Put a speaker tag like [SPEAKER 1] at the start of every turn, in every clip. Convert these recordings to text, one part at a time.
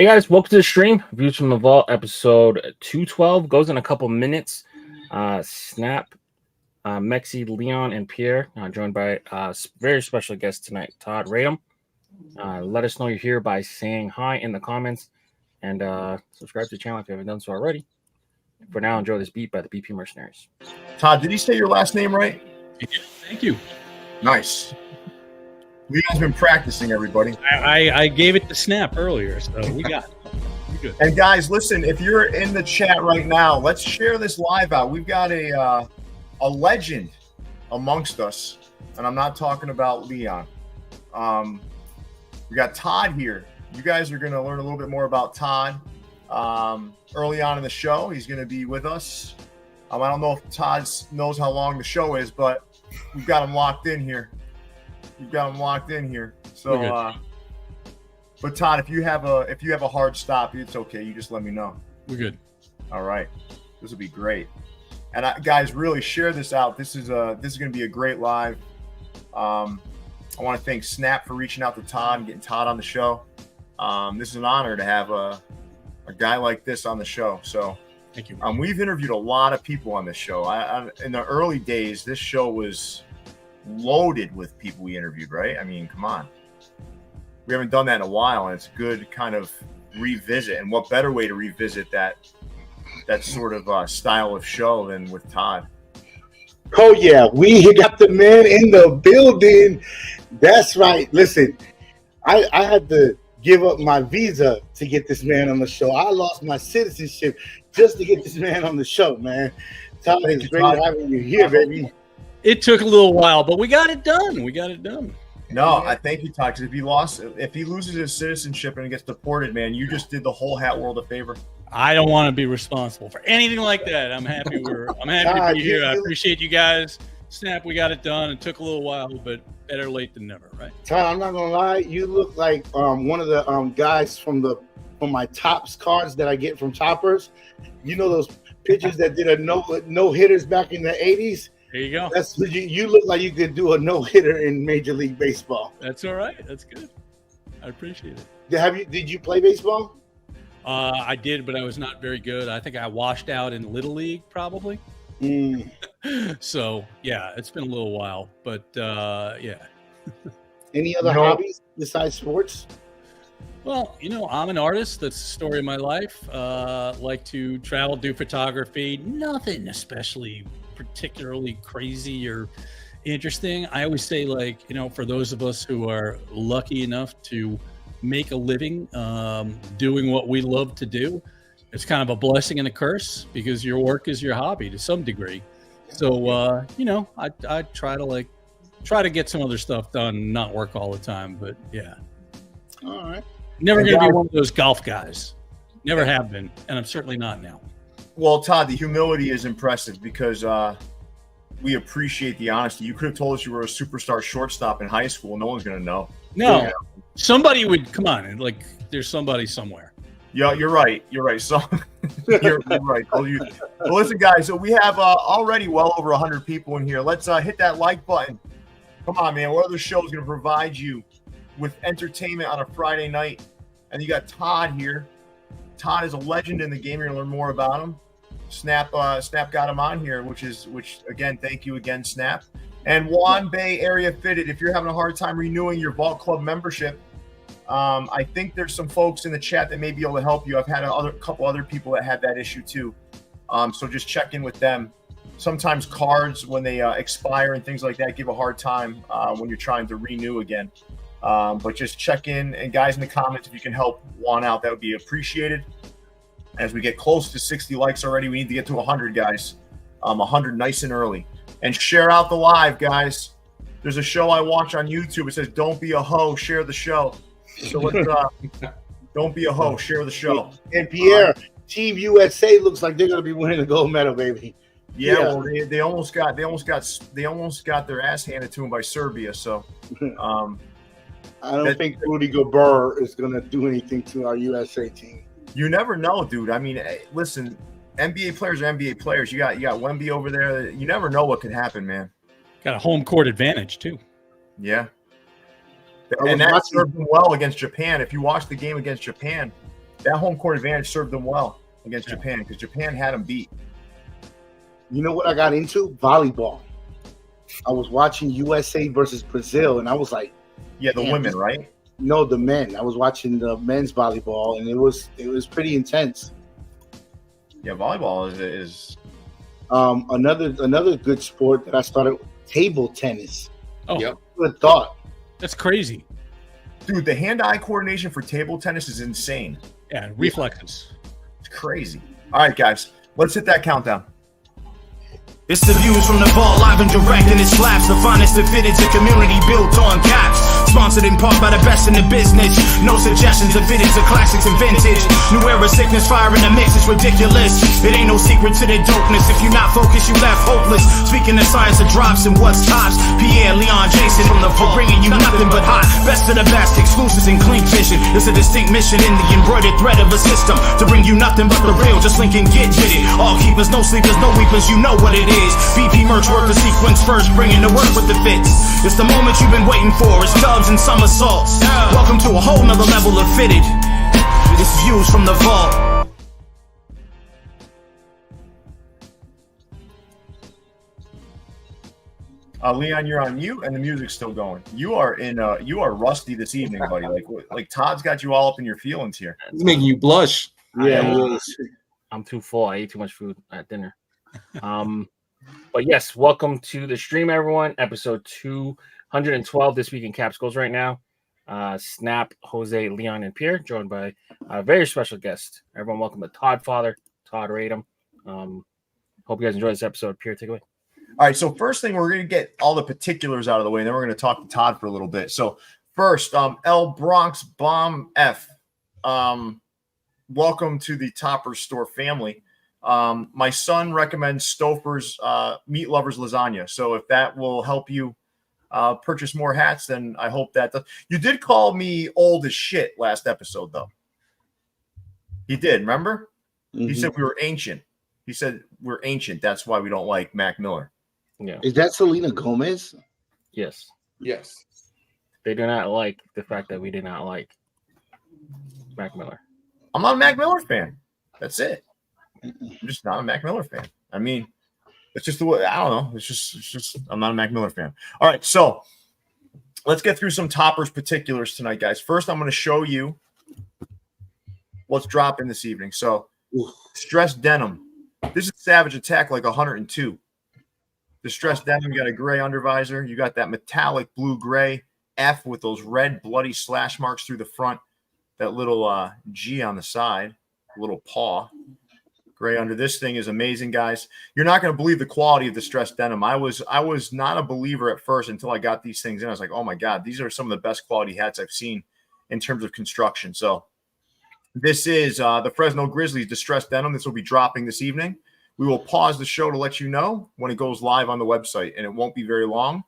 [SPEAKER 1] Hey guys, welcome to the stream. Views from the Vault, episode 212 goes in a couple minutes. Snap, Mexi, Leon, and Pierre, joined by very special guest tonight, Todd Radom. Let us know you're here by saying hi in the comments and subscribe to the channel if you haven't done so already. For now, enjoy this beat by the BP Mercenaries.
[SPEAKER 2] Todd, did he say your last name right?
[SPEAKER 3] Yeah, thank you.
[SPEAKER 2] Nice. Leon's been practicing, everybody.
[SPEAKER 3] I gave it to Snap earlier, so we got it. We're good.
[SPEAKER 2] And guys, listen, if you're in the chat right now, let's share this live out. We've got a legend amongst us, and I'm not talking about Leon. We got Todd here. You guys are going to learn a little bit more about Todd early on in the show. He's going to be with us. I don't know if Todd knows how long the show is, but we've got him locked in here. So, but Todd, if you have a hard stop, it's okay. You just let me know.
[SPEAKER 3] We're good.
[SPEAKER 2] All right, this will be great. And guys, really share this out. This is going to be a great live. I want to thank Snap for reaching out to Todd and getting Todd on the show. This is an honor to have a guy like this on the show. So,
[SPEAKER 3] thank you.
[SPEAKER 2] We've interviewed a lot of people on this show. In the early days, this show was loaded with people we interviewed, right? I mean, come on. We haven't done that in a while, and it's a good kind of revisit. And what better way to revisit that sort of style of show than with Todd?
[SPEAKER 4] Oh, yeah. We got the man in the building. That's right. Listen, I had to give up my visa to get this man on the show. I lost my citizenship just to get this man on the show, man. Todd, it's great having you here, baby.
[SPEAKER 3] It took a little while, but we got it done.
[SPEAKER 2] No, I thank you, Todd. Because if he loses his citizenship and gets deported, man, you just did the whole hat world a favor.
[SPEAKER 3] I don't want to be responsible for anything like that. I'm happy to be here. I appreciate you guys. Snap, we got it done. It took a little while, but better late than never, right?
[SPEAKER 4] Todd, I'm not gonna lie. You look like one of the guys from my Topps cards that I get from Toppers. You know those pitchers that did a no hitters back in the 80s.
[SPEAKER 3] There you go.
[SPEAKER 4] That's you look like you could do a no-hitter in Major League Baseball.
[SPEAKER 3] That's all right. That's good. I appreciate it.
[SPEAKER 4] Did you play baseball?
[SPEAKER 3] I did, but I was not very good. I think I washed out in Little League, probably. So yeah, it's been a little while, but yeah.
[SPEAKER 4] Any other hobbies besides sports?
[SPEAKER 3] Well, I'm an artist. That's the story of my life. Like to travel, do photography. Nothing especially particularly crazy or interesting. I always say, for those of us who are lucky enough to make a living doing what we love to do, it's kind of a blessing and a curse because your work is your hobby to some degree. So I try to get some other stuff done, not work all the time, but yeah.
[SPEAKER 4] All right.
[SPEAKER 3] Never gonna be one of those golf guys. Never have been, and I'm certainly not now.
[SPEAKER 2] Well, Todd, the humility is impressive because we appreciate the honesty. You could have told us you were a superstar shortstop in high school. No one's going to know.
[SPEAKER 3] No, somebody would come on. There's somebody somewhere.
[SPEAKER 2] Yeah, you're right. So you're right. Well, listen, guys. So we have already well over 100 people in here. Let's hit that like button. Come on, man. What other show is going to provide you with entertainment on a Friday night? And you got Todd here. Todd is a legend in the game. You're going to learn more about him. Snap got him on here, which again, thank you again, Snap. And Juan Bay Area Fitted, if you're having a hard time renewing your Vault Club membership, I think there's some folks in the chat that may be able to help you. I've had a couple other people that had that issue too. So just check in with them. Sometimes cards, when they expire and things like that, give a hard time when you're trying to renew again. But just check in, and guys in the comments, if you can help Juan out, that would be appreciated. As we get close to 60 likes already, we need to get to 100, guys. 100 nice and early. And share out the live, guys. There's a show I watch on YouTube. It says, "Don't be a hoe, share the show." So let's don't be a hoe, share the show.
[SPEAKER 4] And Pierre, Team USA looks like they're going to be winning the gold medal, baby.
[SPEAKER 2] Yeah. Well, they almost got their ass handed to them by Serbia. So
[SPEAKER 4] I don't think Rudy Gobert is going to do anything to our USA team.
[SPEAKER 2] You never know, dude. I mean, listen, NBA players are NBA players. You got Wemby over there. You never know what could happen, man.
[SPEAKER 3] Got a home court advantage too.
[SPEAKER 2] Yeah. And that served them well against Japan. If you watch the game against Japan, that home court advantage served them well against Japan because Japan had them beat.
[SPEAKER 4] You know what I got into? Volleyball. I was watching USA versus Brazil, and I was like,
[SPEAKER 2] yeah, the women, right?
[SPEAKER 4] No, the men. I was watching the men's volleyball, and it was pretty intense.
[SPEAKER 2] Yeah, volleyball is
[SPEAKER 4] another good sport that I started, table tennis.
[SPEAKER 3] Oh,
[SPEAKER 5] Yep.
[SPEAKER 4] Who would have thought?
[SPEAKER 3] That's crazy.
[SPEAKER 2] dude. The hand-eye coordination for table tennis is insane.
[SPEAKER 3] Yeah, reflexes.
[SPEAKER 2] It's crazy. All right, guys, let's hit that countdown.
[SPEAKER 6] It's the views from the vault, live and direct, and it slaps. The finest of fitted to community built on caps. Sponsored in part by the best in the business. No suggestions of fitted to classics and vintage. New era sickness, fire in the mix, it's ridiculous. It ain't no secret to the dopeness. If you're not focused, you left hopeless. Speaking of science of drops and what's tops. Pierre, Leon, Jason from the vault, bringing you nothing but hot. Best of the best, exclusives and Clink vision. It's a distinct mission in the embroidered thread of a system to bring you nothing but the real. Just link and get with it. All keepers, no sleepers, no weepers. You know what it is. BP Mercs work the sequence first, bringing the work with the fits. It's the moment you've been waiting for. It's dubs and somersaults. Welcome to a whole nother level of fitted. It's views from the vault.
[SPEAKER 2] Leon, you're on mute, and the music's still going. You are rusty this evening, buddy. Like Todd's got you all up in your feelings here.
[SPEAKER 5] It's making you blush.
[SPEAKER 4] Yeah,
[SPEAKER 1] I'm too full. I ate too much food at dinner. But yes, welcome to the stream, everyone. Episode 212 this week in Caps goes right now. Snap, Jose, Leon, and Pierre, joined by a very special guest. Everyone, welcome to Todd Father, Todd Radom. Hope you guys enjoy this episode. Pierre, take away.
[SPEAKER 2] All right, so first thing, we're going to get all the particulars out of the way, and then we're going to talk to Todd for a little bit. So first, L Bronx Bomb F, welcome to the Topper Store family. My son recommends Stouffer's Meat Lovers Lasagna. So if that will help you purchase more hats, then I hope that does. You did call me old as shit last episode, though. He did, remember? Mm-hmm. He said we were ancient. He said we're ancient. That's why we don't like Mac Miller.
[SPEAKER 1] Yeah.
[SPEAKER 4] Is that Selena Gomez?
[SPEAKER 1] Yes.
[SPEAKER 5] Yes.
[SPEAKER 1] They do not like the fact that we did not like Mac Miller.
[SPEAKER 2] I'm not a Mac Miller fan. That's it. I'm just not a Mac Miller fan. I mean, it's just the way, I don't know. It's just I'm not a Mac Miller fan. All right, so let's get through some Toppers particulars tonight, guys. First, I'm going to show you what's dropping this evening. So, Distressed Denim. This is Savage Attack like 102. Distressed Denim, you got a gray undervisor. You got that metallic blue-gray F with those red bloody slash marks through the front. That little G on the side, little paw. Gray under. This thing is amazing, guys. You're not going to believe the quality of Distressed Denim. I was not a believer at first until I got these things in. I was like, oh my God, these are some of the best quality hats I've seen in terms of construction. So this is the Fresno Grizzlies Distressed Denim. This will be dropping this evening. We will pause the show to let you know when it goes live on the website, and it won't be very long.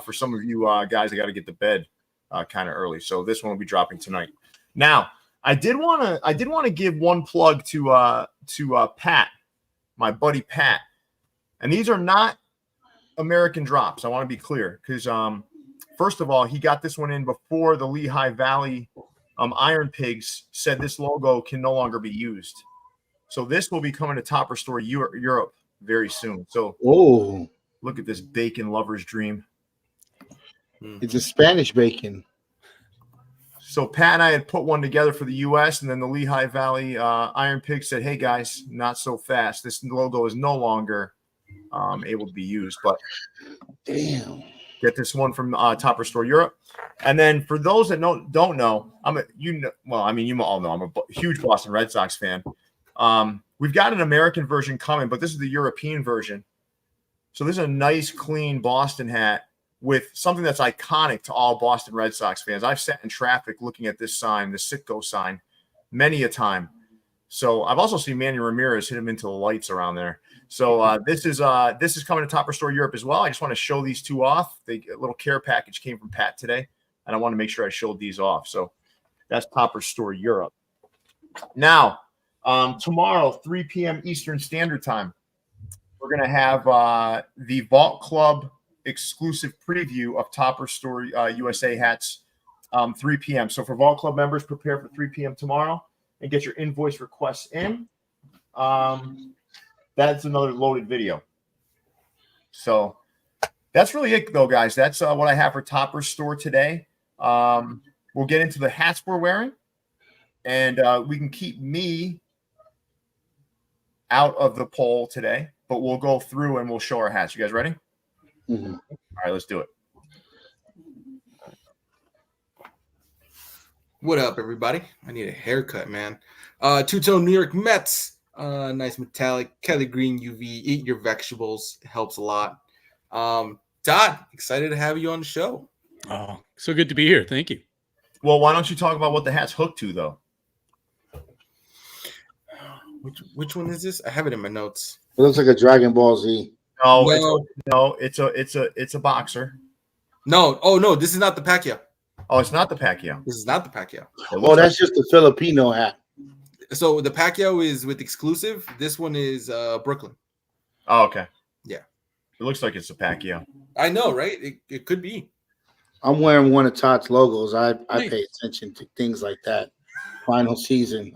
[SPEAKER 2] For some of you guys, I got to get to bed kind of early, so this one will be dropping tonight. Now, I did want to give one plug to Pat, my buddy Pat, and these are not American drops. I want to be clear because first of all, he got this one in before the Lehigh Valley Iron Pigs said this logo can no longer be used. So this will be coming to Topper Store Europe very soon. So look at this bacon lover's dream.
[SPEAKER 4] It's a Spanish bacon.
[SPEAKER 2] So Pat and I had put one together for the U.S., and then the Lehigh Valley Iron Pig said, hey, guys, not so fast. This logo is no longer able to be used. But
[SPEAKER 4] damn, get
[SPEAKER 2] this one from Topper Store Europe. And then for those that don't know, you all know I'm a huge Boston Red Sox fan. We've got an American version coming, but this is the European version. So this is a nice, clean Boston hat with something that's iconic to all Boston Red Sox fans. I've sat in traffic looking at this sign, the Sitco sign, many a time. So I've also seen Manny Ramirez hit him into the lights around there. So this is coming to Topper Store Europe as well. I just want to show these two off. A little care package came from Pat today, and I want to make sure I showed these off. So that's Topper Store Europe. Now, tomorrow, 3 p.m. Eastern Standard Time, we're going to have the Vault Club exclusive preview of Topper Store USA hats, 3 p.m. So for Vault Club members, prepare for 3 p.m. tomorrow. and get your invoice requests in. That's another loaded video. So that's really it, though, guys. That's what I have for Topper's store today. We'll get into the hats we're wearing, and we can keep me out of the poll today, but we'll go through and we'll show our hats. You guys ready?
[SPEAKER 4] Mm-hmm.
[SPEAKER 2] All right, let's do it.
[SPEAKER 5] What up, everybody? I need a haircut, man. Two-tone New York Mets. Nice metallic Kelly Green UV. Eat your vegetables. It helps a lot. Todd, excited to have you on the show.
[SPEAKER 3] Oh, so good to be here. Thank you.
[SPEAKER 2] Well, why don't you talk about what the hat's hooked to, though?
[SPEAKER 5] Which one is this? I have it in my notes.
[SPEAKER 4] It looks like a Dragon Ball Z.
[SPEAKER 2] No, it's a boxer.
[SPEAKER 5] No, oh no, this is not the Pacquiao.
[SPEAKER 2] Oh, it's not the Pacquiao.
[SPEAKER 5] This is not the Pacquiao.
[SPEAKER 4] Oh, that's just a Filipino hat.
[SPEAKER 5] So the Pacquiao is with exclusive. This one is Brooklyn.
[SPEAKER 2] Oh, okay.
[SPEAKER 5] Yeah.
[SPEAKER 2] It looks like it's a Pacquiao.
[SPEAKER 5] I know, right? It could be.
[SPEAKER 4] I'm wearing one of Todd's logos. I
[SPEAKER 3] Nice.
[SPEAKER 4] pay attention to things like that. Final season.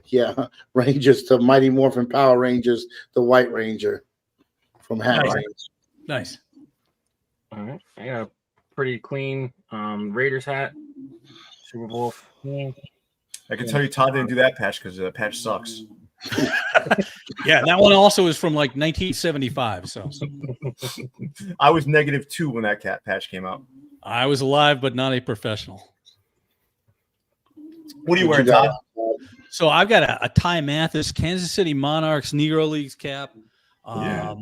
[SPEAKER 4] Yeah, Rangers to Mighty Morphin Power Rangers, the White Ranger from Hat
[SPEAKER 3] Nice.
[SPEAKER 4] Range.
[SPEAKER 3] Nice.
[SPEAKER 1] All right. I got a pretty clean Raiders hat. Super Bowl.
[SPEAKER 2] I can tell you Todd didn't do that patch because that patch sucks.
[SPEAKER 3] Yeah, that one also is from like 1975. So
[SPEAKER 2] I was -2 when that cat patch came out.
[SPEAKER 3] I was alive, but not a professional.
[SPEAKER 2] What are you
[SPEAKER 4] What
[SPEAKER 2] wearing,
[SPEAKER 4] you got?
[SPEAKER 2] Todd?
[SPEAKER 3] So I've got a Ty Mathis Kansas City Monarchs Negro Leagues cap.
[SPEAKER 2] Yeah.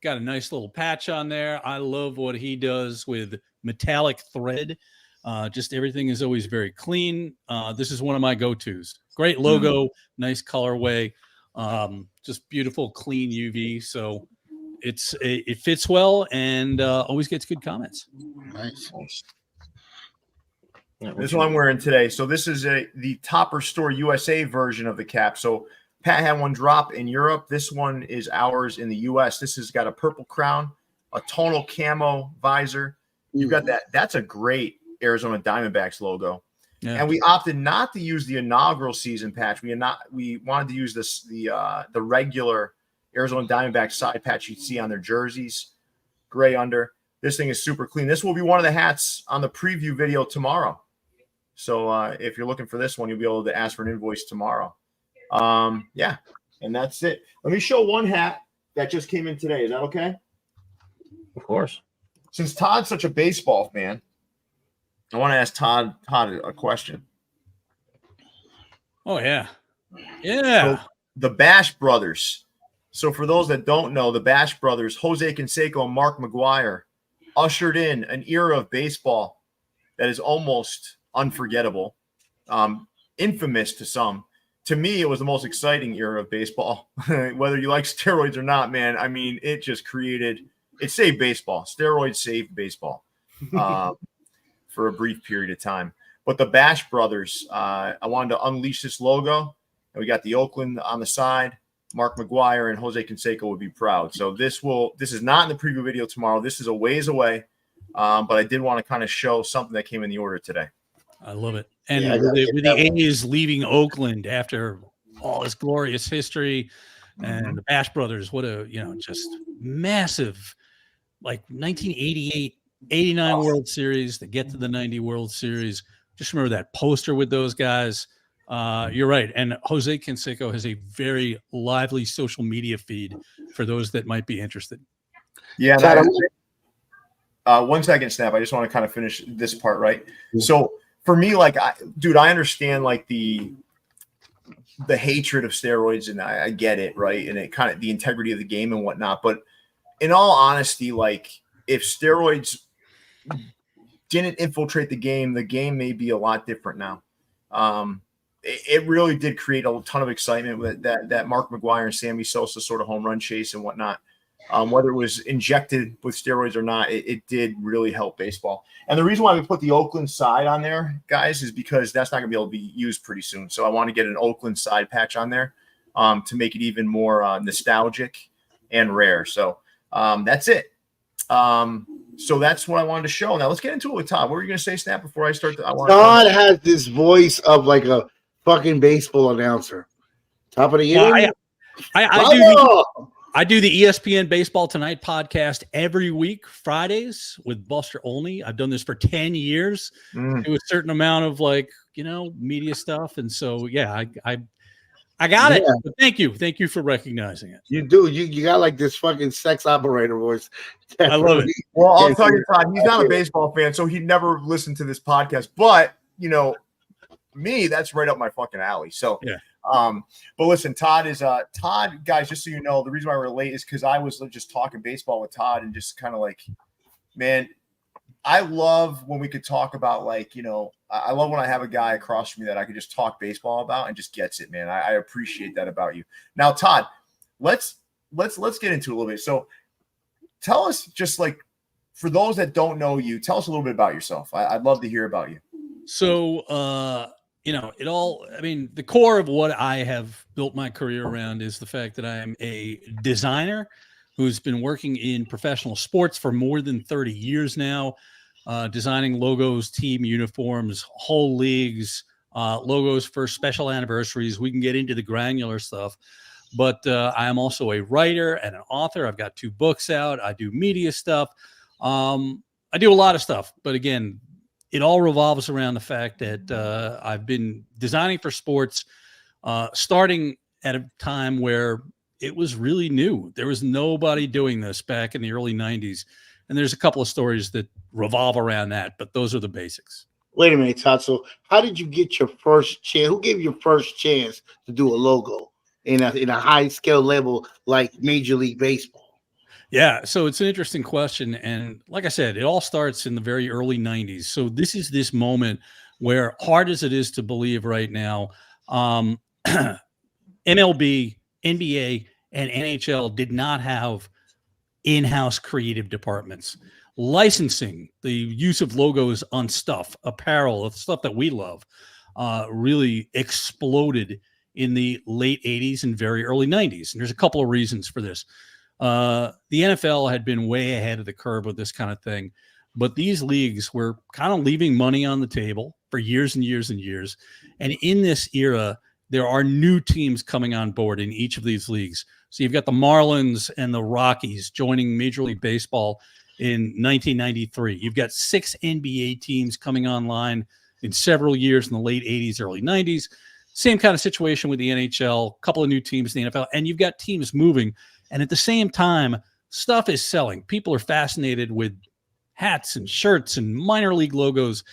[SPEAKER 3] Got a nice little patch on there. I love what he does with metallic thread. Just everything is always very clean. This is one of my go-tos. Great logo, nice colorway, just beautiful, clean UV. So it fits well and always gets good comments.
[SPEAKER 4] Nice.
[SPEAKER 2] This is what I'm wearing today. So this is the Topper Store USA version of the cap. So Pat had one drop in Europe. This one is ours in the US. This has got a purple crown, a tonal camo visor. You've got that. That's a great Arizona Diamondbacks logo.
[SPEAKER 3] Yeah.
[SPEAKER 2] And we opted not to use the inaugural season patch. We wanted to use the regular Arizona Diamondbacks side patch you'd see on their jerseys, gray under. This thing is super clean. This will be one of the hats on the preview video tomorrow. So if you're looking for this one, you'll be able to ask for an invoice tomorrow. Yeah, and that's it. Let me show one hat that just came in today. Is that okay?
[SPEAKER 1] Of course.
[SPEAKER 2] Since Todd's such a baseball fan, I want to ask Todd a question.
[SPEAKER 3] Oh, yeah. Yeah.
[SPEAKER 2] So, the Bash Brothers. So for those that don't know, the Bash Brothers, Jose Canseco and Mark McGwire, ushered in an era of baseball that is almost unforgettable, infamous to some. To me, it was the most exciting era of baseball. Whether you like steroids or not, man, I mean, it just it saved baseball. Steroids saved baseball for a brief period of time. But the Bash Brothers, I wanted to unleash this logo, and we got the Oakland on the side. Mark McGwire and Jose Canseco would be proud. So this is not in the preview video tomorrow. This is a ways away, but I did want to kind of show something that came in the order today.
[SPEAKER 3] I love it. And
[SPEAKER 4] Yeah,
[SPEAKER 3] with the A's leaving Oakland after all this glorious history and the Bash Brothers, what a, just massive, like 1988, 89 World Series to get to the 90 World Series. Just remember that poster with those guys. You're right. And Jose Canseco has a very lively social media feed for those that might be interested.
[SPEAKER 2] Yeah. 1 second, Snap. I just want to kind of finish this part, right?
[SPEAKER 4] Mm-hmm.
[SPEAKER 2] So for me, I understand like the hatred of steroids, and I get it, right? And it kind of the integrity of the game and whatnot. But in all honesty, like if steroids didn't infiltrate the game may be a lot different now. It really did create a ton of excitement with that Mark McGwire and Sammy Sosa sort of home run chase and whatnot. Whether it was injected with steroids or not, it did really help baseball. And the reason why we put the Oakland side on there, guys, is because that's not going to be able to be used pretty soon. So I want to get an Oakland side patch on there to make it even more nostalgic and rare. So that's it. So that's what I wanted to show. Now let's get into it with Todd. What were you going to say, Snap, before I start?
[SPEAKER 4] Todd has this voice of like a fucking baseball announcer. Top of the
[SPEAKER 3] Well,
[SPEAKER 4] internet.
[SPEAKER 3] I do the ESPN Baseball Tonight podcast every week, Fridays with Buster Olney. I've done this for 10 years. Do a certain amount of media stuff. And so, yeah, I got it. But thank you for recognizing it.
[SPEAKER 4] You do. You got like this fucking sex operator voice.
[SPEAKER 3] I love it.
[SPEAKER 2] Well, I'll tell you, Todd, he's not a baseball fan, so he'd never listen to this podcast. But, me, that's right up my fucking alley. So,
[SPEAKER 3] yeah.
[SPEAKER 2] But listen, Todd, guys, just so you know, the reason why we're late is because I was just talking baseball with Todd and just kind of like, man, I love when we could talk about I love when I have a guy across from me that I could just talk baseball about and just gets it, man. I appreciate that about you. Now, Todd, let's get into it a little bit. So tell us, just like, for those that don't know you, tell us a little bit about yourself. I'd love to hear about you.
[SPEAKER 3] So, the core of what I have built my career around is the fact that I am a designer who's been working in professional sports for more than 30 years now, designing logos, team uniforms, whole leagues, logos for special anniversaries. We can get into the granular stuff, but I am also a writer and an author. I've got 2 books out. I do media stuff. I do a lot of stuff, but again, it all revolves around the fact that I've been designing for sports, starting at a time where it was really new. There was nobody doing this back in the early 90s. And there's a couple of stories that revolve around that, but those are the basics.
[SPEAKER 4] Wait a minute, Todd. So how did you get your first chance? Who gave you your first chance to do a logo in a high scale level like Major League Baseball?
[SPEAKER 3] Yeah, so it's an interesting question. And like I said, it all starts in the very early 90s. So this is this moment where, hard as it is to believe right now, MLB, NBA, and NHL did not have in-house creative departments. Licensing, the use of logos on stuff, apparel, stuff that we love, really exploded in the late 80s and very early 90s. And there's a couple of reasons for this. The NFL had been way ahead of the curve with this kind of thing, but these leagues were kind of leaving money on the table for years and years and years. And in this era, there are new teams coming on board in each of these leagues. So you've got the Marlins and the Rockies joining Major League Baseball in 1993. You've got 6 NBA teams coming online in several years in the late 80s, early 90s. Same kind of situation with the NHL, a couple of new teams in the NFL, and you've got teams moving. And at the same time, stuff is selling. People are fascinated with hats and shirts and minor league logos.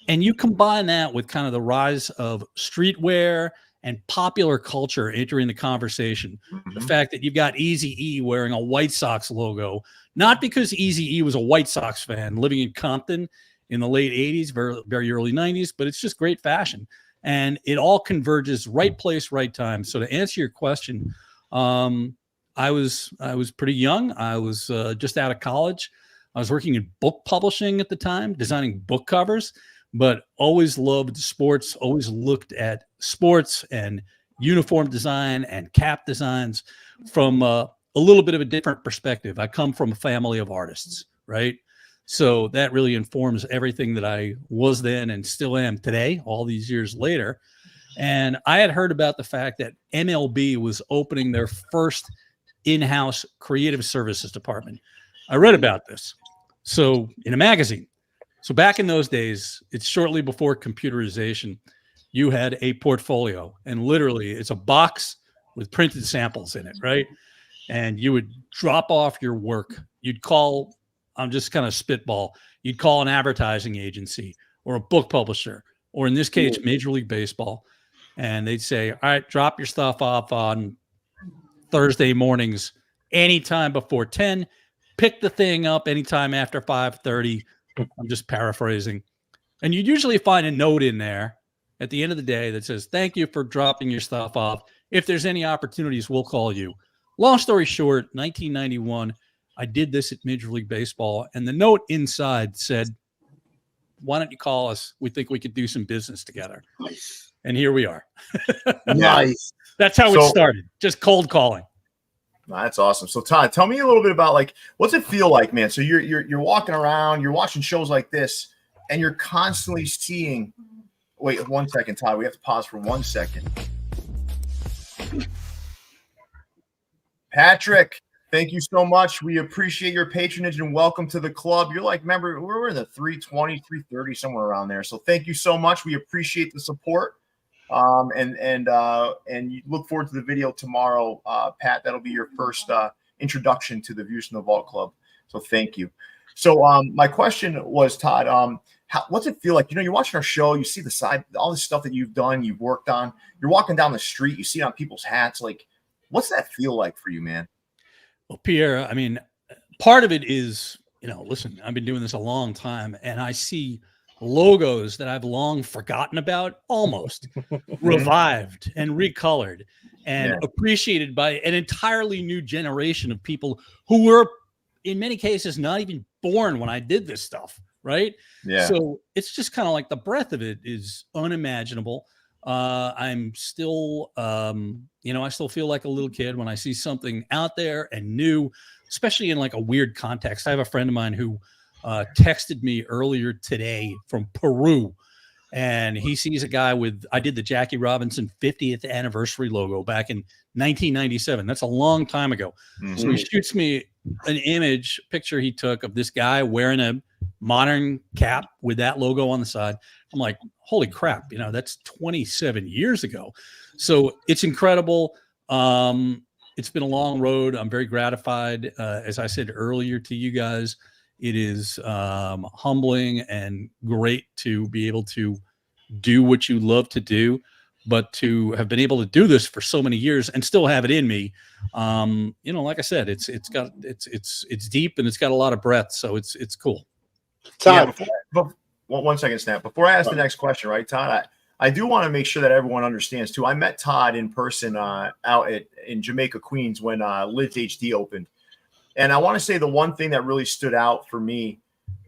[SPEAKER 3] And you combine that with kind of the rise of streetwear and popular culture entering the conversation. Mm-hmm. The fact that you've got Eazy-E wearing a White Sox logo, not because Eazy-E was a White Sox fan living in Compton in the late 80s, very, very early 90s, but it's just great fashion. And it all converges, right place, right time. So to answer your question, I was pretty young. I was just out of college. I was working in book publishing at the time, designing book covers, but always loved sports, always looked at sports and uniform design and cap designs from a little bit of a different perspective. I come from a family of artists, right? So that really informs everything that I was then and still am today, all these years later. And I had heard about the fact that MLB was opening their first in-house creative services department. I read about this. So in a magazine. So back in those days, it's shortly before computerization, you had a portfolio, and literally it's a box with printed samples in it, right? And you would drop off your work. You'd call, I'm just kind of spitball, you'd call an advertising agency or a book publisher, or in this case, Major League Baseball. And they'd say, all right, drop your stuff off on Thursday mornings, anytime before 10, pick the thing up anytime after 5:30. I'm just paraphrasing. And you'd usually find a note in there at the end of the day that says, thank you for dropping your stuff off. If there's any opportunities, we'll call you. Long story short, 1991, I did this at Major League Baseball. And the note inside said, why don't you call us? We think we could do some business together.
[SPEAKER 4] Nice.
[SPEAKER 3] And here we are.
[SPEAKER 4] Nice.
[SPEAKER 3] That's how it started. Just cold calling.
[SPEAKER 2] That's awesome. So Todd, tell me a little bit about, like, what's it feel like, man? So you're walking around, you're watching shows like this, and you're constantly seeing Wait 1 second, Todd. We have to pause for 1 second. Patrick, thank you so much. We appreciate your patronage and welcome to the club. You're like, remember, we're in the 320, 330, somewhere around there. So thank you so much. We appreciate the support. And you look forward to the video tomorrow, Pat. That'll be your first introduction to the Views from the Vault Club. So thank you. So my question was, Todd, what's it feel like? You know, you're watching our show, you see the side, all this stuff that you've done, you've worked on. You're walking down the street, you see it on people's hats. Like, what's that feel like for you, man?
[SPEAKER 3] Well, Pierre, I mean, part of it is, you know, listen, I've been doing this a long time, and I see logos that I've long forgotten about, almost revived and recolored and appreciated by an entirely new generation of people who were, in many cases, not even born when I did this stuff. Right.
[SPEAKER 2] Yeah.
[SPEAKER 3] So it's just kind of like the breadth of it is unimaginable. I'm still, you know, I still feel like a little kid when I see something out there and new, especially in like a weird context. I have a friend of mine who texted me earlier today from Peru, and he sees a guy with, I did the Jackie Robinson 50th anniversary logo back in 1997. That's a long time ago. Mm-hmm. So he shoots me an picture he took of this guy wearing a modern cap with that logo on the side. I'm like, holy crap, you know, that's 27 years ago. So it's incredible. It's been a long road. I'm very gratified. As I said earlier to you guys, it is humbling and great to be able to do what you love to do, but to have been able to do this for so many years and still have it in me. You know, like I said, it's deep and it's got a lot of breadth. So it's cool.
[SPEAKER 2] Todd, yeah, 1 second, Snap. Before I ask the next question, right, Todd, I do want to make sure that everyone understands too. I met Todd in person out in Jamaica, Queens when Lids HD opened. And I want to say the one thing that really stood out for me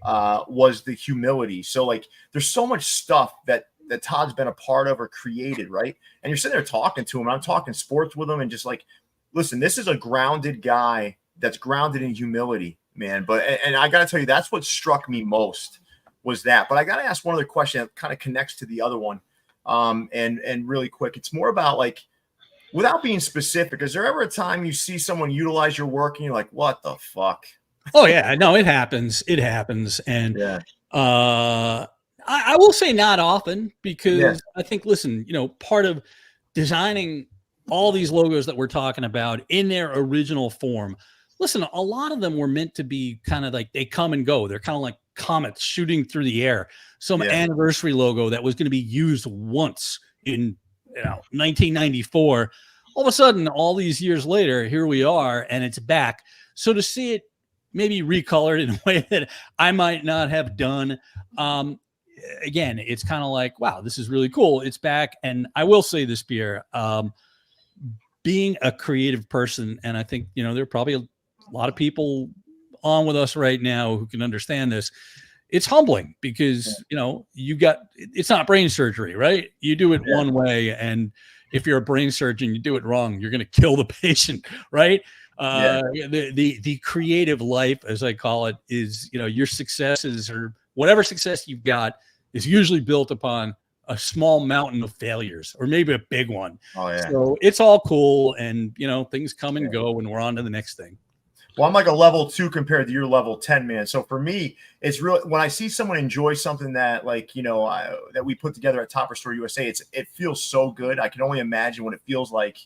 [SPEAKER 2] was the humility. So like there's so much stuff that Todd's been a part of or created, right? And you're sitting there talking to him. I'm talking sports with him and just like, listen, this is a grounded guy that's grounded in humility, man. But and I got to tell you, that's what struck me most was that. But I got to ask one other question that kind of connects to the other one. And really quick, it's more about like, without being specific, is there ever a time you see someone utilize your work and you're like, what the fuck?
[SPEAKER 3] Oh yeah, no, it happens. It happens. And
[SPEAKER 2] yeah.
[SPEAKER 3] I will say not often because I think, listen, you know, part of designing all these logos that we're talking about in their original form, listen, a lot of them were meant to be kind of like they come and go. They're kind of like comets shooting through the air. Some anniversary logo that was going to be used once in 1994. All of a sudden, all these years later, here we are, and it's back. So to see it maybe recolored in a way that I might not have done, again, it's kind of like, wow, this is really cool. It's back. And I will say this, Pierre, being a creative person, and I think, you know, there are probably a lot of people on with us right now who can understand this. It's humbling because, you know, it's not brain surgery, right? You do it one way. And if you're a brain surgeon, you do it wrong, you're going to kill the patient, right? The creative life, as I call it, is, you know, your successes or whatever success you've got is usually built upon a small mountain of failures or maybe a big one. Oh, yeah. So it's all cool. And, you know, things come and go and we're on to the next thing.
[SPEAKER 2] Well, I'm like a level 2 compared to your level 10, man. So for me, it's really when I see someone enjoy something that, like, you know, that we put together at Topper Store USA, it feels so good. I can only imagine what it feels like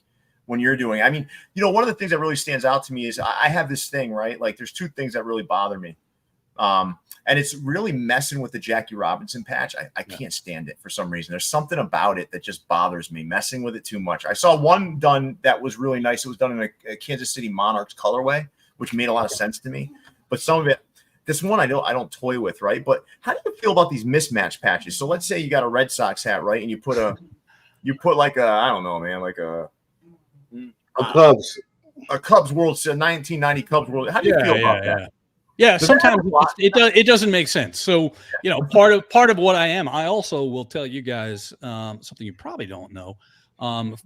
[SPEAKER 2] when you're doing it. I mean, you know, one of the things that really stands out to me is I have this thing, right? Like there's 2 things that really bother me. And it's really messing with the Jackie Robinson patch. I can't stand it for some reason. There's something about it that just bothers me, messing with it too much. I saw one done that was really nice. It was done in a Kansas City Monarchs colorway, which made a lot of sense to me. But some of it, this one I don't toy with, right? But how do you feel about these mismatch patches? So let's say you got a Red Sox hat, right? And you put like a, I don't know, man, like a
[SPEAKER 4] Cubs
[SPEAKER 2] World Series, 1990 Cubs World. How do you feel about that?
[SPEAKER 3] Yeah, sometimes it doesn't make sense. So, you know, part of what I am, I also will tell you guys something you probably don't know.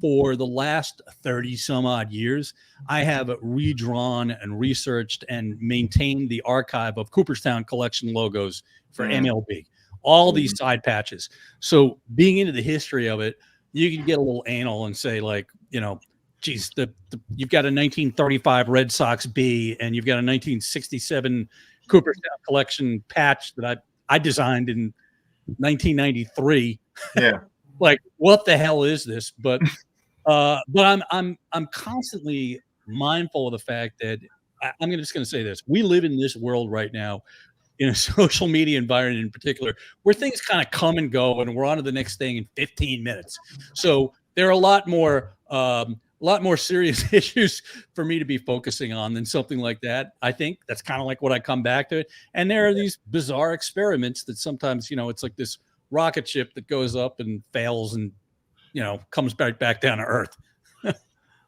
[SPEAKER 3] For the last 30 some odd years, I have redrawn and researched and maintained the archive of Cooperstown collection logos for MLB. all these side patches. So being into the history of it, you can get a little anal and say, like, you know, geez, you've got a 1935 Red Sox B and you've got a 1967 Cooperstown Collection patch that I designed in 1993.
[SPEAKER 2] Yeah.
[SPEAKER 3] Like, what the hell is this? But I'm constantly mindful of the fact that I'm just going to say this: we live in this world right now, in a social media environment in particular, where things kind of come and go, and we're on to the next thing in 15 minutes. So there are a lot more serious issues for me to be focusing on than something like that. I think that's kind of like what I come back to it. And there are these bizarre experiments that sometimes, you know, it's like this rocket ship that goes up and fails and, you know, comes back down to earth.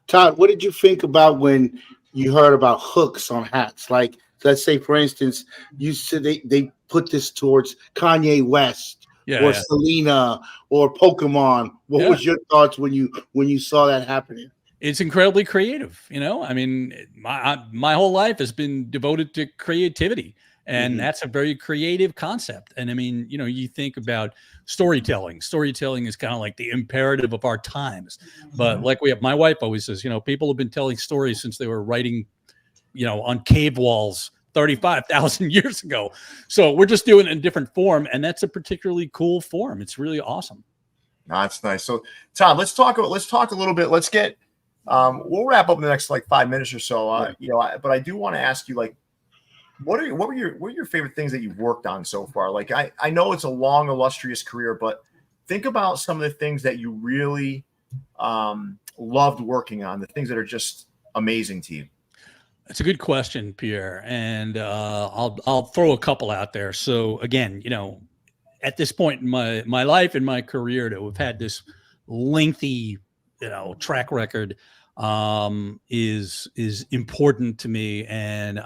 [SPEAKER 4] Todd, what did you think about when you heard about hooks on hats? Like, let's say, for instance, you said they put this towards Kanye West or Selena or Pokemon. What was your thoughts when you saw that happening?
[SPEAKER 3] It's incredibly creative. You know, I mean, my whole life has been devoted to creativity. And that's a very creative concept. And I mean, you know, you think about storytelling. Storytelling is kind of like the imperative of our times. But like my wife always says, you know, people have been telling stories since they were writing, you know, on cave walls 35,000 years ago. So we're just doing it in different form. And that's a particularly cool form. It's really awesome.
[SPEAKER 2] That's nice. So Todd, let's talk a little bit. Let's get, we'll wrap up in the next like 5 minutes or so. You know, but I do want to ask you, like, what were your favorite things that you've worked on so far? Like, I know it's a long, illustrious career, but think about some of the things that you really loved working on, the things that are just amazing to you.
[SPEAKER 3] That's a good question, Pierre. And I'll throw a couple out there. So again, you know, at this point in my life and my career, to have had this lengthy, you know, track record is important to me. And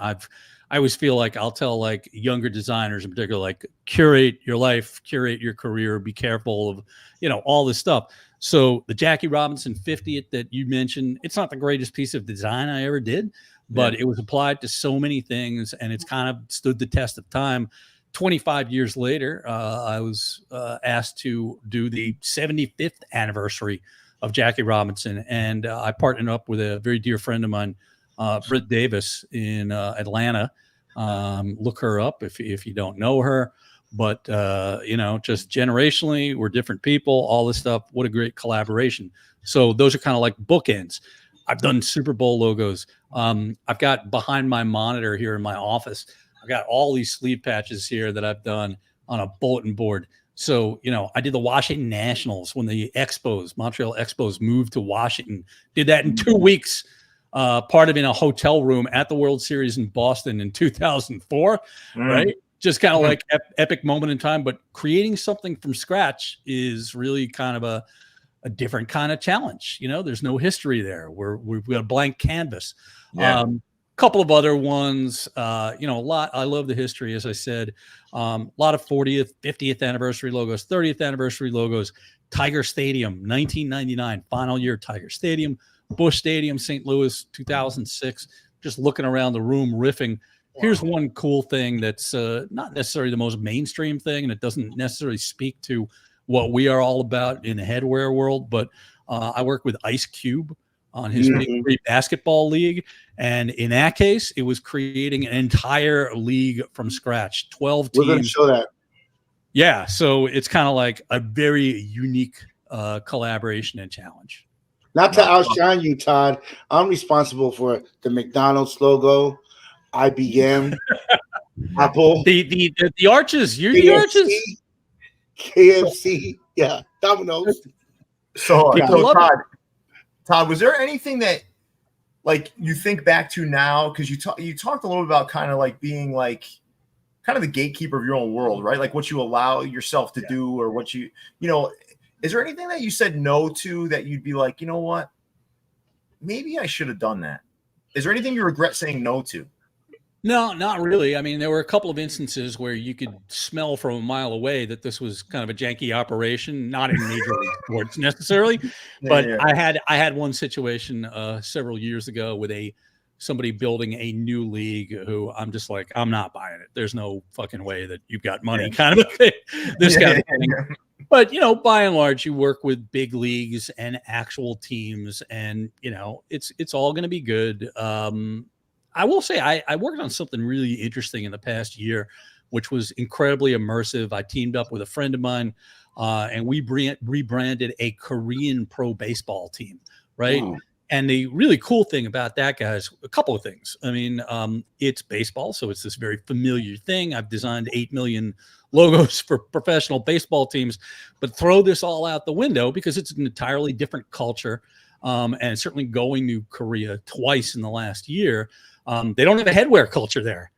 [SPEAKER 3] I always feel like I'll tell like younger designers in particular, like, curate your life, curate your career, be careful of, you know, all this stuff. So the Jackie Robinson 50th that you mentioned, it's not the greatest piece of design I ever did, but it was applied to so many things and it's kind of stood the test of time. 25 years later, I was asked to do the 75th anniversary of Jackie Robinson. And I partnered up with a very dear friend of mine, Britt Davis in Atlanta. Look her up if you don't know her, but you know, just generationally, we're different people, all this stuff. What a great collaboration. So those are kind of like bookends. I've done Super Bowl logos. I've got behind my monitor here in my office, I've got all these sleeve patches here that I've done on a bulletin board. So, you know, I did the Washington Nationals when the Montreal Expos moved to Washington, did that in 2 weeks. Part of in a hotel room at the World Series in Boston in 2004, right? Just kind of like epic moment in time, but creating something from scratch is really kind of a different kind of challenge. You know, there's no history there. We've got a blank canvas. Couple of other ones, you know, a lot. I love the history, as I said, a lot of 40th, 50th anniversary logos, 30th anniversary logos, Tiger Stadium, 1999, final year Tiger Stadium, Busch Stadium, St. Louis, 2006, just looking around the room, riffing. Here's one cool thing that's not necessarily the most mainstream thing, and it doesn't necessarily speak to what we are all about in the headwear world, but I work with Ice Cube on his Big Three basketball league. And in that case, it was creating an entire league from scratch, 12 teams. We're going to
[SPEAKER 4] show that.
[SPEAKER 3] Yeah. So it's kind of like a very unique collaboration and challenge.
[SPEAKER 4] Not to outshine you, Todd, I'm responsible for the McDonald's logo, IBM, Apple.
[SPEAKER 3] The arches. You're the arches.
[SPEAKER 4] KFC. Yeah. Domino's.
[SPEAKER 2] So Todd, was there anything that, like, you think back to now? Because you talked a little about kind of like being like kind of the gatekeeper of your own world, right? Like what you allow yourself to do, or what you know. Is there anything that you said no to that you'd be like, you know what, maybe I should have done that? Is there anything you regret saying no to?
[SPEAKER 3] No, not really. I mean, there were a couple of instances where you could smell from a mile away that this was kind of a janky operation, not in major league sports necessarily. But I had one situation several years ago with a somebody building a new league who I'm just like, I'm not buying it. There's no fucking way that you've got money kind of a thing. This kind of thing. But, by and large, you work with big leagues and actual teams, and, it's all going to be good. I will say I worked on something really interesting in the past year, which was incredibly immersive. I teamed up with a friend of mine, and we rebranded a Korean pro baseball team, right? Ooh. And the really cool thing about that, guys, a couple of things. I mean, it's baseball, so it's this very familiar thing. I've designed 8 million logos for professional baseball teams, but throw this all out the window because it's an entirely different culture. And certainly going to Korea twice in the last year, they don't have a headwear culture there,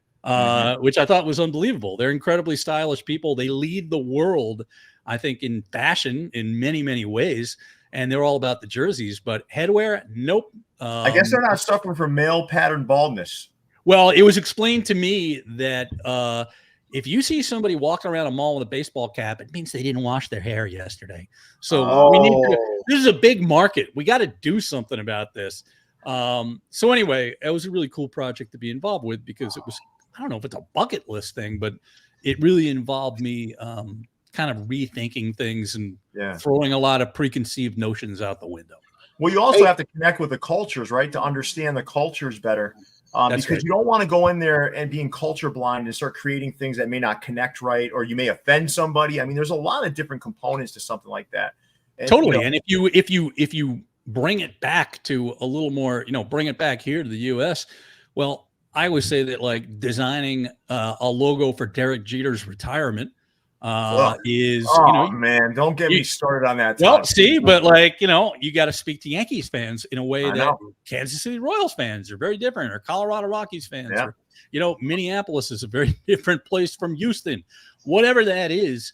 [SPEAKER 3] which I thought was unbelievable. They're incredibly stylish people. They lead the world, I think, in fashion in many, many ways. And they're all about the jerseys, but headwear, nope.
[SPEAKER 2] I guess they're not suffering from male pattern baldness.
[SPEAKER 3] Well, it was explained to me that if you see somebody walking around a mall with a baseball cap, it means they didn't wash their hair yesterday. So we need to, this is a big market. We got to do something about this. So anyway, it was a really cool project to be involved with because it was, I don't know if it's a bucket list thing, but it really involved me kind of rethinking things and throwing a lot of preconceived notions out the window.
[SPEAKER 2] Well, you also have to connect with the cultures, right? To understand the cultures better. Because right. You don't want to go in there and being culture blind and start creating things that may not connect right, or you may offend somebody. I mean, there's a lot of different components to something like that. And,
[SPEAKER 3] totally. And if you bring it back to a little more, bring it back here to the US, well, I always say that like designing a logo for Derek Jeter's retirement is
[SPEAKER 2] man, don't get me started on that.
[SPEAKER 3] Well, see, but like you got to speak to Yankees fans in a way that Kansas City Royals fans are very different, or Colorado Rockies fans, or Minneapolis is a very different place from Houston. Whatever that is,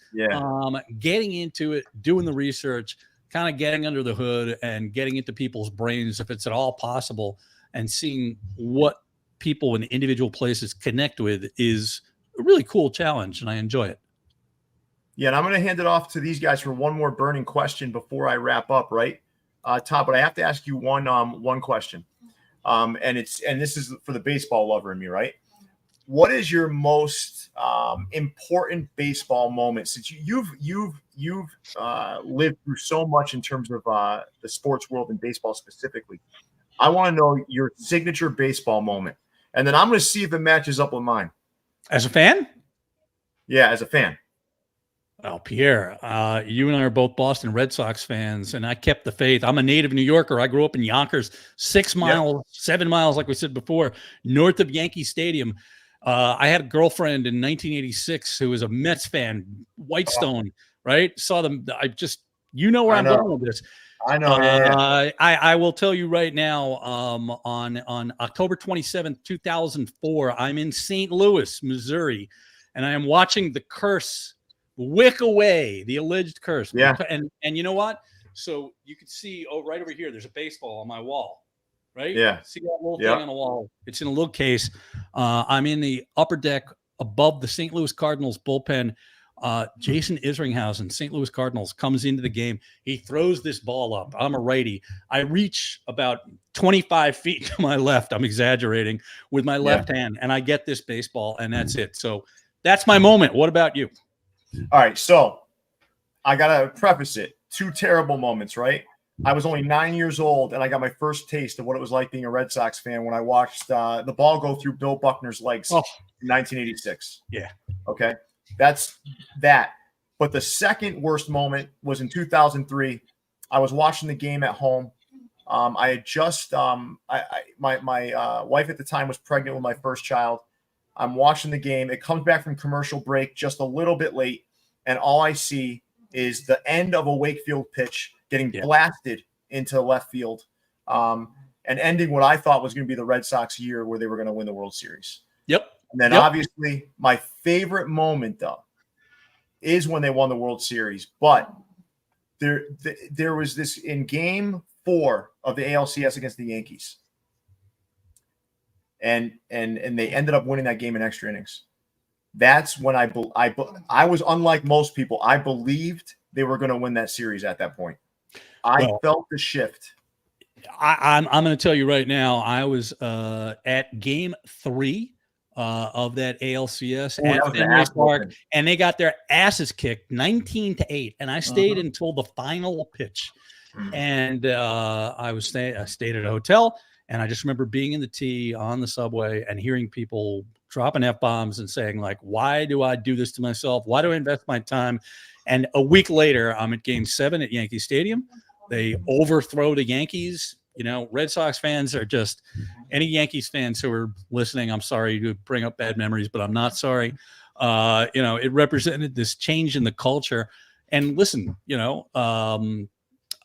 [SPEAKER 3] getting into it, doing the research, kind of getting under the hood, and getting into people's brains if it's at all possible, and seeing what people in individual places connect with is a really cool challenge, and I enjoy it.
[SPEAKER 2] Yeah, and I'm going to hand it off to these guys for one more burning question before I wrap up, right, Todd? But I have to ask you one question, and this is for the baseball lover in me, right? What is your most important baseball moment, since you've lived through so much in terms of the sports world and baseball specifically? I want to know your signature baseball moment, and then I'm going to see if it matches up with mine.
[SPEAKER 3] As a fan?
[SPEAKER 2] Yeah, as a fan.
[SPEAKER 3] Oh, Pierre, you and I are both Boston Red Sox fans, and I kept the faith. I'm a native New Yorker. I grew up in Yonkers, 7 miles, like we said before, north of Yankee Stadium. I had a girlfriend in 1986 who was a Mets fan, Whitestone, right? Saw them. Where I'm going with this.
[SPEAKER 2] I know.
[SPEAKER 3] I will tell you right now, on October 27th, 2004, I'm in St. Louis, Missouri, and I am watching the curse wick away, the alleged curse.
[SPEAKER 2] Yeah.
[SPEAKER 3] And you know what? So you can see, right over here, there's a baseball on my wall, right?
[SPEAKER 2] Yeah.
[SPEAKER 3] See that little thing on the wall? It's in a little case. I'm in the upper deck above the St. Louis Cardinals bullpen. Jason Isringhausen, St. Louis Cardinals, comes into the game. He throws this ball up. I'm a righty. I reach about 25 feet to my left. I'm exaggerating, with my left hand, and I get this baseball, and that's it. So that's my moment. What about you?
[SPEAKER 2] All right, so I got to preface it. 2 terrible moments, right? I was only 9 years old, and I got my first taste of what it was like being a Red Sox fan when I watched the ball go through Bill Buckner's legs in 1986.
[SPEAKER 3] Yeah.
[SPEAKER 2] Okay, that's that. But the second worst moment was in 2003. I was watching the game at home. I had just my wife at the time was pregnant with my first child. I'm watching the game. It comes back from commercial break just a little bit late, and all I see is the end of a Wakefield pitch getting blasted into left field, and ending what I thought was going to be the Red Sox year where they were going to win the World Series.
[SPEAKER 3] Yep.
[SPEAKER 2] And then obviously my favorite moment, though, is when they won the World Series. But there was this in Game 4 of the ALCS against the Yankees. And they ended up winning that game in extra innings. That's when I was, unlike most people, I believed they were going to win that series at that point. I felt the shift.
[SPEAKER 3] I'm going to tell you right now. I was at Game 3 of that ALCS
[SPEAKER 2] Ooh, that
[SPEAKER 3] at
[SPEAKER 2] was an
[SPEAKER 3] Fenway
[SPEAKER 2] ass
[SPEAKER 3] Park,
[SPEAKER 2] whooping.
[SPEAKER 3] and they got their asses kicked 19-8, and I stayed until the final pitch. And I stayed at a hotel, and I just remember being in the T on the subway and hearing people dropping F-bombs and saying, like, why do I do this to myself? Why do I invest my time? And a week later, I'm at Game 7 at Yankee Stadium. They overthrow the Yankees. You know, Red Sox fans are just any Yankees fans who are listening. I'm sorry to bring up bad memories, but I'm not sorry. You know, it represented this change in the culture. And listen, you know,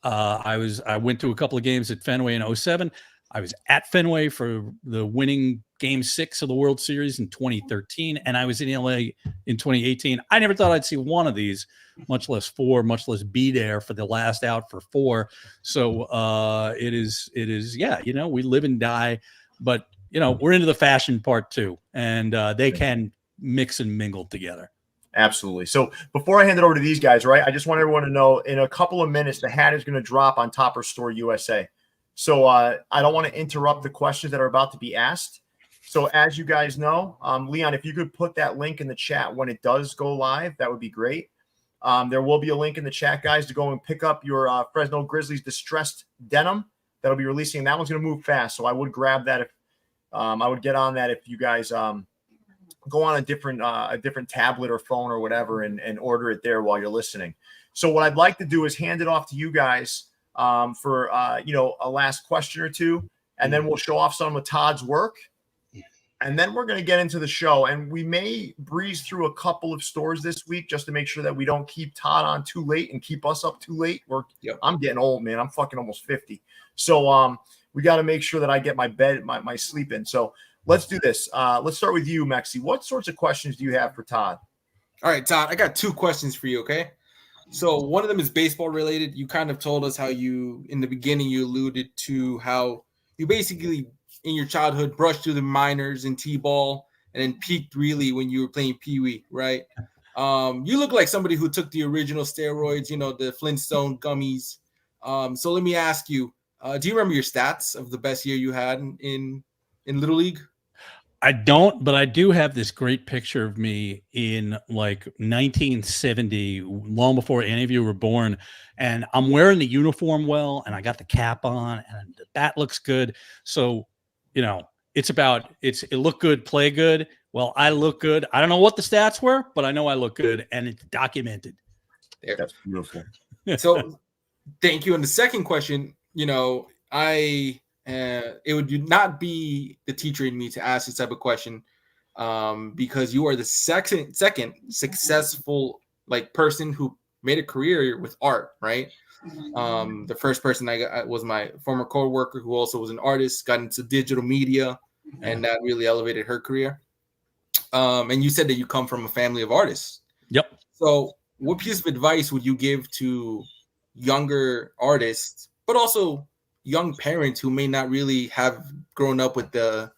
[SPEAKER 3] I went to a couple of games at Fenway in 07. I was at Fenway for the winning Game 6 of the World Series in 2013, and I was in LA in 2018. I never thought I'd see one of these, much less 4, much less be there for the last out for 4. So it is, yeah, you know, we live and die, but you know, we're into the fashion part too, and they can mix and mingle together.
[SPEAKER 2] Absolutely. So before I hand it over to these guys, right, I just want everyone to know in a couple of minutes, the hat is going to drop on Topper Store USA. So I don't want to interrupt the questions that are about to be asked. So as you guys know, Leon, if you could put that link in the chat when it does go live, that would be great. There will be a link in the chat, guys, to go and pick up your Fresno Grizzlies distressed denim that'll be releasing. That one's going to move fast. So I would grab that if I would get on that if you guys go on a different tablet or phone or whatever and order it there while you're listening. So what I'd like to do is hand it off to you guys for you know, a last question or two, and then we'll show off some of Todd's work, and then we're going to get into the show. And we may breeze through a couple of stores this week just to make sure that we don't keep Todd on too late and keep us up too late. I'm getting old, man. I'm fucking almost 50. So we got to make sure that I get my sleep in. So let's do this. Let's start with you, Mexi. What sorts of questions do you have for Todd?
[SPEAKER 5] All right, Todd, I got 2 questions for you, okay? So one of them is baseball related. You kind of told us how you, in the beginning, you alluded to how you basically, in your childhood, brushed through the minors and T-ball and then peaked really when you were playing Pee-wee, right? You look like somebody who took the original steroids, you know, the Flintstone gummies. So let me ask you, do you remember your stats of the best year you had in Little League?
[SPEAKER 3] I don't, but I do have this great picture of me in like 1970, long before any of you were born. And I'm wearing the uniform well, and I got the cap on, and the bat looks good. So, you know, it look good, play good. Well, I look good. I don't know what the stats were, but I know I look good, and it's documented.
[SPEAKER 5] There.
[SPEAKER 2] That's beautiful.
[SPEAKER 5] So thank you. And the second question, you know, it would not be the teacher in me to ask this type of question because you are the second successful like person who made a career with art, right? The first person I got was my former co-worker who also was an artist, got into digital media, and that really elevated her career. And you said that you come from a family of artists.
[SPEAKER 3] Yep.
[SPEAKER 5] So what piece of advice would you give to younger artists, but also young parents who may not really have grown up with the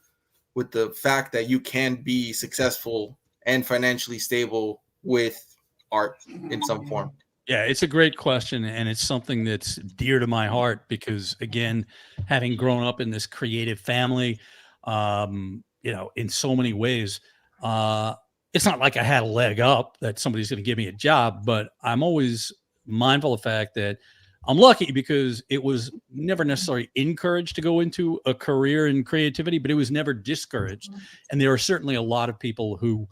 [SPEAKER 5] fact that you can be successful and financially stable with art in some form?
[SPEAKER 3] Yeah, it's a great question, and it's something that's dear to my heart because, again, having grown up in this creative family, you know, in so many ways, it's not like I had a leg up that somebody's going to give me a job, but I'm always mindful of the fact that I'm lucky because it was never necessarily encouraged to go into a career in creativity, but it was never discouraged. And there are certainly a lot of people who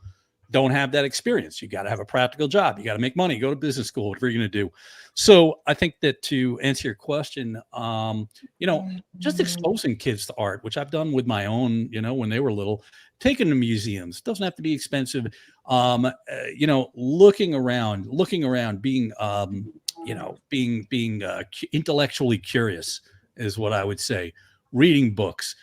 [SPEAKER 3] don't have that experience. You got to have a practical job. You got to make money, go to business school, whatever you're going to do. So I think that to answer your question, you know, just exposing kids to art, which I've done with my own, you know, when they were little, taking to museums, doesn't have to be expensive. You know, looking around, being, you know, being intellectually curious is what I would say. Reading books,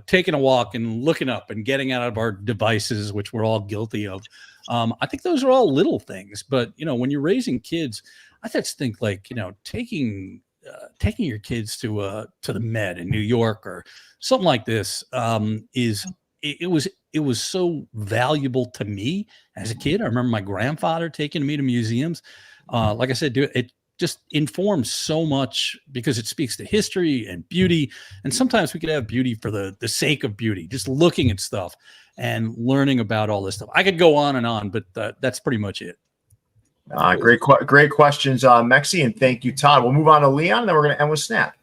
[SPEAKER 3] taking a walk and looking up and getting out of our devices, which we're all guilty of. I think those are all little things, but you know, when you're raising kids, I just think like, you know, taking your kids to the Met in New York or something like this it was so valuable to me as a kid. I remember my grandfather taking me to museums. Like I said, just informs so much because it speaks to history and beauty. And sometimes we could have beauty for the sake of beauty, just looking at stuff and learning about all this stuff. I could go on and on, but that's pretty much it.
[SPEAKER 2] Great questions, Mexi, and thank you, Todd. We'll move on to Leon, and then we're going to end with Snap.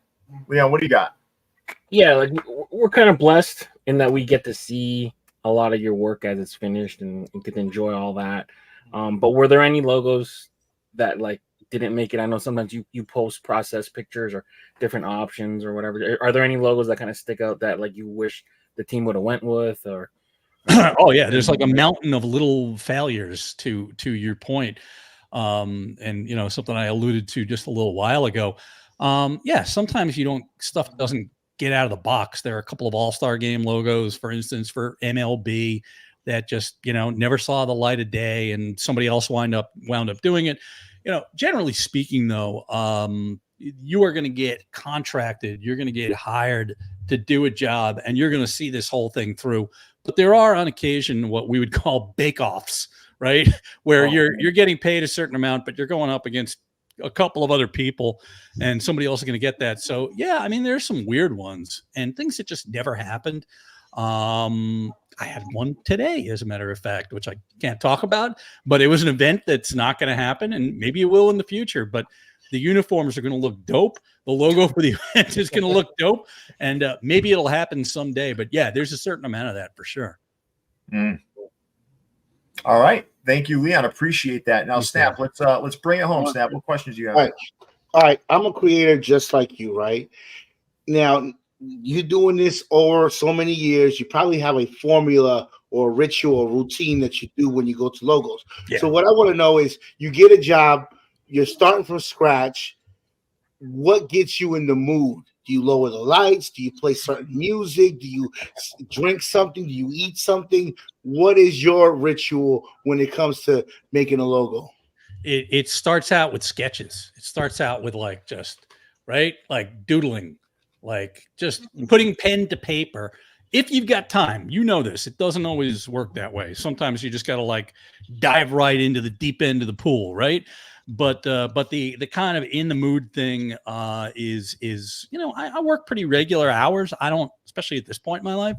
[SPEAKER 2] Leon, what do you got?
[SPEAKER 1] Yeah, like we're kind of blessed in that we get to see a lot of your work as it's finished and get to enjoy all that. But were there any logos that like didn't make it? I know sometimes you post process pictures or different options or whatever. Are there any logos that kind of stick out that like you wish the team would have went with? Or
[SPEAKER 3] oh yeah, there's like a mountain of little failures to your point. And you know, something I alluded to just a little while ago. Yeah, sometimes stuff doesn't get out of the box. There are a couple of all-star game logos, for instance, for MLB that just, you know, never saw the light of day and somebody else wound up doing it. You know, generally speaking though, you are going to get contracted, you're going to get hired to do a job, and you're going to see this whole thing through. But there are on occasion what we would call bake-offs, right? Where you're getting paid a certain amount, but you're going up against a couple of other people and somebody else is going to get that. So yeah, I mean, there's some weird ones and things that just never happened. I had one today, as a matter of fact, which I can't talk about, but it was an event that's not going to happen, and maybe it will in the future, but the uniforms are going to look dope. The logo for the event is going to look dope, and maybe it'll happen someday, but yeah, there's a certain amount of that for sure.
[SPEAKER 2] All right. Thank you, Leon. Appreciate that. Now, Snap, let's bring it home. Snap, what questions do you have?
[SPEAKER 4] All right. I'm a creator just like you, right? Now, you're doing this over so many years. You probably have a formula or a ritual or routine that you do when you go to logos. Yeah. So what I want to know is, you get a job, you're starting from scratch. What gets you in the mood? Do you lower the lights? Do you play certain music? Do you drink something? Do you eat something? What is your ritual when it comes to making a logo?
[SPEAKER 3] It starts out with sketches. It starts out with like just, right? Like doodling, like just putting pen to paper. If you've got time, you know this. It doesn't always work that way. Sometimes you just got to like dive right into the deep end of the pool, right? But the kind of in the mood thing is you know, I work pretty regular hours. I don't, especially at this point in my life,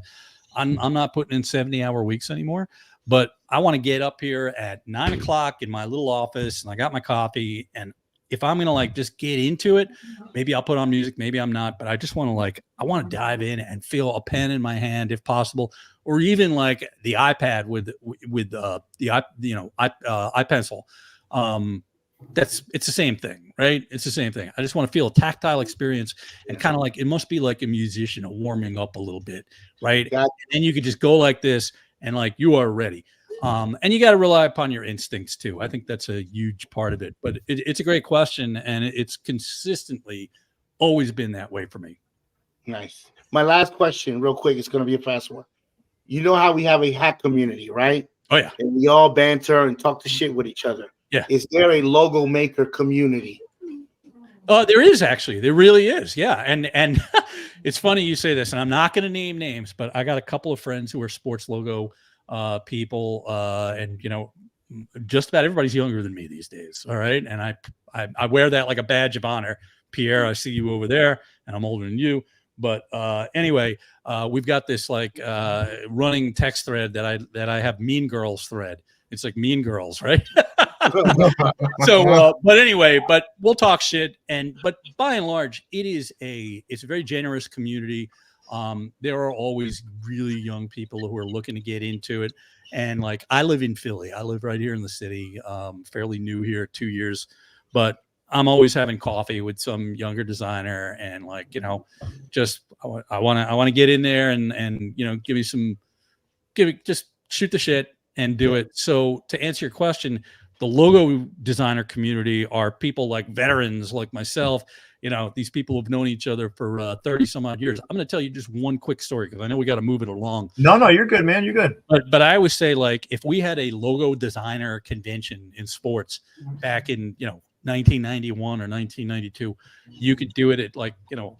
[SPEAKER 3] I'm not putting in 70-hour weeks anymore. But I want to get up here at 9 o'clock in my little office, and I got my coffee. And if I'm gonna like just get into it, maybe I'll put on music, maybe I'm not. But I just want to I want to dive in and feel a pen in my hand if possible, or even like the iPad with the iPencil. It's the same thing, right? It's the same thing. I just want to feel a tactile experience, and kind of like it must be like a musician warming up a little bit, right? And then you could just go like this, and like you are ready. And you got to rely upon your instincts too. I think that's a huge part of it. But it's a great question, and it's consistently always been that way for me.
[SPEAKER 4] Nice. My last question, real quick, it's going to be a fast one. You know how we have a hack community, right?
[SPEAKER 3] Oh yeah.
[SPEAKER 4] And we all banter and talk to shit with each other.
[SPEAKER 3] Yeah.
[SPEAKER 4] Is there a logo maker community?
[SPEAKER 3] There is actually. There really is. Yeah. And it's funny you say this, and I'm not going to name names, but I got a couple of friends who are sports logo people, and you know, just about everybody's younger than me these days. All right. And I wear that like a badge of honor. Pierre, I see you over there, and I'm older than you. But anyway, we've got this like running text thread that I have Mean Girls thread. It's like Mean Girls, right? So, but anyway, but we'll talk shit. But by and large, it's a very generous community. There are always really young people who are looking to get into it. And like, I live in Philly. I live right here in the city, fairly new here, 2 years, but I'm always having coffee with some younger designer, and like, you know, just, I want to get in there and, you know, just shoot the shit and do it. So to answer your question, the logo designer community are people like veterans like myself. You know, these people have known each other for 30 some odd years. I'm going to tell you just one quick story, because I know we got to move it along.
[SPEAKER 2] No, you're good, man. You're good.
[SPEAKER 3] But I always say, like, if we had a logo designer convention in sports back in, you know, 1991 or 1992, you could do it at like, you know,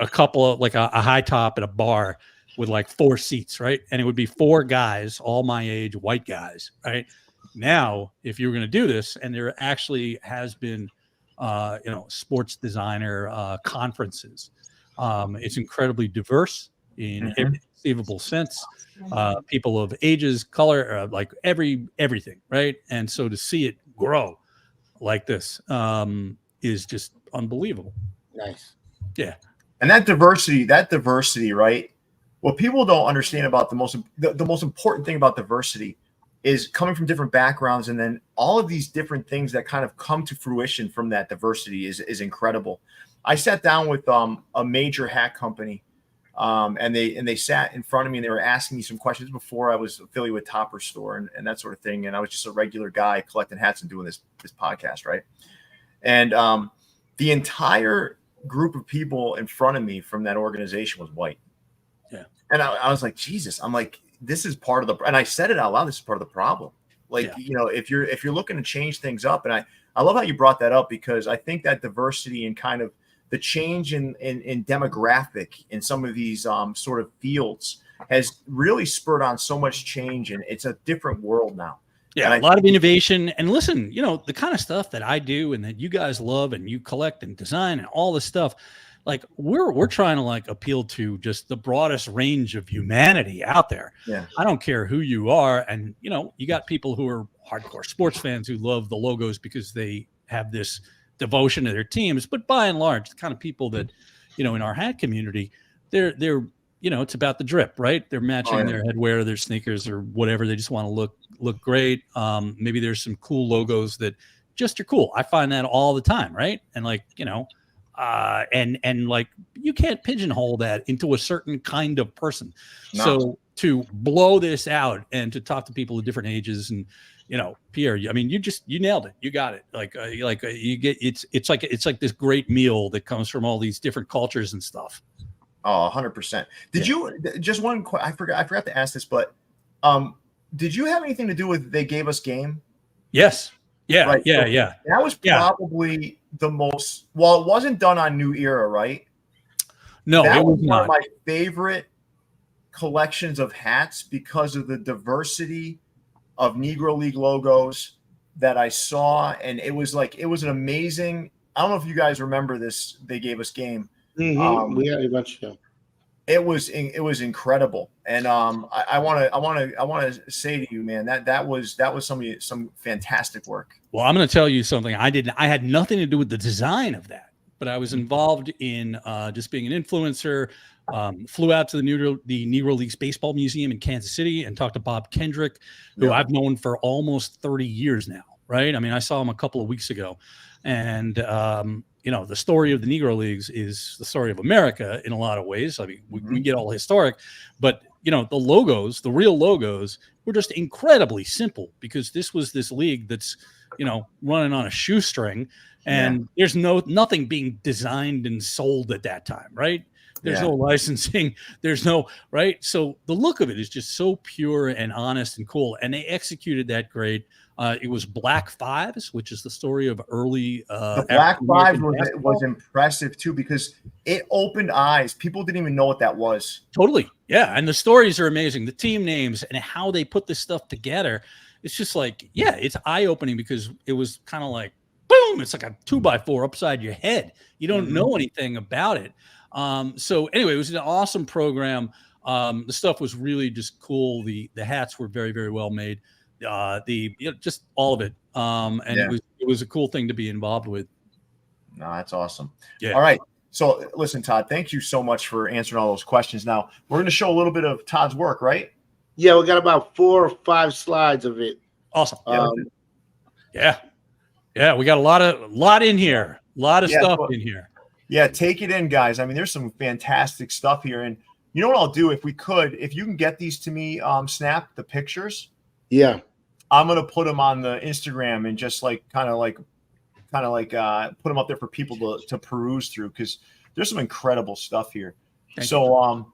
[SPEAKER 3] a couple of like a high top at a bar with like 4 seats, right? And it would be 4 guys, all my age, white guys, right? Now, if you were going to do this, and there actually has been sports designer conferences. It's incredibly diverse in every conceivable sense. People of ages, color, like everything, right? And so to see it grow like this is just unbelievable.
[SPEAKER 4] Nice.
[SPEAKER 3] Yeah.
[SPEAKER 2] And that diversity, right? What people don't understand about the most important thing about diversity is coming from different backgrounds, and then all of these different things that kind of come to fruition from that diversity is incredible. I sat down with a major hat company, and they sat in front of me and they were asking me some questions before I was affiliated with Topper Store and that sort of thing. And I was just a regular guy collecting hats and doing this podcast, right? And the entire group of people in front of me from that organization was white.
[SPEAKER 3] Yeah.
[SPEAKER 2] And I was like, Jesus, I'm like, this is part of the, and I said it out loud, this is part of the problem. Like, if you're looking to change things up, and I love how you brought that up, because I think that diversity and kind of the change in demographic in some of these sort of fields has really spurred on so much change, and it's a different world now.
[SPEAKER 3] Yeah, a lot of innovation. And listen, the kind of stuff that I do and that you guys love and you collect and design and all this stuff, like we're trying to like appeal to just the broadest range of humanity out there.
[SPEAKER 2] Yeah.
[SPEAKER 3] I don't care who you are. And, you got people who are hardcore sports fans who love the logos because they have this devotion to their teams. But by and large, the kind of people that, in our hat community, they're it's about the drip, right? They're matching their headwear, their sneakers, or whatever. They just want to look great. Maybe there's some cool logos that just are cool. I find that all the time, right? And like, and like you can't pigeonhole that into a certain kind of person.
[SPEAKER 2] No.
[SPEAKER 3] So to blow this out and to talk to people of different ages and, Pierre, I mean, you nailed it. You got it. You get, it's like this great meal that comes from all these different cultures and stuff.
[SPEAKER 2] Oh, 100%. Did you just one? I forgot to ask this, but did you have anything to do with They Gave Us Game?
[SPEAKER 3] Yes. Yeah.
[SPEAKER 2] Right.
[SPEAKER 3] Yeah.
[SPEAKER 2] So
[SPEAKER 3] Yeah.
[SPEAKER 2] That was probably the most. Well, it wasn't done on New Era, right?
[SPEAKER 3] No,
[SPEAKER 2] that
[SPEAKER 3] it was
[SPEAKER 2] one
[SPEAKER 3] not.
[SPEAKER 2] of my favorite collections of hats because of the diversity of Negro League logos that I saw, and it was an amazing. I don't know if you guys remember this. They Gave Us Game.
[SPEAKER 4] Mm-hmm. We had a bunch of them.
[SPEAKER 2] It was incredible, and I want to say to you, man, that was some fantastic work.
[SPEAKER 3] Well, I'm going to tell you something. I had nothing to do with the design of that, but I was involved in just being an influencer. Flew out to the Negro Leagues Baseball Museum in Kansas City and talked to Bob Kendrick, who I've known for almost 30 years now. Right? I mean, I saw him a couple of weeks ago, and the story of the Negro Leagues is the story of America in a lot of ways. I mean, we get all historic, but the logos, the real logos, were just incredibly simple because this was this league that's running on a shoestring, and there's nothing being designed and sold at that time, right? There's no licensing. There's no right. So the look of it is just so pure and honest and cool, and they executed that great. It was Black Fives, which is the story of early.
[SPEAKER 2] The Black Fives was impressive too because it opened eyes. People didn't even know what that was.
[SPEAKER 3] Totally, yeah, and the stories are amazing. The team names and how they put this stuff together. It's just like, it's eye opening because it was kind of like, boom! It's like a 2x4 upside your head. You don't know anything about it. So anyway, it was an awesome program. The stuff was really just cool. The hats were very, very well made. Just all of it. It was a cool thing to be involved with.
[SPEAKER 2] No, that's awesome.
[SPEAKER 3] Yeah.
[SPEAKER 2] All right. So listen, Todd, thank you so much for answering all those questions. Now we're going to show a little bit of Todd's work, right?
[SPEAKER 4] Yeah, we got about 4 or 5 slides of it.
[SPEAKER 3] Awesome. Yeah. We got a lot in here. A lot of stuff in here.
[SPEAKER 2] Yeah, take it in, guys. I mean, there's some fantastic stuff here. And you know what I'll do if you can get these to me, Snap, the pictures.
[SPEAKER 4] Yeah.
[SPEAKER 2] I'm going to put them on the Instagram and just kind of put them up there for people to peruse through because there's some incredible stuff here.
[SPEAKER 3] Thank you.
[SPEAKER 2] All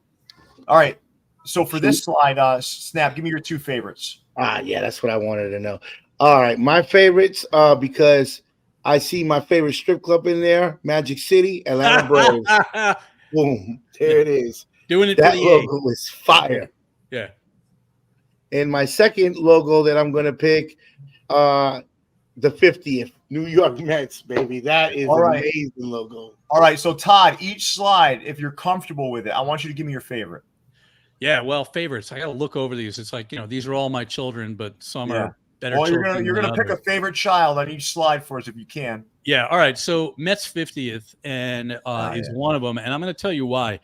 [SPEAKER 2] right. So for this slide, Snap, give me your 2 favorites.
[SPEAKER 4] Yeah, that's what I wanted to know. All right. My favorites, because I see my favorite strip club in there, Magic City, Atlanta Braves. Boom. There it is.
[SPEAKER 3] Doing it
[SPEAKER 4] that
[SPEAKER 3] for the
[SPEAKER 4] logo is fire.
[SPEAKER 3] Yeah.
[SPEAKER 4] And my second logo that I'm going to pick, the 50th New York Mets, baby. That is
[SPEAKER 2] All
[SPEAKER 4] an
[SPEAKER 2] right.
[SPEAKER 4] amazing logo.
[SPEAKER 2] All right, so Todd, each slide, if you're comfortable with it, I want you to give me your favorite.
[SPEAKER 3] Yeah, well, favorites. I got to look over these. It's like, these are all my children, but some are better
[SPEAKER 2] Well,
[SPEAKER 3] children
[SPEAKER 2] you're
[SPEAKER 3] than
[SPEAKER 2] gonna pick a
[SPEAKER 3] others.
[SPEAKER 2] favorite child on each slide for us if you can.
[SPEAKER 3] Yeah, all right. So Mets 50th and is one of them, and I'm going to tell you why.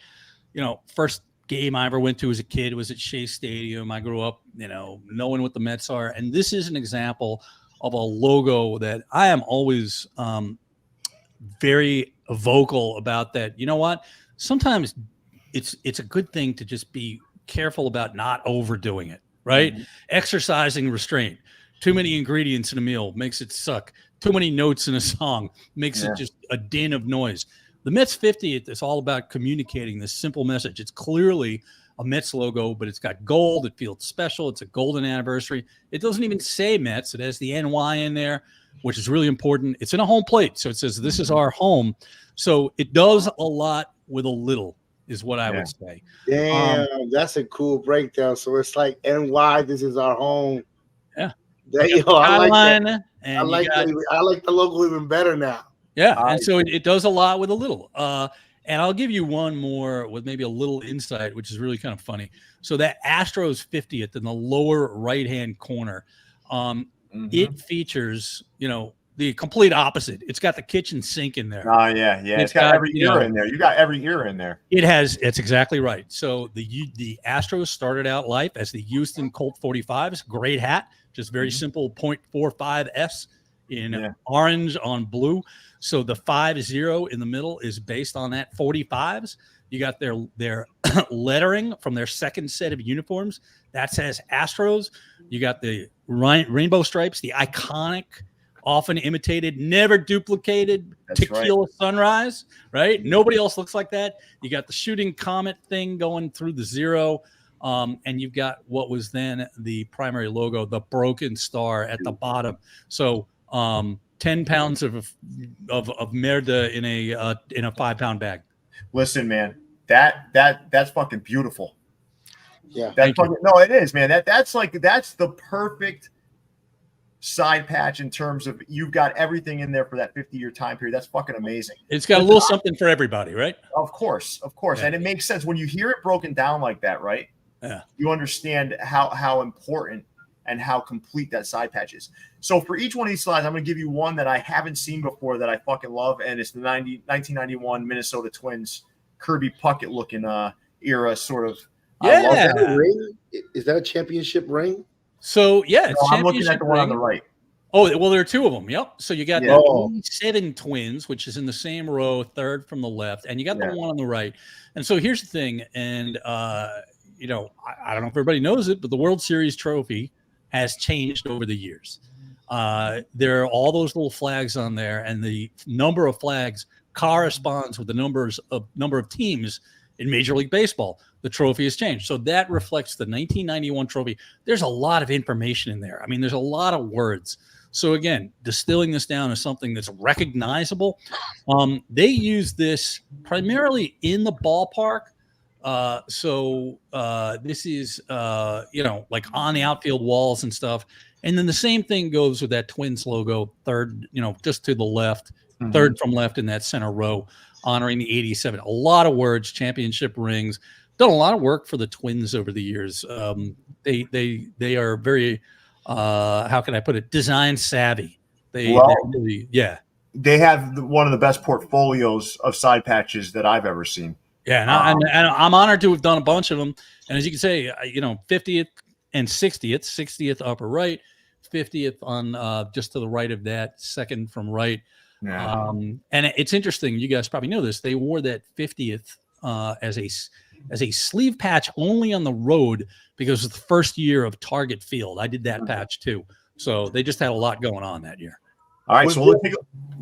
[SPEAKER 3] First game I ever went to as a kid was at Shea Stadium. I grew up, knowing what the Mets are, and this is an example of a logo that I am always very vocal about. That you know what? Sometimes it's a good thing to just be careful about not overdoing it, right? Mm-hmm. Exercising restraint. Too many ingredients in a meal makes it suck. Too many notes in a song makes it just a din of noise. The Mets 50th is all about communicating this simple message. It's clearly a Mets logo, but it's got gold. It feels special. It's a golden anniversary. It doesn't even say Mets. It has the NY in there, which is really important. It's in a home plate, so it says this is our home. So it does a lot with a little, is what I would say.
[SPEAKER 4] Damn, that's a cool breakdown. So it's like NY, this is our home.
[SPEAKER 3] Yeah.
[SPEAKER 4] I like that. I like the logo even better now.
[SPEAKER 3] Yeah, and so it does a lot with a little. And I'll give you one more with maybe a little insight, which is really kind of funny. So that Astros 50th in the lower right-hand corner, it features, the complete opposite. It's got the kitchen sink in there.
[SPEAKER 2] Oh, yeah. It's got every era in there. You got every era in there.
[SPEAKER 3] It's exactly right. So the Astros started out life as the Houston Colt 45s. Great hat, just very simple 0.45 S in orange on blue. So the 5-0 in the middle is based on that 45s. You got their lettering from their second set of uniforms. That says Astros. You got the rainbow stripes, the iconic, often imitated, never duplicated tequila sunrise, right? Nobody else looks like that. You got the shooting comet thing going through the 0. And you've got what was then the primary logo, the broken star at the bottom. So 10 pounds of merda in a 5-pound bag.
[SPEAKER 2] Listen, man, that's fucking beautiful.
[SPEAKER 4] Yeah.
[SPEAKER 2] No, it is, man. That's the perfect side patch in terms of you've got everything in there for that 50-year time period. That's fucking amazing.
[SPEAKER 3] It's got a little something for everybody, right?
[SPEAKER 2] Of course.
[SPEAKER 3] Yeah.
[SPEAKER 2] And it makes sense when you hear it broken down like that, right?
[SPEAKER 3] Yeah.
[SPEAKER 2] You understand how important and how complete that side patch is. So for each one of these slides, I'm going to give you one that I haven't seen before that I fucking love, and it's the 1991 Minnesota Twins Kirby Puckett looking era sort of.
[SPEAKER 3] Yeah.
[SPEAKER 4] Is that a championship ring?
[SPEAKER 3] So yeah,
[SPEAKER 2] I'm looking at the one on the right.
[SPEAKER 3] Oh, well, there are two of them. Yep. So you got the 87 Twins, which is in the same row, third from the left, and you got the one on the right. And so here's the thing, and I don't know if everybody knows it, but the World Series trophy has changed over the years. There are all those little flags on there, and the number of flags corresponds with the number of teams in Major League Baseball. The trophy has changed. So that reflects the 1991 trophy. There's a lot of information in there. I mean, there's a lot of words. So again, distilling this down to something that's recognizable. They use this primarily in the ballpark. This is, like on the outfield walls and stuff. And then the same thing goes with that Twins logo, third, just to the left, third from left in that center row, honoring the 87. A lot of words, championship rings. Done a lot of work for the Twins over the years. They are very, how can I put it, design savvy. They
[SPEAKER 2] have one of the best portfolios of side patches that I've ever seen.
[SPEAKER 3] Yeah, and I'm honored to have done a bunch of them. And as you can say, 50th and 60th upper right, 50th on just to the right of that, second from right. Yeah. And it's interesting. You guys probably know this. They wore that 50th as a sleeve patch only on the road because it was the first year of Target Field. I did that patch too. So they just had a lot going on that year.
[SPEAKER 2] All right, so we'll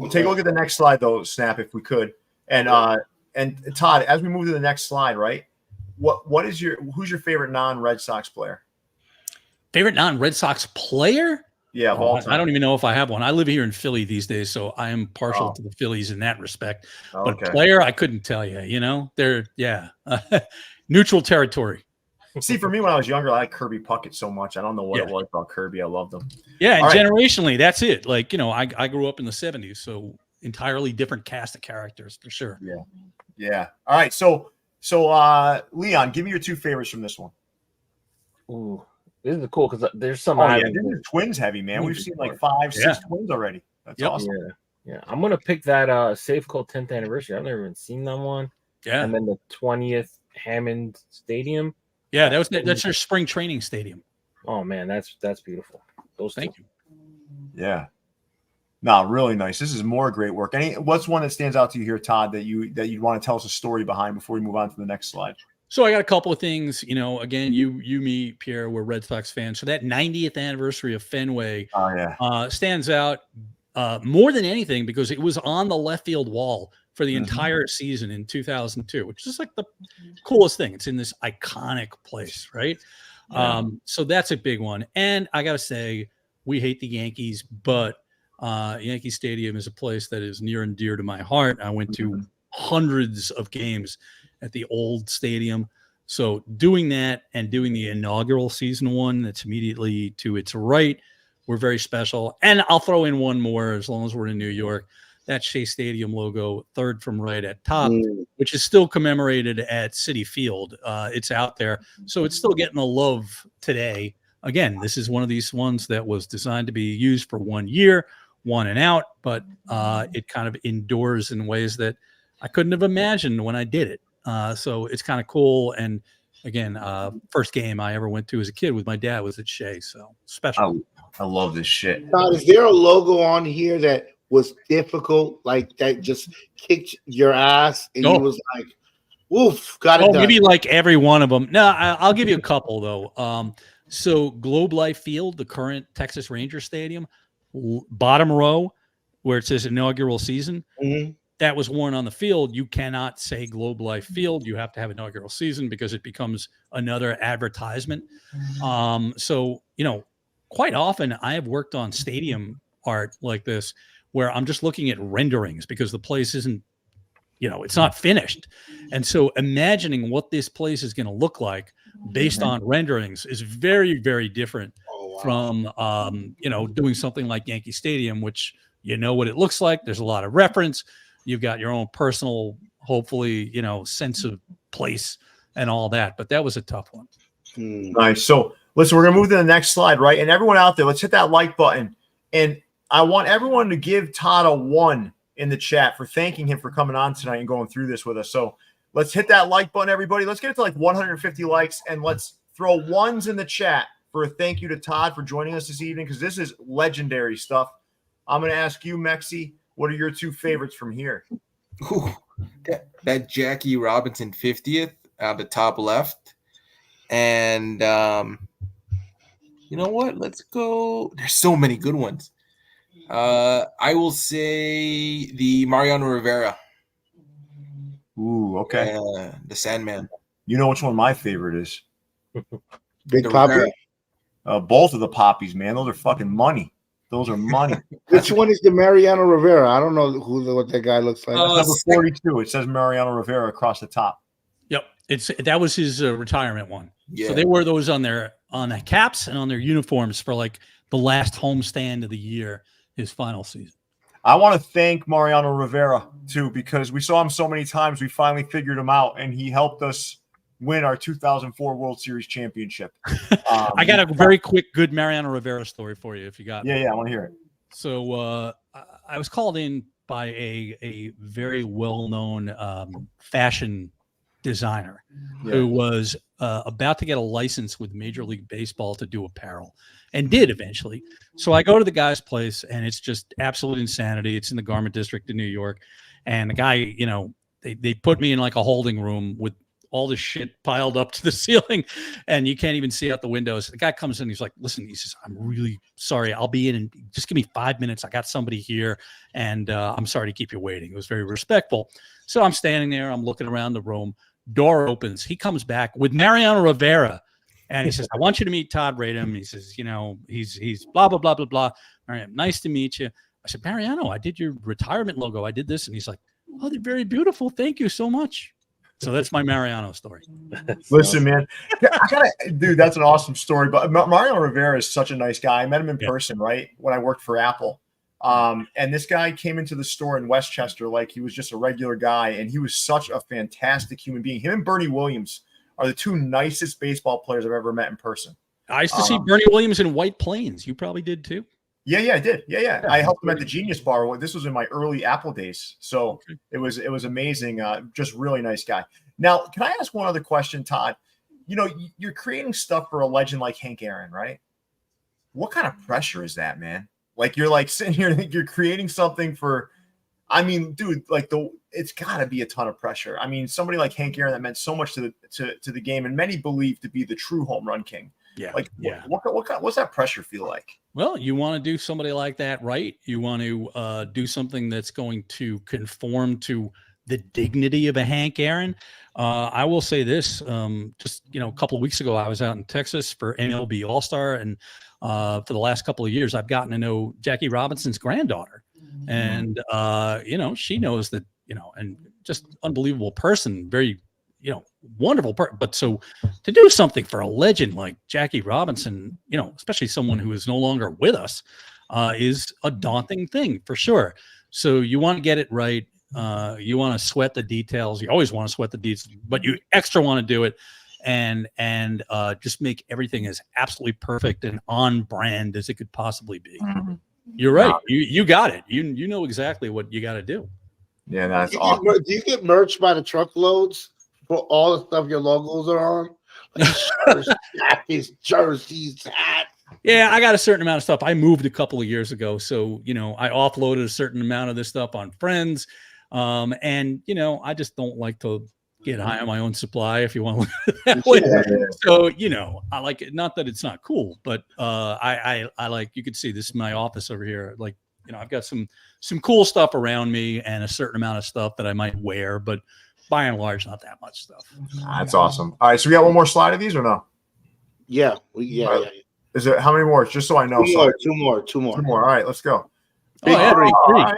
[SPEAKER 2] take a look at the next slide though, Snap, if we could. And Todd, as we move to the next slide, right? Who's your favorite non-Red Sox player?
[SPEAKER 3] Favorite non-Red Sox player?
[SPEAKER 2] Yeah, of all time.
[SPEAKER 3] I don't even know if I have one. I live here in Philly these days, so I am partial to the Phillies in that respect. But player, I couldn't tell you. They're neutral territory.
[SPEAKER 2] See, for me, when I was younger, I liked Kirby Puckett so much. I don't know what it was about Kirby. I loved him.
[SPEAKER 3] Yeah, and
[SPEAKER 2] All right.
[SPEAKER 3] generationally, that's it. Like, I grew up in the 70s, so entirely different cast of characters for sure.
[SPEAKER 2] Yeah. All right. So Leon, give me your two favorites from this one.
[SPEAKER 1] Ooh, this is cool because there's some.
[SPEAKER 2] Oh, yeah. This is twins heavy, man. We've seen like 5, 6 twins already. That's awesome.
[SPEAKER 1] Yeah. I'm gonna pick that Safe Call 10th anniversary. I've never even seen that one.
[SPEAKER 3] Yeah.
[SPEAKER 1] And then the 20th Hammond Stadium.
[SPEAKER 3] Yeah, that's their spring training stadium.
[SPEAKER 1] Oh man, that's beautiful.
[SPEAKER 3] Thank you.
[SPEAKER 2] Yeah. No, really nice. This is more great work. What's one that stands out to you here, Todd, that you'd want to tell us a story behind before we move on to the next slide?
[SPEAKER 3] So I got a couple of things. Again, you, me, Pierre, we're Red Sox fans. So that 90th anniversary of Fenway stands out more than anything because it was on the left field wall for the entire season in 2002, which is like the coolest thing. It's in this iconic place, right? Yeah. So that's a big one. And I got to say, we hate the Yankees, but Yankee Stadium is a place that is near and dear to my heart. I went to hundreds of games at the old stadium. So doing that and doing the inaugural season one that's immediately to its right were very special. And I'll throw in one more as long as we're in New York. That Shea Stadium logo, third from right at top, which is still commemorated at Citi Field. It's out there. So it's still getting the love today. Again, this is one of these ones that was designed to be used for 1 year, one and out, but it kind of endures in ways that I couldn't have imagined when I did it. So it's kind of cool. And again, first game I ever went to as a kid with my dad was at Shea. So special.
[SPEAKER 2] I love this shit.
[SPEAKER 4] Todd, is there a logo on here that was difficult, like that just kicked your ass and you was like, woof, got it done?
[SPEAKER 3] Maybe like every one of them. No, I'll give you a couple though. So Globe Life Field, the current Texas Rangers Stadium, bottom row where it says inaugural season, that was worn on the field. You cannot say Globe Life Field. You have to have inaugural season because it becomes another advertisement. So, quite often I have worked on stadium art like this where I'm just looking at renderings because the place isn't, it's not finished. And so imagining what this place is going to look like based on renderings is very, very different from, doing something like Yankee Stadium, which what it looks like. There's a lot of reference. You've got your own personal, hopefully, sense of place and all that. But that was a tough one.
[SPEAKER 2] Nice. So listen, we're going to move to the next slide, right? And everyone out there, let's hit that like button. And I want everyone to give Todd a 1 in the chat for thanking him for coming on tonight and going through this with us. So let's hit that like button, everybody. Let's get it to like 150 likes, and let's throw 1s in the chat for a thank you to Todd for joining us this evening because this is legendary stuff. I'm going to ask you, Mexi, what are your two favorites from here?
[SPEAKER 5] Ooh, that Jackie Robinson 50th at the top left. And you know what? Let's go. There's so many good ones. I will say the Mariano Rivera.
[SPEAKER 2] Ooh, okay.
[SPEAKER 5] The Sandman.
[SPEAKER 2] You know which one my favorite is?
[SPEAKER 4] Big Poppy?
[SPEAKER 2] Both of the Poppies, man. Those are fucking money. Those are money.
[SPEAKER 4] Which one is the Mariano Rivera? I don't know what that guy looks like.
[SPEAKER 2] Number 42. It says Mariano Rivera across the top.
[SPEAKER 3] Yep. That was his retirement one.
[SPEAKER 5] Yeah.
[SPEAKER 3] So they wore those on the caps and on their uniforms for like the last homestand of the year, his final season.
[SPEAKER 2] I want to thank Mariano Rivera too, because we saw him so many times. We finally figured him out, and he helped us win our 2004 World Series championship.
[SPEAKER 3] I got a very quick, good Mariano Rivera story for you if you got
[SPEAKER 2] Yeah, I want to hear it.
[SPEAKER 3] So I was called in by a very well-known fashion designer who was about to get a license with Major League Baseball to do apparel, and did eventually. So I go to the guy's place, and it's just absolute insanity. It's in the Garment District in New York, and the guy, they put me in like a holding room with all this shit piled up to the ceiling, and you can't even see out the windows. The guy comes in, he's like, listen, he says, I'm really sorry. I'll be in and just give me 5 minutes. I got somebody here, and I'm sorry to keep you waiting. It was very respectful. So I'm standing there, I'm looking around the room, door opens. He comes back with Mariano Rivera, and he says, I want you to meet Todd Radom. He says, he's blah, blah, blah, blah, blah. Mariano, nice to meet you. I said, Mariano, I did your retirement logo. I did this. And he's like, oh, they're very beautiful. Thank you so much. So that's my Mariano story.
[SPEAKER 2] Listen, man, dude, that's an awesome story. But Mario Rivera is such a nice guy. I met him in person, right, when I worked for Apple. And this guy came into the store in Westchester like he was just a regular guy, and he was such a fantastic human being. Him and Bernie Williams are the two nicest baseball players I've ever met in person.
[SPEAKER 3] I used to see Bernie Williams in White Plains. You probably did too.
[SPEAKER 2] Yeah, I did. Yeah. I helped him at the Genius Bar. This was in my early Apple days, so it was amazing. Just really nice guy. Now, can I ask one other question, Todd? You know, you're creating stuff for a legend like Hank Aaron, right? What kind of pressure is that, man? Like you're like sitting here, you're creating something for. I mean, dude, like it's got to be a ton of pressure. I mean, somebody like Hank Aaron that meant so much to the game, and many believe to be the true home run king.
[SPEAKER 3] Yeah.
[SPEAKER 2] Like, what's that pressure feel like?
[SPEAKER 3] Well, you want to do somebody like that, right? You want to do something that's going to conform to the dignity of a Hank Aaron. I will say this: just a couple of weeks ago, I was out in Texas for MLB All-Star, and for the last couple of years, I've gotten to know Jackie Robinson's granddaughter, and she knows that and just unbelievable person, very wonderful person. But so to do something for a legend like Jackie Robinson, especially someone who is no longer with us, is a daunting thing for sure. So you want to get it right. You want to sweat the details. You always want to sweat the details, but you extra want to do it and just make everything as absolutely perfect and on brand as it could possibly be. You're right. You got it. You know exactly what you got to do.
[SPEAKER 2] Yeah, that's awesome.
[SPEAKER 4] Do you get merch by the truckloads for all the stuff your logos are on? Like shirts, jackets, jerseys, hats.
[SPEAKER 3] Yeah, I got a certain amount of stuff. I moved a couple of years ago, so I offloaded a certain amount of this stuff on friends, and I just don't like to get high on my own supply, if you want to look at it that way. Yeah. So I like it. Not that it's not cool, but I like. You could see this in my office over here. Like I've got some cool stuff around me and a certain amount of stuff that I might wear, but by and large, not that much stuff.
[SPEAKER 2] That's awesome. All right, so we got one more slide of these or no?
[SPEAKER 4] Yeah.
[SPEAKER 2] Is it how many more? Just so I know.
[SPEAKER 4] Two more.
[SPEAKER 2] All right, let's go.
[SPEAKER 3] Big three.
[SPEAKER 2] Right.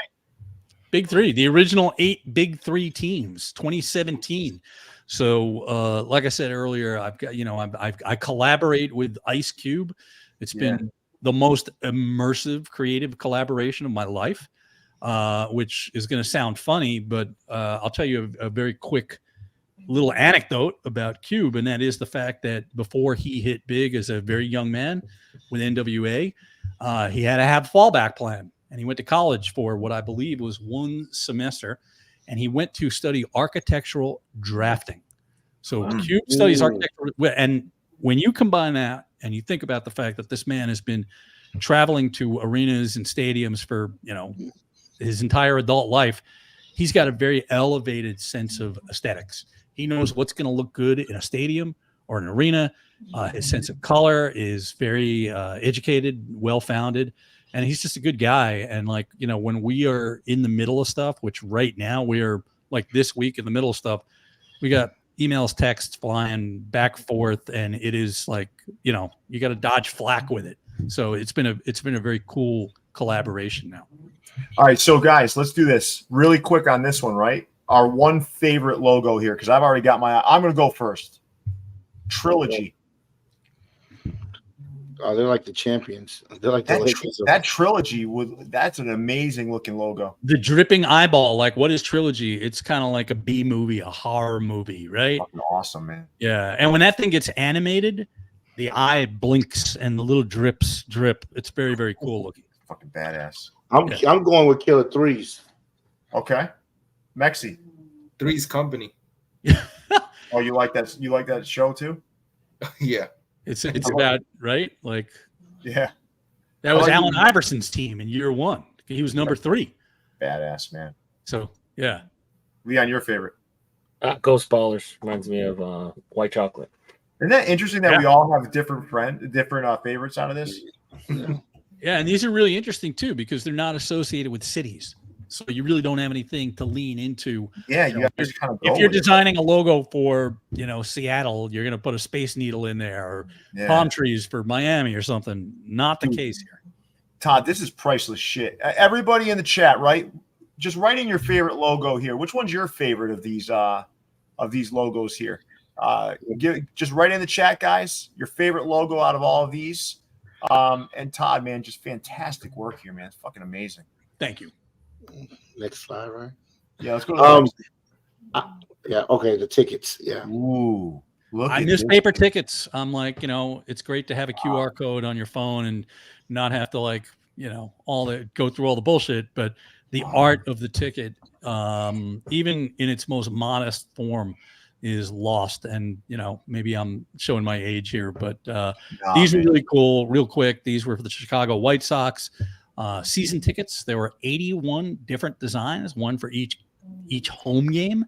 [SPEAKER 3] Big three. The original 8 Big Three teams, 2017. So, like I said earlier, I've got I collaborate with Ice Cube. It's been the most immersive, creative collaboration of my life. Which is going to sound funny, but I'll tell you a very quick little anecdote about Cube, and that is the fact that before he hit big as a very young man with NWA, he had to have a fallback plan, and he went to college for what I believe was 1 semester, and he went to study architectural drafting. So Cube studies architecture, and when you combine that and you think about the fact that this man has been traveling to arenas and stadiums for his entire adult life, he's got a very elevated sense of aesthetics. He knows what's going to look good in a stadium or an arena. His sense of color is very educated, well-founded, and he's just a good guy. And when we are in the middle of stuff, which right now we are like this week in the middle of stuff, we got emails, texts flying back and forth, and it is like, you got to dodge flak with it. So it's been a very cool collaboration now.
[SPEAKER 2] All right, so guys, let's do this really quick on this one, right? Our one favorite logo here, because I've already got I'm going to go first. Trilogy.
[SPEAKER 4] Oh, they're like the champions. They're like
[SPEAKER 2] that Trilogy. That's an amazing looking logo.
[SPEAKER 3] The dripping eyeball. Like, what is Trilogy? It's kind of like a B movie, a horror movie, right?
[SPEAKER 2] Fucking awesome, man.
[SPEAKER 3] Yeah, and when that thing gets animated, the eye blinks and the little drips drip. It's very, very cool looking.
[SPEAKER 2] Fucking badass.
[SPEAKER 4] I'm going with Killer Threes.
[SPEAKER 2] Okay, Mexi.
[SPEAKER 5] Three's Company.
[SPEAKER 2] Oh, you like that? You like that show too?
[SPEAKER 5] Yeah.
[SPEAKER 3] It's about right. Like,
[SPEAKER 2] yeah,
[SPEAKER 3] that was Allen Iverson's team in year 1. He was number 3.
[SPEAKER 2] Badass, man.
[SPEAKER 3] So yeah.
[SPEAKER 2] Leon, your favorite?
[SPEAKER 1] Ghost Ballers reminds me of White Chocolate.
[SPEAKER 2] Isn't that interesting that we all have different favorites out of this?
[SPEAKER 3] Yeah, and these are really interesting too because they're not associated with cities, so you really don't have anything to lean into.
[SPEAKER 2] Yeah, you have to kind of go
[SPEAKER 3] if you're designing a logo for Seattle, you're going to put a Space Needle in there or palm trees for Miami or something. Not the case here.
[SPEAKER 2] Todd, this is priceless shit. Everybody in the chat, right? Just write in your favorite logo here. Which one's your favorite of these of these logos here. Just write in the chat, guys, your favorite logo out of all of these. And Todd, man, just fantastic work here, man. It's fucking amazing.
[SPEAKER 3] Thank you.
[SPEAKER 4] Next slide, right?
[SPEAKER 2] Yeah, let's go to the next.
[SPEAKER 4] Yeah, okay, the tickets. Yeah.
[SPEAKER 2] Ooh, look
[SPEAKER 3] I
[SPEAKER 2] at
[SPEAKER 3] miss
[SPEAKER 2] this.
[SPEAKER 3] paper tickets. I'm like, it's great to have a QR code on your phone and not have to go through all the bullshit. But the art of the ticket, even in its most modest form, is lost. And maybe I'm showing my age here, but these were really cool. Real quick, these were for the Chicago White Sox season tickets. There were 81 different designs, one for each home game.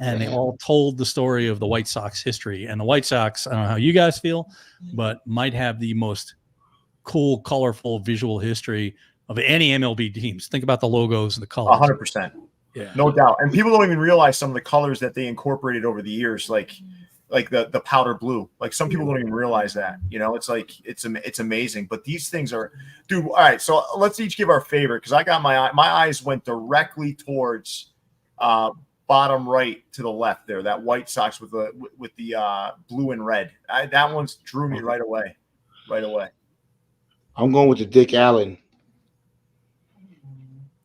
[SPEAKER 3] And they all told the story of the White Sox history. And the White Sox, I don't know how you guys feel, but might have the most cool, colorful visual history of any MLB teams. Think about the logos and the colors.
[SPEAKER 2] 100%.
[SPEAKER 3] Yeah.
[SPEAKER 2] No doubt. And people don't even realize some of the colors that they incorporated over the years, like the powder blue. Like some people don't even realize that. It's like it's amazing. But these things are, dude. All right, so let's each give our favorite, because I got my eyes went directly towards bottom right to the left there. That White Sox with the blue and red. That one's drew me right away.
[SPEAKER 4] I'm going with the Dick Allen.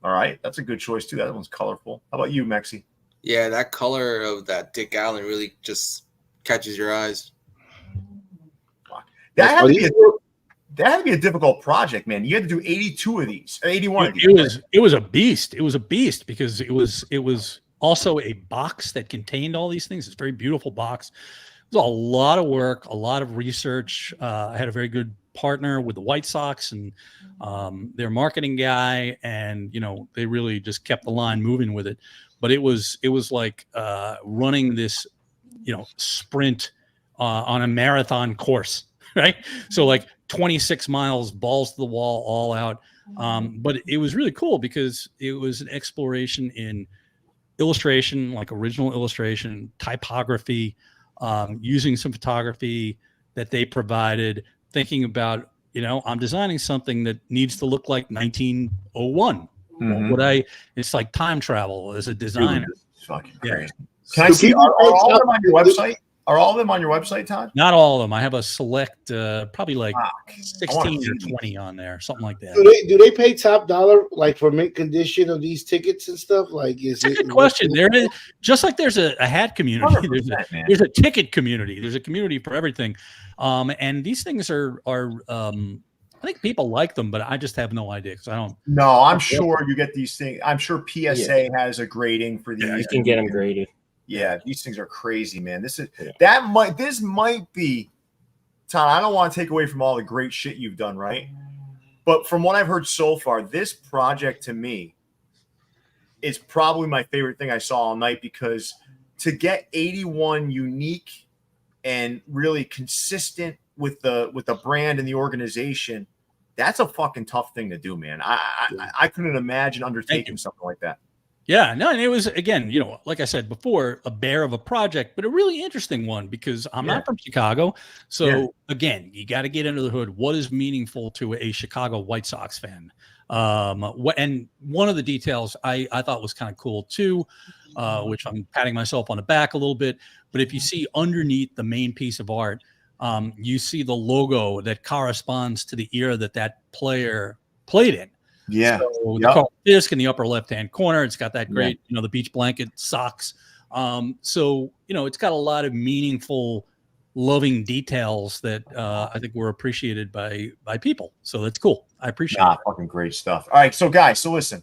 [SPEAKER 2] All right, that's a good choice too. That one's colorful. How about you, Mexi?
[SPEAKER 5] Yeah, that color of that Dick Allen really just catches your eyes.
[SPEAKER 2] That had to be a difficult project, man. You had to do 82 of these, 81 of these.
[SPEAKER 3] It was a beast. It was a beast because it was also a box that contained all these things. It's a very beautiful box. It was a lot of work, a lot of research. I had a very good partner with the White Sox and their marketing guy, and they really just kept the line moving with it. But it was like running this sprint on a marathon course, right? So like 26 miles, balls to the wall, all out. But it was really cool because it was an exploration in illustration, like original illustration, typography, using some photography that they provided, thinking about, I'm designing something that needs to look like 1901.
[SPEAKER 2] Mm-hmm.
[SPEAKER 3] It's like time travel as a designer.
[SPEAKER 2] Dude, it's fucking crazy. Can I see, are all of them on your website? Are all of them on your website, Todd?
[SPEAKER 3] Not all of them. I have a select, probably like 16 or 20 on there, something like that.
[SPEAKER 4] Do they pay top dollar, like for mint condition of these tickets and stuff? Like,
[SPEAKER 3] it's a good question. There is, just like there's a hat community. There's a ticket community. There's a community for everything. And these things are I think people like them, but I just have no idea because I don't.
[SPEAKER 2] No, I'm sure you get these things. I'm sure PSA has a grading for these.
[SPEAKER 1] Yeah, you can get them graded.
[SPEAKER 2] Yeah, these things are crazy, man. This might be, Todd, I don't want to take away from all the great shit you've done, right? But from what I've heard so far, this project to me is probably my favorite thing I saw all night, because to get 81 unique and really consistent with the brand and the organization, that's a fucking tough thing to do, man. I couldn't imagine undertaking something like that.
[SPEAKER 3] Yeah, no, and it was, again, like I said before, a bear of a project, but a really interesting one because I'm not from Chicago. So again, you got to get under the hood. What is meaningful to a Chicago White Sox fan? And one of the details I thought was kind of cool too, which I'm patting myself on the back a little bit. But if you see underneath the main piece of art, you see the logo that corresponds to the era that player played in.
[SPEAKER 2] Yeah.
[SPEAKER 3] So the Carl Fisk in the upper left-hand corner, it's got that great, the beach blanket socks. So, it's got a lot of meaningful, loving details that I think were appreciated by people. So that's cool. I appreciate it.
[SPEAKER 2] Fucking great stuff. All right. So guys, listen,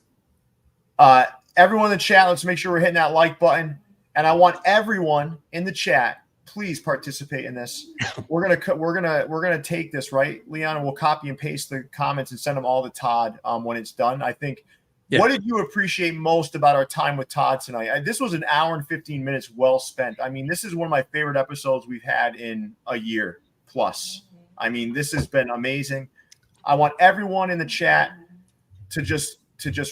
[SPEAKER 2] everyone in the chat, let's make sure we're hitting that like button. And I want everyone in the chat, please participate in this. We're gonna take this, right, Leon, and we'll copy and paste the comments and send them all to Todd when it's done. I think. What did you appreciate most about our time with Todd tonight? This was an hour and 15 minutes well spent. I mean, this is one of my favorite episodes we've had in a year plus. I mean, this has been amazing. I want everyone in the chat to just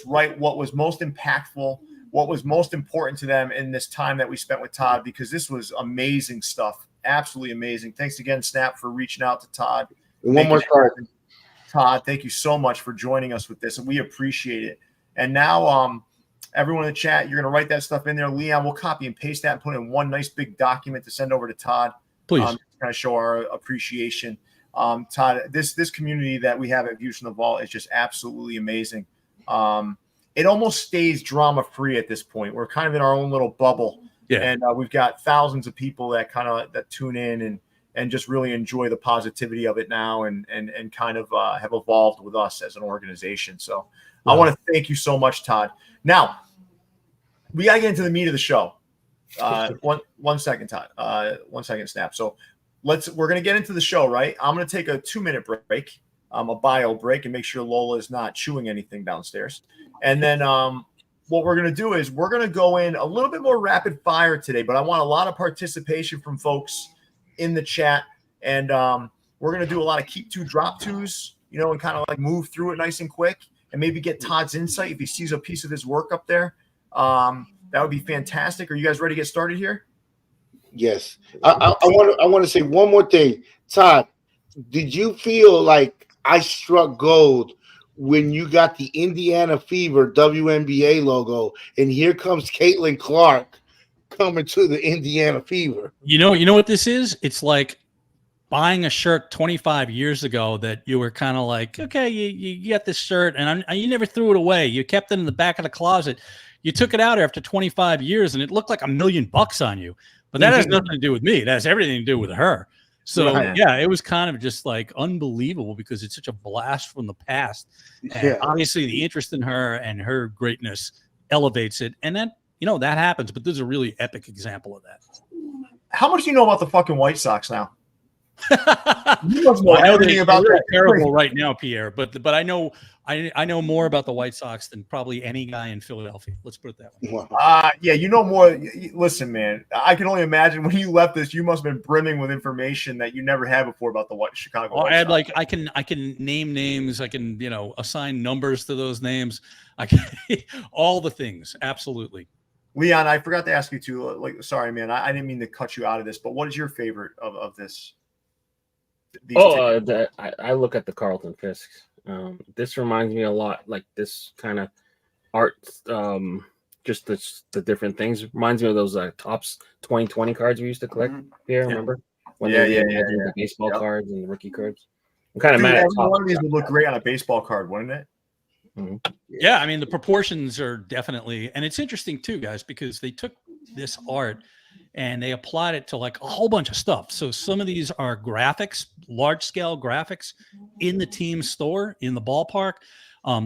[SPEAKER 2] write what was most impactful, what was most important to them in this time that we spent with Todd, because this was amazing stuff. Absolutely amazing. Thanks again, Snap, for reaching out to Todd.
[SPEAKER 4] One more time.
[SPEAKER 2] Todd, thank you so much for joining us with this, and we appreciate it. And now everyone in the chat, you're going to write that stuff in there. Leon, we'll copy and paste that and put in one nice big document to send over to Todd.
[SPEAKER 3] Please.
[SPEAKER 2] To kind of show our appreciation. Todd, this community that we have at Views from the Vault is just absolutely amazing. It almost stays drama-free at this point. We're kind of in our own little bubble.
[SPEAKER 3] Yeah.
[SPEAKER 2] And we've got thousands of people that tune in and just really enjoy the positivity of it now and kind of have evolved with us as an organization. So I want to thank you so much, Todd. Now, we got to get into the meat of the show. One second, Todd. 1 second, Snap. So we're going to get into the show, right? I'm going to take a 2-minute break, a bio break, and make sure Lola is not chewing anything downstairs. And then what we're going to do is we're going to go in a little bit more rapid fire today, but I want a lot of participation from folks in the chat. And we're going to do a lot of keep two, drop twos, and kind of like move through it nice and quick and maybe get Todd's insight if he sees a piece of his work up there. That would be fantastic. Are you guys ready to get started here?
[SPEAKER 4] Yes. I want to say one more thing. Todd, did you feel like I struck gold when you got the Indiana Fever WNBA logo and here comes Caitlin Clark coming to the Indiana Fever?
[SPEAKER 3] You know what this is? It's like buying a shirt 25 years ago that you were kind of like, okay, you got this shirt and you never threw it away. You kept it in the back of the closet. You took it out after 25 years and it looked like $1 million on you. But that has nothing to do with me. That has everything to do with her. So, yeah, it was kind of just like unbelievable because it's such a blast from the past. And obviously the interest in her and her greatness elevates it. And then, that happens. But this is a really epic example of that.
[SPEAKER 2] How much do you know about the fucking White Sox now?
[SPEAKER 3] You must know everything about that. Terrible right now, Pierre. But I know more about the White Sox than probably any guy in Philadelphia. Let's put it that way.
[SPEAKER 2] Yeah, you know more. Listen, man, I can only imagine when you left this, you must have been brimming with information that you never had before about the Chicago.
[SPEAKER 3] Well, I had I can name names. I can assign numbers to those names. I can all the things. Absolutely.
[SPEAKER 2] Leon, I forgot to ask you too. Sorry, man, I didn't mean to cut you out of this, but what is your favorite of this?
[SPEAKER 1] I look at the Carlton Fisks. This reminds me a lot, like this kind of art, just the different things. Reminds me of those Topps 2020 cards we used to collect here. Remember when the baseball cards and the rookie cards? I'm kind of mad at
[SPEAKER 2] one of these would look great on a baseball card, wouldn't it?
[SPEAKER 3] Mm-hmm. Yeah, I mean the proportions are definitely, and it's interesting too, guys, because they took this art and they applied it to like a whole bunch of stuff. So some of these are graphics, large scale graphics in the team store, in the ballpark.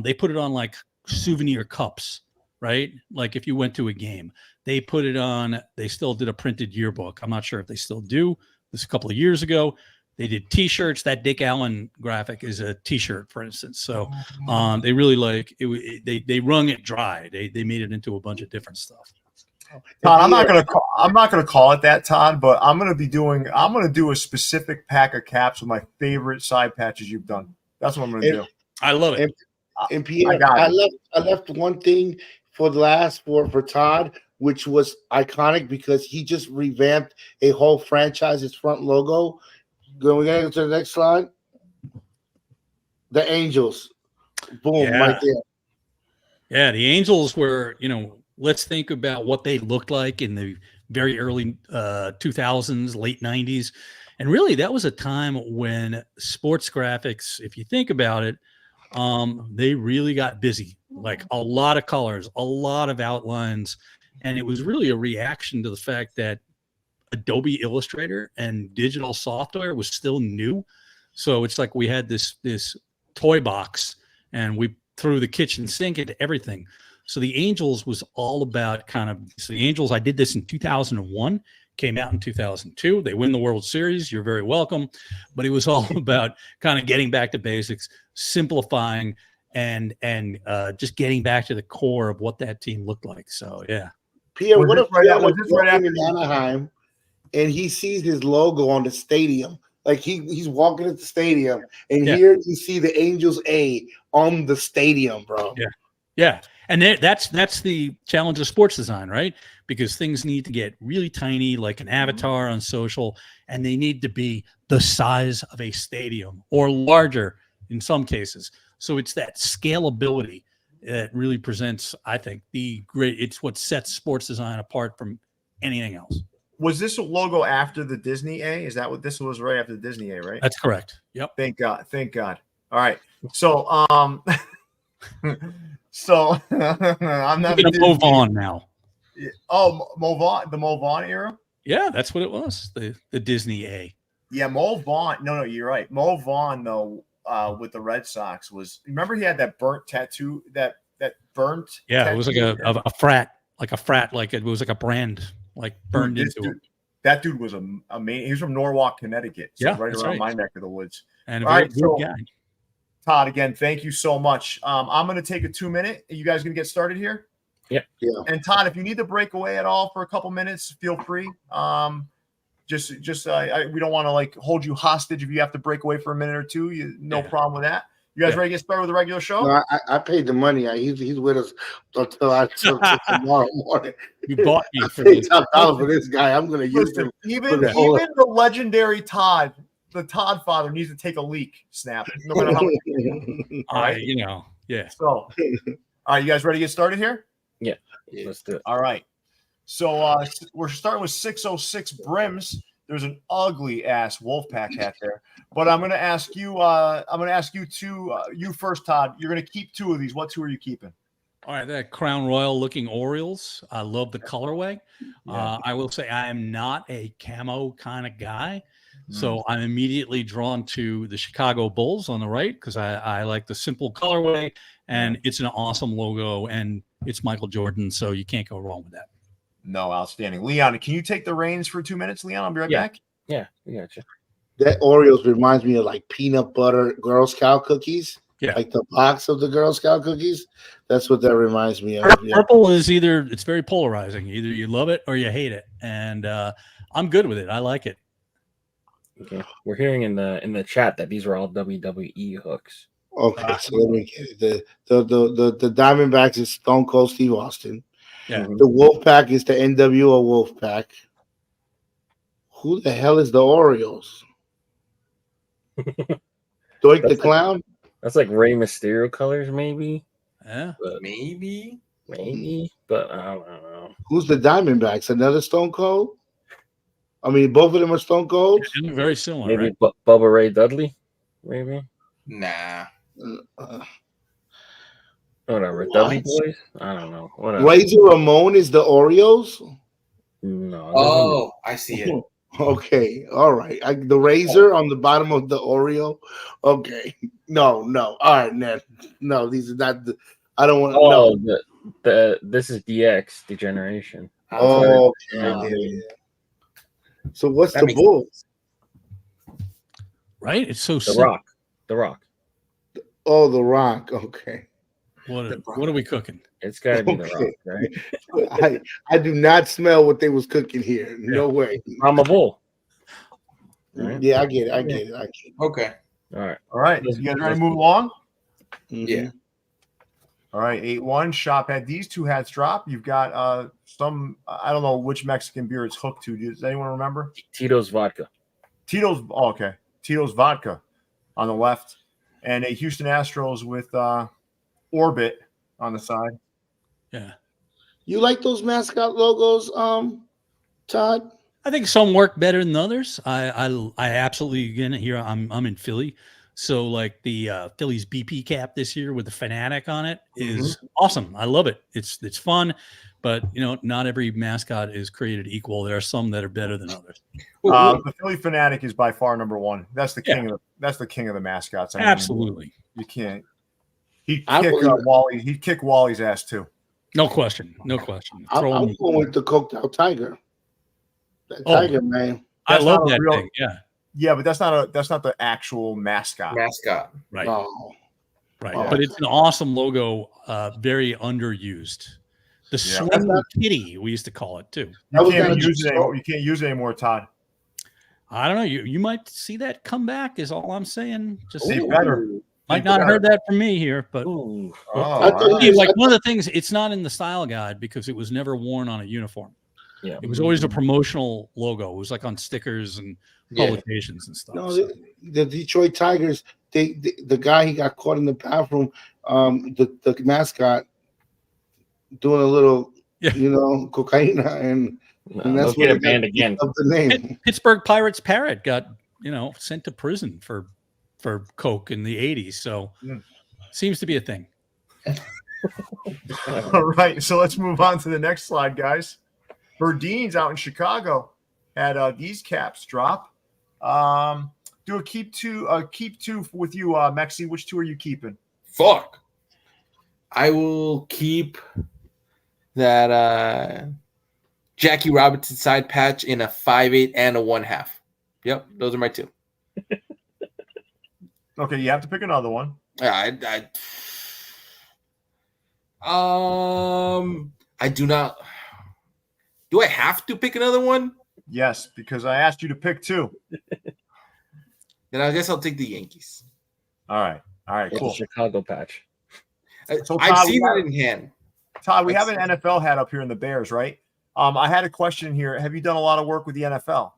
[SPEAKER 3] They put it on like souvenir cups, right? Like if you went to a game, they put it on, they still did a printed yearbook. I'm not sure if they still do. This a couple of years ago. They did t-shirts. That Dick Allen graphic is a t-shirt, for instance. So they really like it. They wrung it dry. They made it into a bunch of different stuff.
[SPEAKER 2] Todd, I'm not gonna call it that, Todd, but I'm gonna do a specific pack of caps with my favorite side patches you've done. That's what I'm gonna do.
[SPEAKER 3] I love it.
[SPEAKER 4] And Pierre, I left one thing for the last for Todd, which was iconic because he just revamped a whole franchise's front logo. We're gonna go to the next slide. The Angels. Boom, right there.
[SPEAKER 3] Yeah, the Angels were, let's think about what they looked like in the very early 2000s, late 90s. And really, that was a time when sports graphics, if you think about it, they really got busy. Like a lot of colors, a lot of outlines. And it was really a reaction to the fact that Adobe Illustrator and digital software was still new. So it's like we had this toy box and we threw the kitchen sink into everything. So the Angels was all about the Angels, I did this in 2001, came out in 2002. They win the World Series. You're very welcome. But it was all about kind of getting back to basics, simplifying, and just getting back to the core of what that team looked like. So, yeah.
[SPEAKER 4] Pierre, what if right after in Anaheim and he sees his logo on the stadium? Like he's walking at the stadium and here you see the Angels A on the stadium, bro.
[SPEAKER 3] Yeah. Yeah. And that's the challenge of sports design, right? Because things need to get really tiny, like an avatar on social, and they need to be the size of a stadium or larger in some cases. So it's that scalability. it really presents, I think, it's what sets sports design apart from anything else.
[SPEAKER 2] Was this a logo after the Disney A? Is that what this was? Right after the Disney A, right?
[SPEAKER 3] That's correct. Yep.
[SPEAKER 2] Thank God. Thank God. All right. So, so I'm not
[SPEAKER 3] going to move on now.
[SPEAKER 2] Oh, the Mo Vaughn era?
[SPEAKER 3] Yeah, that's what it was. The Disney A.
[SPEAKER 2] Yeah, Mo Vaughn. No, you're right. Mo Vaughn, though, with the Red Sox remember he had that burnt tattoo, that burnt.
[SPEAKER 3] Yeah,
[SPEAKER 2] tattoo?
[SPEAKER 3] it was like a frat, like it was like a brand, like burned into it.
[SPEAKER 2] That dude was amazing. He was from Norwalk, Connecticut. So
[SPEAKER 3] yeah,
[SPEAKER 2] right around my neck of the woods.
[SPEAKER 3] And a very good guy.
[SPEAKER 2] Todd, again, thank you so much. I'm going to take a 2-minute. Are you guys going to get started here?
[SPEAKER 1] Yeah.
[SPEAKER 2] And Todd, if you need to break away at all for a couple minutes, feel free. We don't want to like hold you hostage if you have to break away for a minute or two. No problem with that. You guys ready to get started with the regular show?
[SPEAKER 4] No, I paid the money. He's with us until tomorrow morning.
[SPEAKER 3] You bought me
[SPEAKER 4] for this. For this guy. I'm going to use him.
[SPEAKER 2] Even the legendary Todd, the Todd father, needs to take a leak. Snap. No matter how much. All right.
[SPEAKER 3] Yeah.
[SPEAKER 2] So, all right, you guys ready to get started here?
[SPEAKER 1] Yeah. Let's do it.
[SPEAKER 2] All right. So we're starting with 606 brims. There's an ugly ass Wolfpack hat there, but I'm going to ask you. You first, Todd. You're going to keep 2 of these. What 2 are you keeping?
[SPEAKER 3] All right, that Crown Royal looking Orioles. I love the colorway. Yeah. I will say I am not a camo kind of guy, so I'm immediately drawn to the Chicago Bulls on the right because I like the simple colorway, and it's an awesome logo, and it's Michael Jordan, so you can't go wrong with that.
[SPEAKER 2] No, outstanding. Leon, can you take the reins for 2 minutes, Leon? I'll be right back.
[SPEAKER 1] Yeah, we got you.
[SPEAKER 4] That Oreos reminds me of like peanut butter Girl Scout cookies.
[SPEAKER 3] Yeah.
[SPEAKER 4] Like the box of the Girl Scout cookies. That's what that reminds me of.
[SPEAKER 3] Purple is it's very polarizing. Either you love it or you hate it. And I'm good with it. I like it.
[SPEAKER 1] Okay. We're hearing in the chat that these are all WWE hooks.
[SPEAKER 4] Okay, so let me get it. The Diamondbacks is Stone Cold Steve Austin.
[SPEAKER 3] Yeah.
[SPEAKER 4] The Wolfpack is the NWO Wolfpack. Who the hell is the Orioles? Doink the Clown?
[SPEAKER 1] That's like Rey Mysterio colors, maybe.
[SPEAKER 3] Yeah.
[SPEAKER 1] But
[SPEAKER 5] maybe.
[SPEAKER 1] But I don't know.
[SPEAKER 4] Who's the Diamondbacks? Another Stone Cold? I mean, both of them are Stone Colds?
[SPEAKER 3] Very similar.
[SPEAKER 1] Maybe
[SPEAKER 3] right?
[SPEAKER 1] Bubba Ray Dudley? Maybe.
[SPEAKER 5] Nah.
[SPEAKER 1] Whatever. Dudley Boys? I don't know. Whatever.
[SPEAKER 4] Razor Ramon is the Oreos?
[SPEAKER 1] No.
[SPEAKER 5] Oh, I see it.
[SPEAKER 4] Okay. All right. The razor on the bottom of the Oreo. Okay. No. All right, Ned. No, these are not the. I don't want to.
[SPEAKER 1] Oh,
[SPEAKER 4] no.
[SPEAKER 1] This is DX Degeneration.
[SPEAKER 4] Oh, okay. So what's the bull?
[SPEAKER 3] Right? It's so
[SPEAKER 1] The Rock. The Rock.
[SPEAKER 4] Oh, The Rock. Okay.
[SPEAKER 3] What are we cooking?
[SPEAKER 1] It's got to be The Rock, right?
[SPEAKER 4] I do not smell what they was cooking here. No way.
[SPEAKER 1] I'm a bull. Right?
[SPEAKER 4] Yeah, I get it.
[SPEAKER 5] Okay.
[SPEAKER 2] All right. You guys ready to move along?
[SPEAKER 5] Yeah.
[SPEAKER 2] All right, 8-1. Shop had these 2 hats drop. You've got some, I don't know which Mexican beer it's hooked to. Does anyone remember?
[SPEAKER 1] Tito's Vodka.
[SPEAKER 2] Okay. Tito's Vodka on the left. And a Houston Astros with Orbit on the side.
[SPEAKER 3] Yeah.
[SPEAKER 4] You like those mascot logos, Todd?
[SPEAKER 3] I think some work better than others. I absolutely, again, here I'm in Philly. So like the Phillies BP cap this year with the Fanatic on it is awesome. I love it. It's fun, but not every mascot is created equal. There are some that are better than others.
[SPEAKER 2] The Philly Fanatic is by far number 1. That's the king of the mascots. I mean,
[SPEAKER 3] absolutely.
[SPEAKER 2] You can't. He'd kick Wally's ass too.
[SPEAKER 3] No question. I'm
[SPEAKER 4] going with the coked out tiger. That tiger, man.
[SPEAKER 3] I love that thing. Yeah.
[SPEAKER 2] Yeah, but that's not the actual mascot.
[SPEAKER 3] Right.
[SPEAKER 4] Oh.
[SPEAKER 3] Right. But it's an awesome logo, very underused. The swinging kitty, we used to call it too.
[SPEAKER 2] You can't use it anymore, Todd.
[SPEAKER 3] I don't know. You might see that come back is all I'm saying. Just
[SPEAKER 2] better.
[SPEAKER 3] Might not have heard that from me here, but one of the things, it's not in the style guide because it was never worn on a uniform.
[SPEAKER 1] Yeah.
[SPEAKER 3] It was always a promotional logo. It was like on stickers and publications and stuff.
[SPEAKER 4] No, the Detroit Tigers the guy, he got caught in the bathroom, the mascot doing a little, cocaine, and
[SPEAKER 1] They'll
[SPEAKER 4] that's
[SPEAKER 1] get
[SPEAKER 4] what
[SPEAKER 1] it banned again.
[SPEAKER 4] of the name.
[SPEAKER 3] Pittsburgh Pirates parrot got sent to prison for coke in the 80s. So seems to be a thing.
[SPEAKER 2] All right, so let's move on to the next slide, guys. Burdeen's out in Chicago had these caps drop. Do a keep two with you, Mexi. Which two are you keeping?
[SPEAKER 5] Fuck. I will keep that Jackie Robinson side patch in a 5/8 and a 1/2. Yep, those are my two.
[SPEAKER 2] Okay, you have to pick another one.
[SPEAKER 5] I do not. Do I have to pick another one?
[SPEAKER 2] Yes, because I asked you to pick two.
[SPEAKER 5] Then I guess I'll take the Yankees.
[SPEAKER 2] All right, cool.
[SPEAKER 1] The Chicago patch.
[SPEAKER 2] So
[SPEAKER 5] I've
[SPEAKER 2] Todd,
[SPEAKER 5] seen it in hand.
[SPEAKER 2] Todd, we have an NFL hat up here in the Bears, right? I had a question here. Have you done a lot of work with the NFL?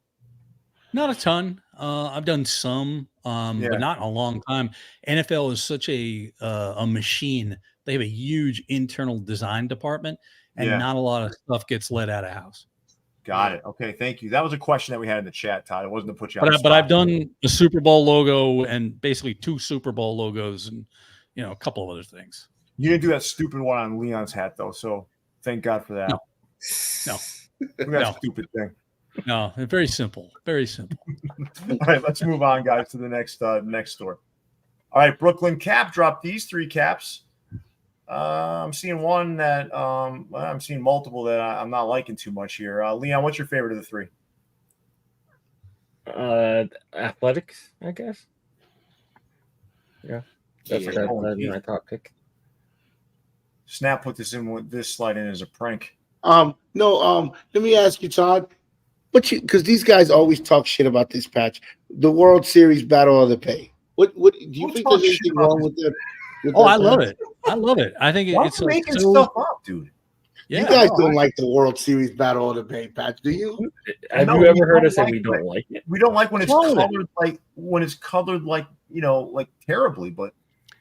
[SPEAKER 3] Not a ton. I've done some, but not in a long time. NFL is such a machine. They have a huge internal design department, and not a lot of stuff gets let out of house.
[SPEAKER 2] Got it. Okay, thank you. That was a question that we had in the chat, Todd. It wasn't to put you on the spot.
[SPEAKER 3] But I've done the Super Bowl logo and basically 2 Super Bowl logos and a couple of other things.
[SPEAKER 2] You didn't do that stupid one on Leon's hat, though, so thank God for that.
[SPEAKER 3] No.
[SPEAKER 2] That stupid thing.
[SPEAKER 3] No, very simple. Very simple.
[SPEAKER 2] All right, let's move on, guys, to the next store. All right, Brooklyn Cap dropped these 3 caps. I'm seeing one that I'm seeing multiple that I'm not liking too much here. Leon, what's your favorite of the 3?
[SPEAKER 1] Athletics, I guess. Yeah, that's my top pick.
[SPEAKER 2] Snap put this slide in as a prank.
[SPEAKER 4] Let me ask you, Todd. Because these guys always talk shit about this patch, the World Series Battle of the Bay. What do you think there's anything wrong with that?
[SPEAKER 3] I love it. I love it. I think it's
[SPEAKER 2] making stuff up, dude.
[SPEAKER 4] Yeah, you guys don't like the World Series Battle of the Bay patch, do you?
[SPEAKER 1] Have you ever heard us say we don't like it?
[SPEAKER 2] We don't like when it's colored like terribly, but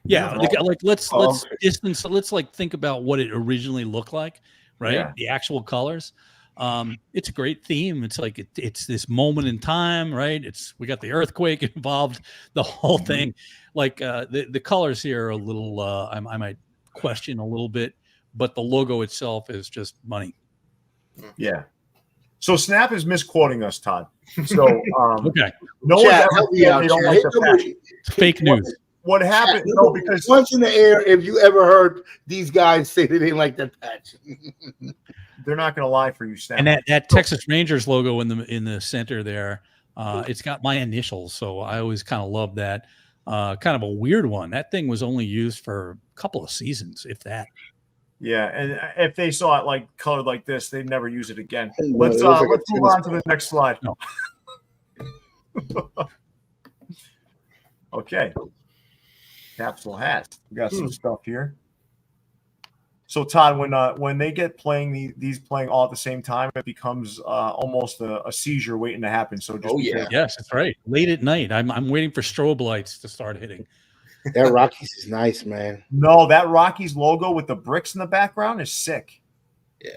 [SPEAKER 3] let's distance. Let's think about what it originally looked like, right? Yeah. The actual colors. It's a great theme. It's like it's this moment in time, right? We got the earthquake involved, the whole thing. Like the colors here are a little I might question a little bit, but the logo itself is just money.
[SPEAKER 2] Yeah. So Snap is misquoting us, Todd. So
[SPEAKER 3] okay.
[SPEAKER 2] No one's ever said they don't like the patch.
[SPEAKER 3] It's fake news.
[SPEAKER 2] What happened? No, because
[SPEAKER 4] once in the air, if you ever heard these guys say they didn't like that patch.
[SPEAKER 2] They're not going to lie for you, Snap.
[SPEAKER 3] And that Texas Rangers logo in the center there, it's got my initials, so I always kind of love that. Kind of a weird one. That thing was only used for a couple of seasons, if that.
[SPEAKER 2] Yeah, and if they saw it like colored like this, they'd never use it again. Let's move on to the next slide. No. Okay. Capsule hats. We got some stuff here. So Todd, when they get playing these playing all at the same time, it becomes almost a seizure waiting to happen. So
[SPEAKER 3] yes, that's right. Late at night, I'm waiting for strobe lights to start hitting.
[SPEAKER 4] That Rockies is nice, man.
[SPEAKER 2] No, that Rockies logo with the bricks in the background is sick.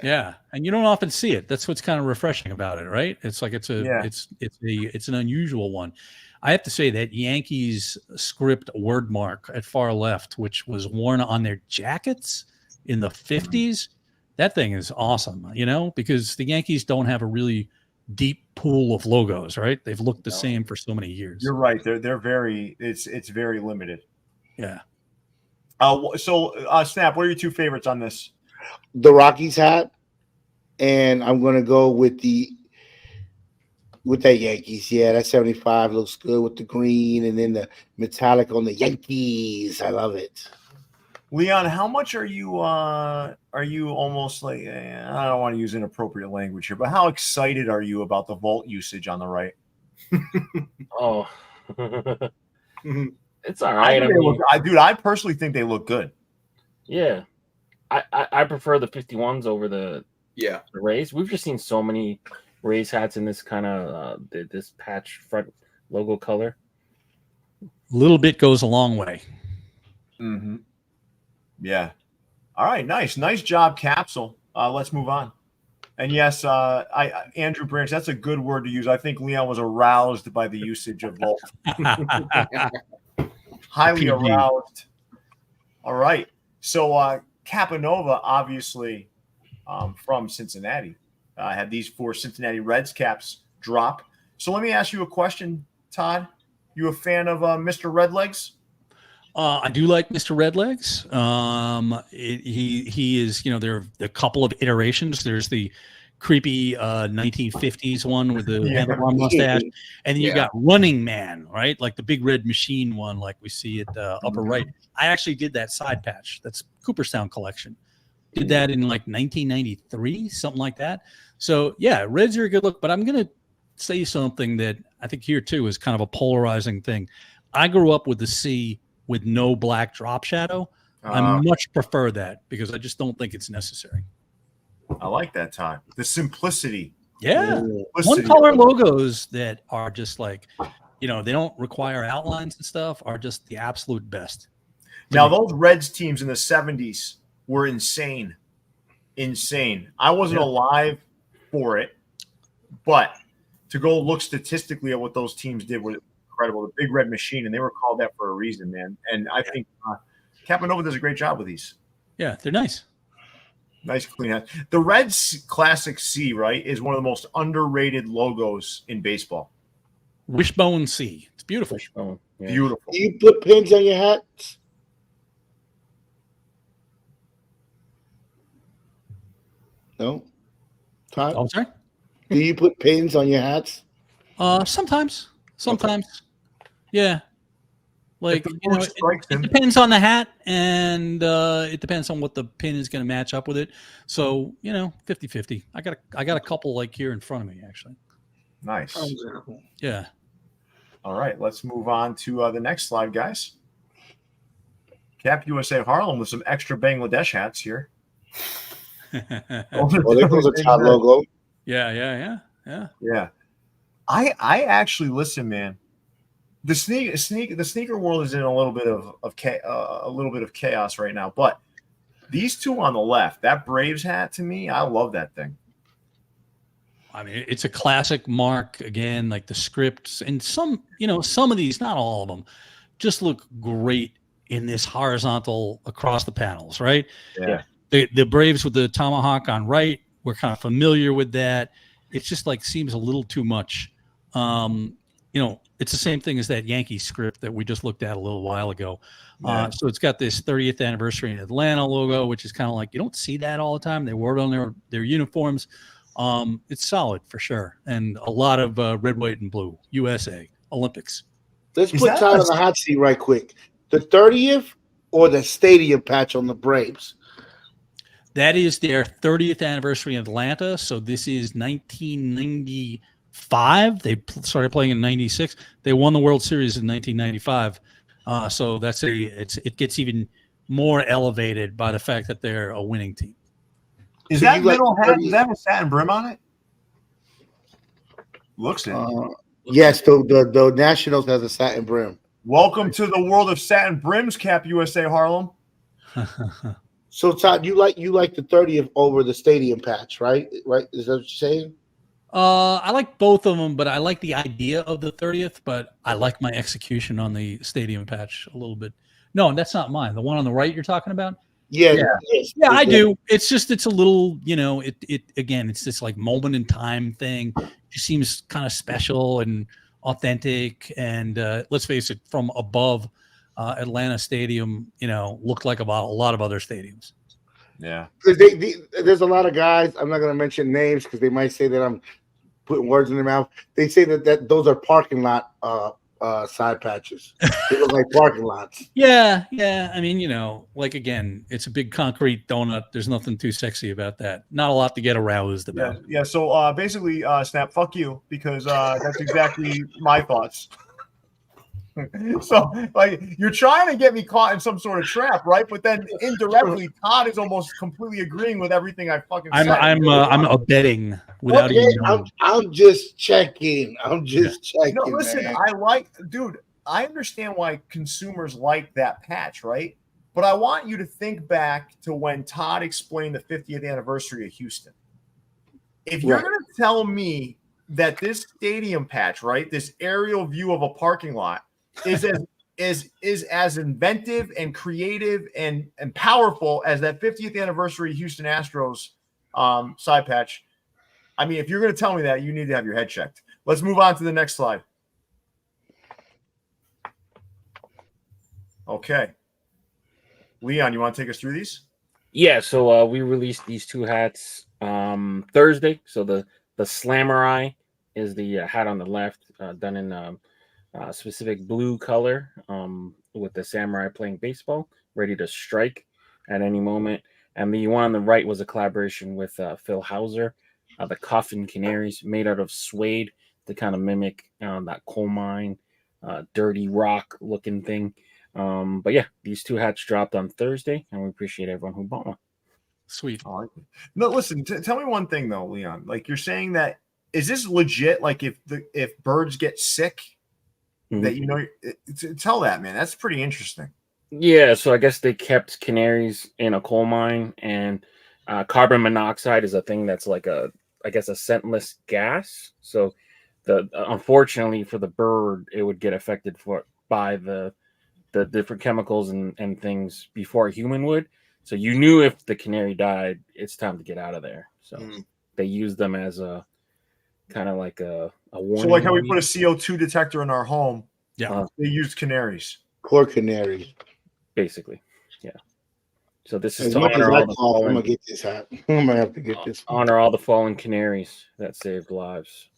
[SPEAKER 3] Yeah, and you don't often see it. That's what's kind of refreshing about it, right? It's like it's an unusual one. I have to say that Yankees script word mark at far left, which was worn on their jackets in the 50s, that thing is awesome, because the Yankees don't have a really deep pool of logos, right? They've looked the same for so many years.
[SPEAKER 2] You're right. They're very it's very limited.
[SPEAKER 3] Yeah.
[SPEAKER 2] So Snap, what are your 2 favorites on this?
[SPEAKER 4] The Rockies hat, and I'm gonna go with that Yankees. Yeah, that 75 looks good with the green and then the metallic on the Yankees. I love it.
[SPEAKER 2] Leon, how much are you almost like, I don't want to use inappropriate language here, but how excited are you about the Volt usage on the right?
[SPEAKER 1] Oh, it's all right.
[SPEAKER 2] I personally think they look good.
[SPEAKER 1] Yeah. I prefer the 51s over the Rays. We've just seen so many Rays hats in this kind of this patch front logo color
[SPEAKER 3] little bit goes a long way.
[SPEAKER 2] Mm-hmm. Yeah. All right. Nice job, Capsule. Let's move on. And yes, Andrew Branch, that's a good word to use. I think Leon was aroused by the usage of both. Highly
[SPEAKER 3] PG.
[SPEAKER 2] aroused. All right. So Capanova, obviously from Cincinnati, had these 4 Cincinnati Reds caps drop. So let me ask you a question, Todd. You a fan of Mr. Redlegs?
[SPEAKER 3] I do like Mr. Redlegs. He is, there are a couple of iterations. There's the creepy 1950s one with the handlebar mustache, and then you got Running Man, right? Like the big red machine one, like we see at the upper right. I actually did that side patch. That's Cooperstown collection. Did that in like 1993, something like that. So yeah, Reds are a good look, but I'm going to say something that I think here too is kind of a polarizing thing. I grew up with the C with no black drop shadow. I much prefer that because I just don't think it's necessary.
[SPEAKER 2] I like that, Todd. The simplicity.
[SPEAKER 3] Yeah. One color logos that are just like, they don't require outlines and stuff are just the absolute best.
[SPEAKER 2] Now, those Reds teams in the 70s were insane. I wasn't alive for it, but to go look statistically at what those teams did was incredible. The Big Red Machine, and they were called that for a reason, man. And I think Capanova does a great job with these.
[SPEAKER 3] Yeah, they're nice.
[SPEAKER 2] Nice clean hat. The Reds Classic C, right, is one of the most underrated logos in baseball.
[SPEAKER 3] Wishbone C. It's beautiful.
[SPEAKER 1] Wishbone. Yeah.
[SPEAKER 2] Beautiful.
[SPEAKER 4] Do you put pins on your hats? No. Todd?
[SPEAKER 3] Oh, I'm sorry?
[SPEAKER 4] Do you put pins on your hats?
[SPEAKER 3] Sometimes. Yeah. Like, it
[SPEAKER 2] him.
[SPEAKER 3] depends on the hat, and it depends on what the pin is going to match up with it. So, 50-50. I got a couple like here in front of me, actually.
[SPEAKER 2] Nice.
[SPEAKER 3] Yeah.
[SPEAKER 2] All right, let's move on to the next slide, guys. Cap USA Harlem with some extra Bangladesh hats here.
[SPEAKER 4] Well, there goes a Todd logo.
[SPEAKER 3] Yeah.
[SPEAKER 2] I actually listen, man. The sneaker world is in a little bit of chaos right now. But these two on the left, that Braves hat, to me, I love that thing.
[SPEAKER 3] I mean, it's a classic mark again, like the scripts and some of these, not all of them, just look great in this horizontal across the panels, right?
[SPEAKER 2] Yeah.
[SPEAKER 3] The Braves with the tomahawk on right, we're kind of familiar with that. It's just like seems a little too much. It's the same thing as that Yankee script that we just looked at a little while ago. So it's got this 30th anniversary in Atlanta logo, which is kind of like, you don't see that all the time. They wore it on their uniforms. It's solid for sure. And a lot of red, white, and blue. USA, Olympics.
[SPEAKER 4] Let's put Todd on the hot seat right quick. The 30th or the stadium patch on the Braves?
[SPEAKER 3] That is their 30th anniversary in Atlanta. So this is 1995. They started playing in 96. They won the World Series in 1995. So it gets even more elevated by the fact that they're a winning team.
[SPEAKER 2] Is that middle hat? Does that have a satin brim on it? Looks it.
[SPEAKER 4] Yes, the Nationals has a satin brim.
[SPEAKER 2] Welcome to the world of satin brims, Cap USA Harlem.
[SPEAKER 4] So Todd, you like the 30th over the stadium patch, right? Right? Is that what you're saying?
[SPEAKER 3] I like both of them, but I like the idea of the 30th, but I like my execution on the stadium patch a little bit. No, that's not mine. The one on the right you're talking about?
[SPEAKER 4] Yeah,
[SPEAKER 3] I do. It's a little, it's this like moment in time thing. It just seems kind of special and authentic. And let's face it, from above, Atlanta Stadium, looked like about a lot of other stadiums.
[SPEAKER 2] Yeah.
[SPEAKER 4] There's a lot of guys, I'm not going to mention names because they might say that I'm putting words in their mouth. They say that those are parking lot side patches. They look like parking lots.
[SPEAKER 3] Yeah. I mean, like, again, it's a big concrete donut. There's nothing too sexy about that. Not a lot to get aroused about.
[SPEAKER 2] Yeah. So basically, Snap, fuck you, because that's exactly my thoughts. So, like, you're trying to get me caught in some sort of trap, right? But then indirectly, Todd is almost completely agreeing with everything I fucking said.
[SPEAKER 3] I'm abetting without even knowing.
[SPEAKER 4] I'm just checking. I'm just checking.
[SPEAKER 2] No, listen,
[SPEAKER 4] man.
[SPEAKER 2] dude. I understand why consumers like that patch, right? But I want you to think back to when Todd explained the 50th anniversary of Houston. If you're going to tell me that this stadium patch, right, this aerial view of a parking lot is as inventive and creative and powerful as that 50th anniversary Houston Astros side patch, I mean, if you're going to tell me that, you need to have your head checked. Let's move on to the next slide. Okay. Leon, you want to take us through these?
[SPEAKER 1] Yeah, so we released these two hats Thursday. So the Slamurai is the hat on the left, done in a specific blue color with the samurai playing baseball, ready to strike at any moment. And the one on the right was a collaboration with Phil Hauser, the Coffin Canaries, made out of suede to kind of mimic that coal mine, dirty rock looking thing. But yeah, these two hats dropped on Thursday, and we appreciate everyone who bought one.
[SPEAKER 3] Sweet.
[SPEAKER 2] No, listen. Tell me one thing though, Leon. Like, you're saying that, is this legit? Like, if birds get sick, that tell that, man. That's pretty interesting.
[SPEAKER 1] Yeah, so I guess they kept canaries in a coal mine, and carbon monoxide is a thing that's like a scentless gas. So unfortunately for the bird, it would get affected by the different chemicals and things before a human would. So you knew if the canary died, it's time to get out of there. So they used them as a kind of like a warning.
[SPEAKER 2] So like how we put a CO2 detector in our home.
[SPEAKER 3] Yeah.
[SPEAKER 2] They used canaries.
[SPEAKER 4] Poor canaries.
[SPEAKER 1] Basically. Yeah. So this is
[SPEAKER 4] As
[SPEAKER 1] to
[SPEAKER 4] much as
[SPEAKER 1] honor
[SPEAKER 4] I
[SPEAKER 1] all the
[SPEAKER 4] call, I'm
[SPEAKER 1] fallen,
[SPEAKER 4] gonna get this hat. I'm gonna have to get this.
[SPEAKER 1] honor all the fallen canaries that saved lives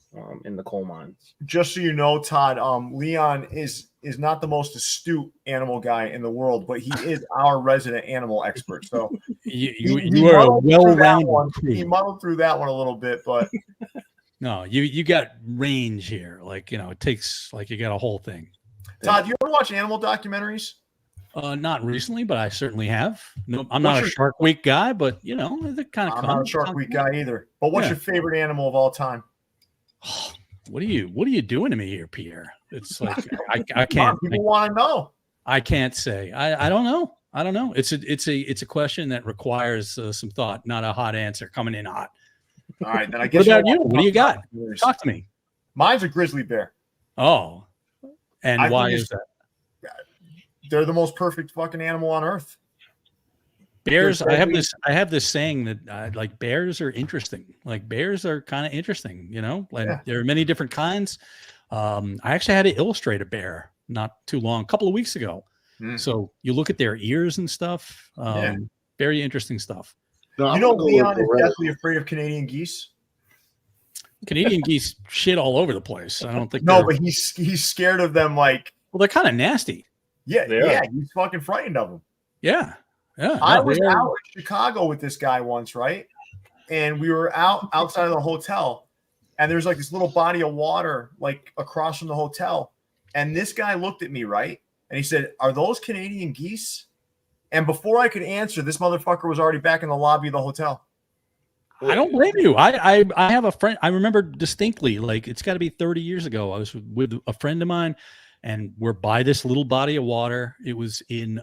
[SPEAKER 1] in the coal mines.
[SPEAKER 2] Just so you know, Todd, Leon is not the most astute animal guy in the world, but he is our resident animal expert. So
[SPEAKER 3] you are a well-rounded crew.
[SPEAKER 2] He muddled through that one a little bit, but
[SPEAKER 3] no, you got range here. Like, it takes, like, you got a whole thing.
[SPEAKER 2] Todd, you ever watch animal documentaries?
[SPEAKER 3] Not recently, but I certainly have. No, I'm not a Shark Week guy, but they're kind of.
[SPEAKER 2] I'm not a Shark Week guy either. But what's your favorite animal of all time?
[SPEAKER 3] What are you doing to me here, Pierre? It's like I can't.
[SPEAKER 2] People want to know.
[SPEAKER 3] I can't say. I don't know. I don't know. It's a question that requires some thought, not a hot answer coming in hot.
[SPEAKER 2] All right, then I guess.
[SPEAKER 3] What about you? What do you got? Talk to me.
[SPEAKER 2] Mine's a grizzly bear.
[SPEAKER 3] Oh, and why is that?
[SPEAKER 2] They're the most perfect fucking animal on earth.
[SPEAKER 3] Bears. I have this saying that like bears are interesting. Like bears are kind of interesting, Like there are many different kinds. I actually had to illustrate a bear not too long, a couple of weeks ago. So you look at their ears and stuff. Very interesting stuff.
[SPEAKER 2] No, Leon is definitely afraid of Canadian geese.
[SPEAKER 3] Canadian geese shit all over the place. I don't think.
[SPEAKER 2] No, but he's scared of them. Like,
[SPEAKER 3] well, they're kind of nasty.
[SPEAKER 2] Yeah, he's fucking frightened of them.
[SPEAKER 3] Yeah.
[SPEAKER 2] I was out in Chicago with this guy once, right? And we were outside of the hotel, and there's like this little body of water like across from the hotel. And this guy looked at me, right? And he said, "Are those Canadian geese?" And before I could answer, this motherfucker was already back in the lobby of the hotel.
[SPEAKER 3] I don't blame you. I have a friend. I remember distinctly, like it's got to be 30 years ago. I was with a friend of mine, and we're by this little body of water. It was in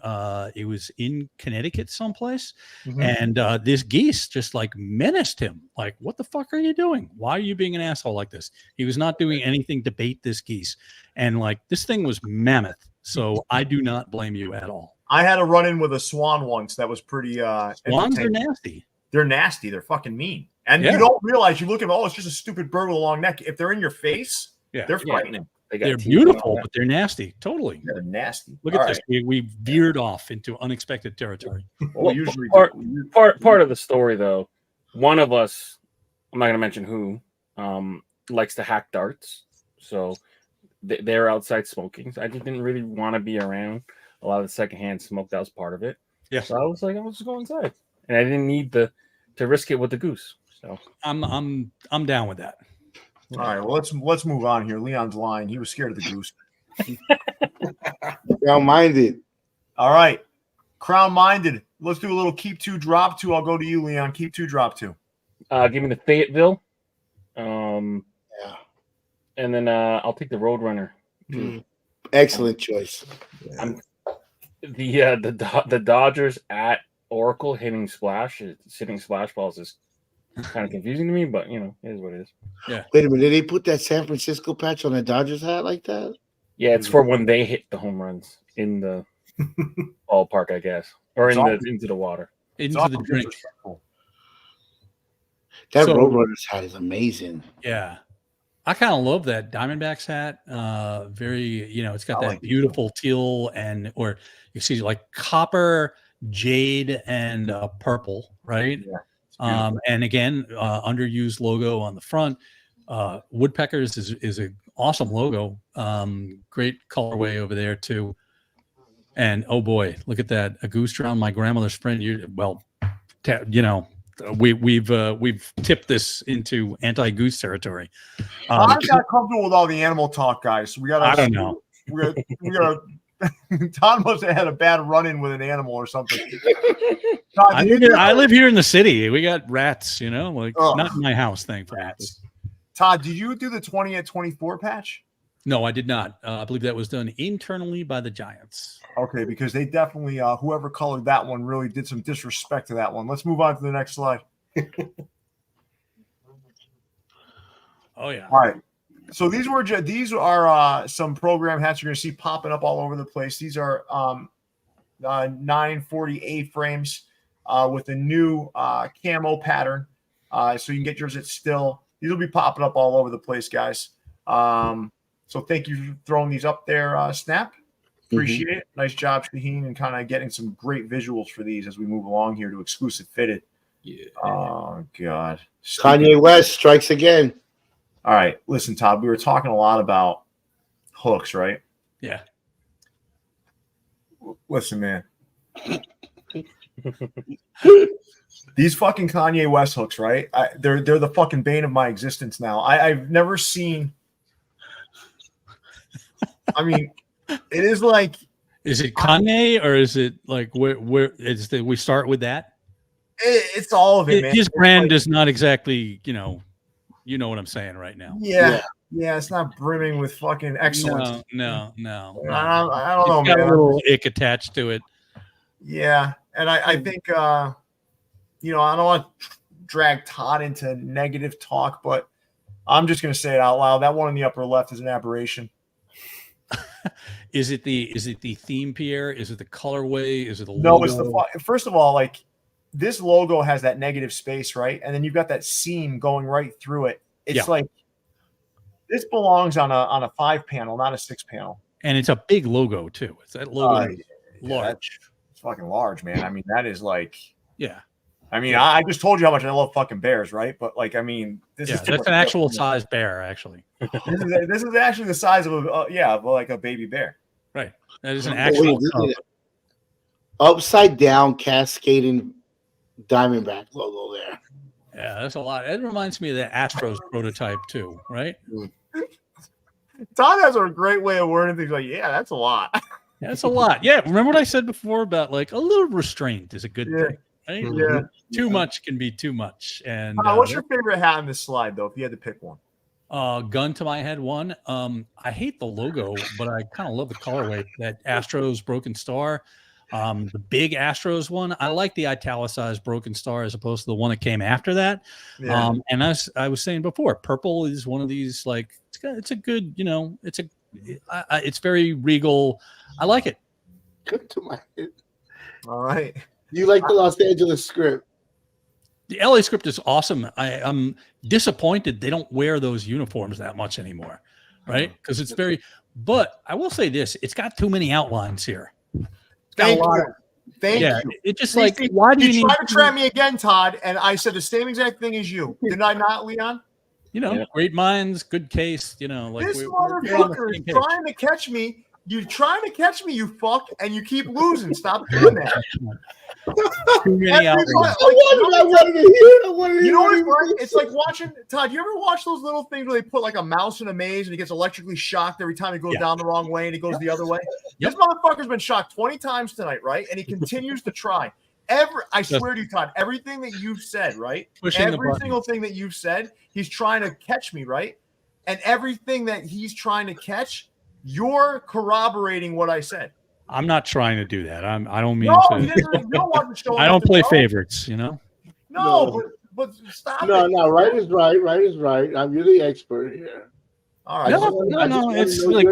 [SPEAKER 3] Connecticut someplace. And this geese just like menaced him. Like, what the fuck are you doing? Why are you being an asshole like this? He was not doing anything to bait this geese. And like, this thing was mammoth. So I do not blame you at all.
[SPEAKER 2] I had a run-in with a swan once. That was pretty
[SPEAKER 3] swans are nasty.
[SPEAKER 2] They're nasty. They're fucking mean. And you don't realize, you look at them, it's just a stupid bird with a long neck. If they're in your face, they're frightening.
[SPEAKER 3] They're beautiful, but they're nasty. Totally.
[SPEAKER 2] They're nasty.
[SPEAKER 3] Look at this. We veered off into unexpected territory.
[SPEAKER 2] Well, usually
[SPEAKER 1] part of the story, though, one of us, I'm not going to mention who, likes to hack darts. So they're outside smoking. So I just didn't really want to be around a lot of the secondhand smoke. That was part of it.
[SPEAKER 3] Yeah.
[SPEAKER 1] So I was like, I'll just go inside. And I didn't need to risk it with the goose. So
[SPEAKER 3] I'm down with that.
[SPEAKER 2] All right, well, let's move on here. Leon's lying. He was scared of the goose.
[SPEAKER 4] Crown-minded.
[SPEAKER 2] All right, crown-minded. Let's do a little keep two, drop two. I'll go to you, Leon. Keep two, drop two.
[SPEAKER 1] Give me the Fayetteville. And then I'll take the Roadrunner.
[SPEAKER 4] Excellent choice.
[SPEAKER 1] I'm the Dodgers at Oracle hitting splash balls is kind of confusing to me, but it is what it is.
[SPEAKER 3] Yeah.
[SPEAKER 4] Wait a minute, did they put that San Francisco patch on the Dodgers hat like that?
[SPEAKER 1] Yeah, it's for when they hit the home runs in the ballpark, I guess, or into the water.
[SPEAKER 3] Into the drink.
[SPEAKER 4] That Roadrunners hat is amazing.
[SPEAKER 3] Yeah. I kind of love that Diamondbacks hat. Very, it's got that beautiful teal or you see like copper, jade, and purple, right?
[SPEAKER 2] Yeah,
[SPEAKER 3] and again, underused logo on the front. Woodpeckers is an awesome logo. Great colorway over there too. And oh boy, look at that! A goose drowned my grandmother's friend. We've tipped this into anti-goose territory.
[SPEAKER 2] I'm not comfortable with all the animal talk, guys. So we got.
[SPEAKER 3] I don't know.
[SPEAKER 2] We got. Todd must have had a bad run-in with an animal or something. Todd,
[SPEAKER 3] I live here in the city. We got rats, not in my house, thankfully.
[SPEAKER 2] Rats. Todd, did you do the 20 at 24 patch?
[SPEAKER 3] No, I did not. I believe that was done internally by the Giants.
[SPEAKER 2] Okay, because they definitely, whoever colored that one really did some disrespect to that one. Let's move on to the next slide.
[SPEAKER 3] Oh, yeah.
[SPEAKER 2] All right. So these are some program hats you're going to see popping up all over the place. These are 948 frames with a new camo pattern. So you can get yours at Still. These will be popping up all over the place, guys. So thank you for throwing these up there, Snap. Appreciate it. Nice job, Shaheen, and kind of getting some great visuals for these as we move along here to exclusive fitted.
[SPEAKER 5] Yeah.
[SPEAKER 2] Oh, God.
[SPEAKER 4] Kanye West strikes again.
[SPEAKER 2] All right. Listen, Todd, we were talking a lot about hooks, right?
[SPEAKER 3] Yeah.
[SPEAKER 2] Listen, man. These fucking Kanye West hooks, right? They're the fucking bane of my existence now. I've never seen. I mean, it is like.
[SPEAKER 3] Is it Kanye or is it like where we start with that?
[SPEAKER 2] It's all of it, man.
[SPEAKER 3] His brand is not exactly, you know what I'm saying right now.
[SPEAKER 2] Yeah. It's not brimming with fucking excellence.
[SPEAKER 3] No.
[SPEAKER 2] I don't know, man.
[SPEAKER 3] Got a little ick attached to it.
[SPEAKER 2] Yeah, and I think I don't want to drag Todd into negative talk, but I'm just going to say it out loud. That one in the upper left is an aberration.
[SPEAKER 3] Is it the theme, Pierre? Is it the colorway? Is it the logo?
[SPEAKER 2] No, it's the first of all, like this logo has that negative space, right? And then you've got that seam going right through it. It's like this belongs on a 5-panel, not a 6-panel.
[SPEAKER 3] And it's a big logo too. It's that logo large.
[SPEAKER 2] It's fucking large, man. I mean, that is like I mean, I just told you how much I love fucking bears, right? But like, I mean, that's
[SPEAKER 3] an actual size bear, actually.
[SPEAKER 2] This is actually the size of like a baby bear.
[SPEAKER 3] Right. That is an actual
[SPEAKER 4] upside down cascading Diamondback logo there.
[SPEAKER 3] Yeah, that's a lot. It reminds me of the Astros prototype too, right?
[SPEAKER 2] Todd has a great way of wording things. Like, yeah, that's a lot.
[SPEAKER 3] Yeah, that's a lot. Yeah, remember what I said before about like a little restraint is a good thing. Right?
[SPEAKER 2] Yeah.
[SPEAKER 3] Too much can be too much. And
[SPEAKER 2] what's your favorite hat in this slide, though? If you had to pick one,
[SPEAKER 3] gun to my head. One. I hate the logo, but I kind of love the colorway. That Astros broken star. The big Astros one. I like the italicized broken star as opposed to the one that came after that.
[SPEAKER 2] Yeah.
[SPEAKER 3] And as I was saying before, purple is one of these like it's a good. It's very regal. I like it.
[SPEAKER 4] Good to my head.
[SPEAKER 2] All right.
[SPEAKER 4] You like the Los Angeles script?
[SPEAKER 3] The LA script is awesome. I'm disappointed they don't wear those uniforms that much anymore, right? Because it's but I will say this: it's got too many outlines here.
[SPEAKER 2] Thank you.
[SPEAKER 3] It's just like, why do you
[SPEAKER 2] try to trap me again, Todd? And I said the same exact thing as you. Did I not, Leon?
[SPEAKER 3] Great minds, good case. Like
[SPEAKER 2] this motherfucker is trying to catch me. You're trying to catch me, you fuck, and you keep losing. Stop doing that.
[SPEAKER 3] Too many outlines.
[SPEAKER 4] I wanted to hear.
[SPEAKER 2] You know what it's like? It's like watching Todd. You ever watch those little things where they put like a mouse in a maze and he gets electrically shocked every time it goes down the wrong way and it goes the other way? This motherfucker's been shocked 20 times tonight, right? And he continues to try. I swear to you, Todd, everything that you've said, right? Every single thing that you've said, he's trying to catch me, right? And everything that he's trying to catch You're corroborating what I said.
[SPEAKER 3] I'm not trying to do that. I don't mean
[SPEAKER 2] No,
[SPEAKER 3] to.
[SPEAKER 2] you don't want to show.
[SPEAKER 3] I don't play favorites, you know.
[SPEAKER 2] No, but stop it.
[SPEAKER 4] No, right is right. Right is right. You're the expert here.
[SPEAKER 2] All right.
[SPEAKER 3] No. It's like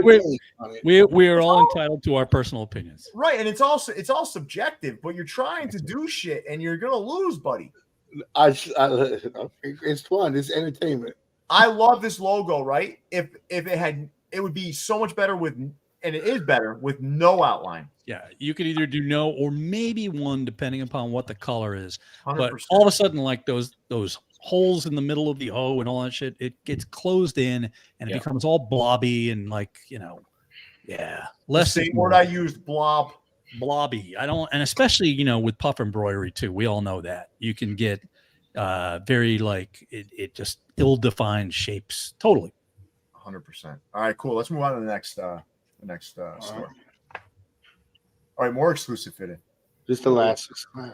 [SPEAKER 3] we are all entitled to our personal opinions.
[SPEAKER 2] Right, and it's all subjective. But you're trying to do shit, and you're gonna lose, buddy.
[SPEAKER 4] It's fun. It's entertainment.
[SPEAKER 2] I love this logo. Right? If it would be so much better with, and it is better with no outline.
[SPEAKER 3] Yeah, you could either do no or maybe one, depending upon what the color is.
[SPEAKER 2] 100%.
[SPEAKER 3] But all of a sudden, like those holes in the middle of the O and all that shit, it gets closed in and it becomes all blobby and like, less.
[SPEAKER 2] The same word I used,
[SPEAKER 3] blobby. I don't, and especially with puff embroidery too. We all know that you can get very like it just ill-defined shapes. Totally.
[SPEAKER 2] 100%. All right, cool. Let's move on to the next store. All right, more exclusive fitted.
[SPEAKER 4] Just the last.
[SPEAKER 2] Do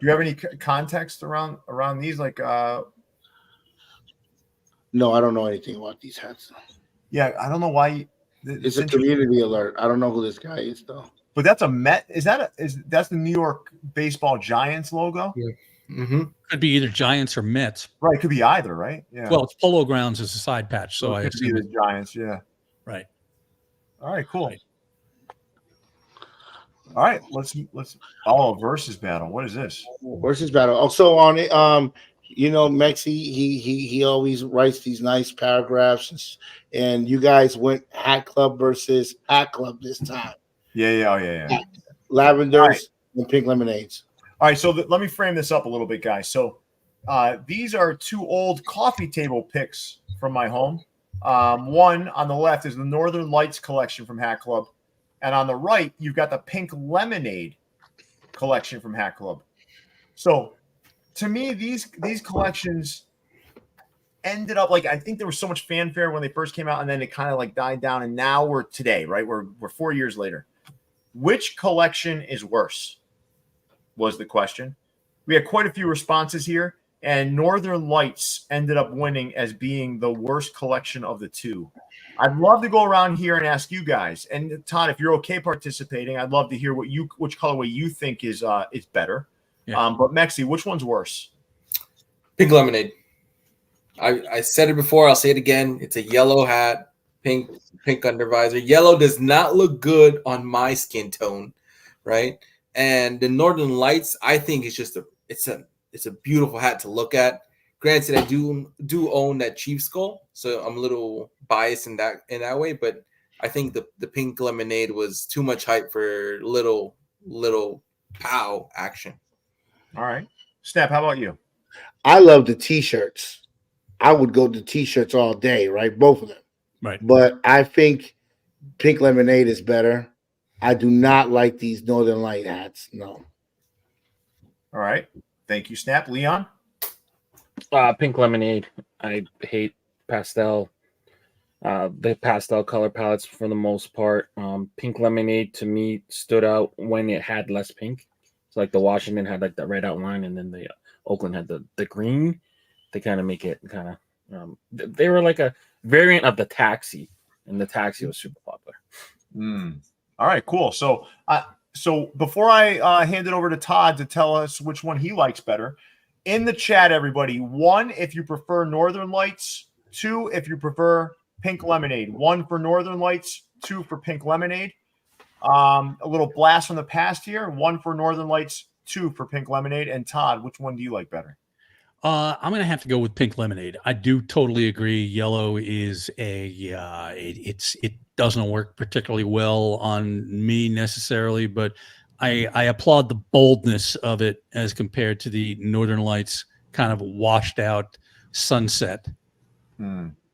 [SPEAKER 2] you have any context around these? Like,
[SPEAKER 4] no, I don't know anything about these hats.
[SPEAKER 2] Yeah, I don't know why.
[SPEAKER 4] It's a community alert. I don't know who this guy is though.
[SPEAKER 2] But that's a Met. That's the New York Baseball Giants logo?
[SPEAKER 5] Yeah. Mm-hmm.
[SPEAKER 3] Could be either Giants or Mets.
[SPEAKER 2] Right, could be either. Right? Yeah.
[SPEAKER 3] Well, it's Polo Grounds as a side patch, so I
[SPEAKER 2] could be
[SPEAKER 3] assume
[SPEAKER 2] the Giants. Yeah.
[SPEAKER 3] Right.
[SPEAKER 2] All right, cool.
[SPEAKER 3] Right.
[SPEAKER 2] All right, let's versus battle. What is this?
[SPEAKER 4] Versus battle. Also on it, Mexi, he always writes these nice paragraphs, and you guys went Hat Club versus Hat Club this time.
[SPEAKER 2] Yeah.
[SPEAKER 4] Lavenders and pink lemonades.
[SPEAKER 2] All right, so let me frame this up a little bit, guys. So these are two old coffee table picks from my home. One on the left is the Northern Lights collection from Hat Club. And on the right, you've got the pink lemonade collection from Hat Club. So to me, these collections ended up like, I think there was so much fanfare when they first came out, and then it kind of like died down. And now we're today, right? We're 4 years later. Which collection is worse? Was the question. We had quite a few responses here, and Northern Lights ended up winning as being the worst collection of the two. I'd love to go around here and ask you guys. And Todd, if you're okay participating, I'd love to hear which colorway you think is better. Yeah. But Mexi, which one's worse?
[SPEAKER 5] Pink lemonade. I said it before. I'll say it again. It's a yellow hat, pink undervisor. Yellow does not look good on my skin tone, right? And the Northern Lights, I think it's just it's a beautiful hat to look at. Granted, I do own that Chief skull, so I'm a little biased in that way. But I think the pink lemonade was too much hype for little pow action.
[SPEAKER 2] All right, Snap. How about you?
[SPEAKER 4] I love the T-shirts. I would go to T-shirts all day, right? Both of them,
[SPEAKER 3] right?
[SPEAKER 4] But I think pink lemonade is better. I do not like these Northern Light hats. No.
[SPEAKER 2] All right, thank you, Snap. Leon.
[SPEAKER 1] Pink lemonade. I hate pastel. The pastel color palettes for the most part. Pink lemonade to me stood out when it had less pink. So like the Washington had like the red outline, and then the Oakland had the green. They kind of make it kind of. They were like a variant of the Taxi, and the Taxi was super popular.
[SPEAKER 2] All right, cool. So before I hand it over to Todd to tell us which one he likes better. In the chat, everybody, 1 if you prefer Northern Lights, 2 if you prefer pink lemonade. 1 for Northern Lights, 2 for pink lemonade. A little blast from the past here. 1 for Northern Lights, 2 for pink lemonade. And Todd, which one do you like better?
[SPEAKER 3] I'm going to have to go with pink lemonade. I do totally agree. Yellow is it doesn't work particularly well on me necessarily, but I applaud the boldness of it as compared to the Northern Lights kind of washed out sunset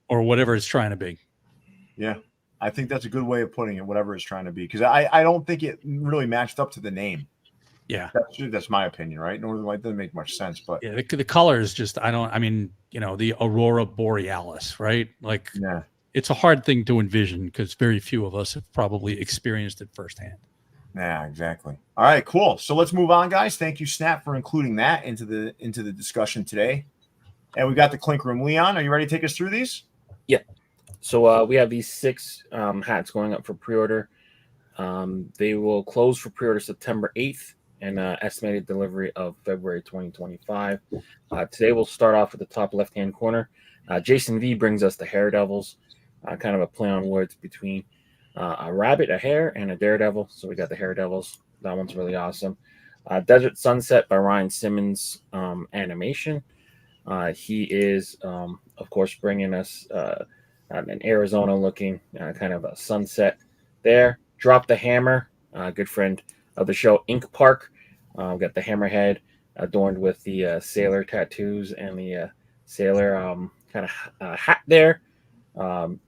[SPEAKER 3] or whatever it's trying to be.
[SPEAKER 2] Yeah, I think that's a good way of putting it, whatever it's trying to be, because I don't think it really matched up to the name.
[SPEAKER 3] Yeah,
[SPEAKER 2] that's my opinion, right? Northern Light doesn't make much sense, but
[SPEAKER 3] yeah, the colors just the Aurora Borealis, right? Like,
[SPEAKER 2] yeah,
[SPEAKER 3] it's a hard thing to envision because very few of us have probably experienced it firsthand.
[SPEAKER 2] Yeah, exactly. All right, cool. So let's move on, guys. Thank you, Snap, for including that into the discussion today. And we got the Clink Room. Leon, are you ready to take us through these?
[SPEAKER 1] Yeah. So we have these 6 hats going up for pre-order. They will close for pre-order September 8th and estimated delivery of February 2025. Today we'll start off at the top left-hand corner. Jason V brings us the Hair Devils, kind of a play on words between a rabbit, a hare, and a daredevil. So we got the Hair Devils. That one's really awesome. Desert Sunset by Ryan Simmons animation. He is, of course, bringing us an Arizona-looking kind of a sunset there. Drop the Hammer, good friend of the show, Ink Park. Got the hammerhead adorned with the sailor tattoos and the sailor kind of hat there.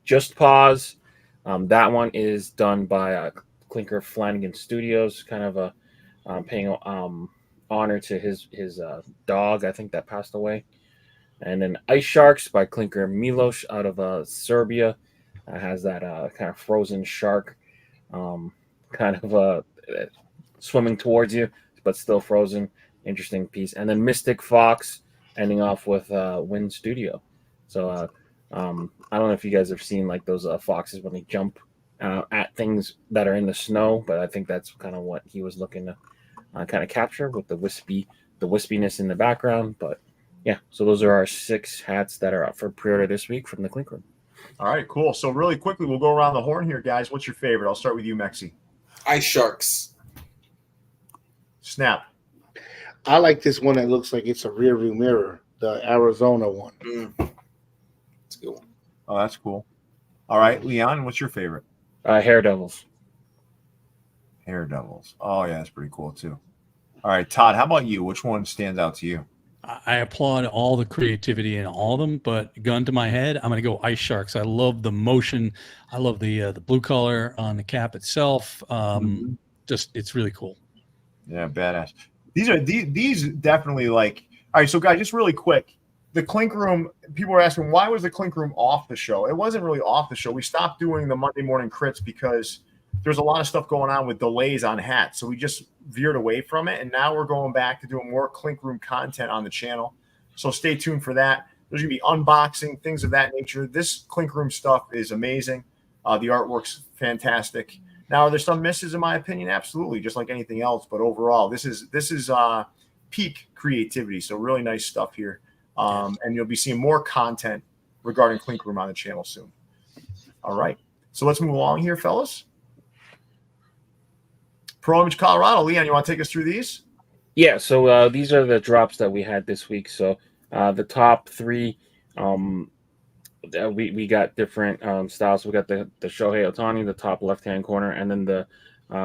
[SPEAKER 1] Just Pause. That one is done by Clinker Flanagan Studios, kind of a paying honor to his dog, I think, that passed away. And then Ice Sharks by Clinker Milos out of Serbia. Has that kind of frozen shark kind of swimming towards you, but still frozen. Interesting piece. And then Mystic Fox ending off with Wind Studio. So I don't know if you guys have seen like those foxes when they jump at things that are in the snow, but I think that's kind of what he was looking to kind of capture with the wispiness in the background. But yeah, so those are our 6 hats that are up for pre-order this week from the Clink Room.
[SPEAKER 2] All right, cool. So really quickly, we'll go around the horn here, guys. What's your favorite? I'll start with you, Mexi.
[SPEAKER 5] Ice Sharks.
[SPEAKER 2] Snap.
[SPEAKER 4] I like this one that looks like it's a rear view mirror, the Arizona one.
[SPEAKER 5] That's a good one.
[SPEAKER 2] Oh, that's cool. All right, Leon, what's your favorite?
[SPEAKER 1] Hair Devils.
[SPEAKER 2] Hair Devils. Oh, yeah, that's pretty cool, too. All right, Todd, how about you? Which one stands out to you?
[SPEAKER 3] I applaud all the creativity in all of them, but gun to my head, I'm going to go Ice Sharks. I love the motion. I love the blue color on the cap itself. Just it's really cool.
[SPEAKER 2] Yeah, badass. These definitely like. All right, so guys, just really quick, the Clink Room. People were asking why was the Clink Room off the show? It wasn't really off the show. We stopped doing the Monday morning crits because there's a lot of stuff going on with delays on hats, so we just veered away from it, and now we're going back to doing more Clink Room content on the channel. So stay tuned for that. There's gonna be unboxing, things of that nature. This Clink Room stuff is amazing. The artwork's fantastic. Now, are there some misses in my opinion? Absolutely, just like anything else. But overall, this is peak creativity. So really nice stuff here. And you'll be seeing more content regarding Clink Room on the channel soon. All right, so let's move along here, fellas. Pro Image Colorado. Leon, you want to take us through these?
[SPEAKER 1] Yeah, so these are the drops that we had this week. So the top 3, we got different styles. We got the Shohei Ohtani, the top left-hand corner, and then the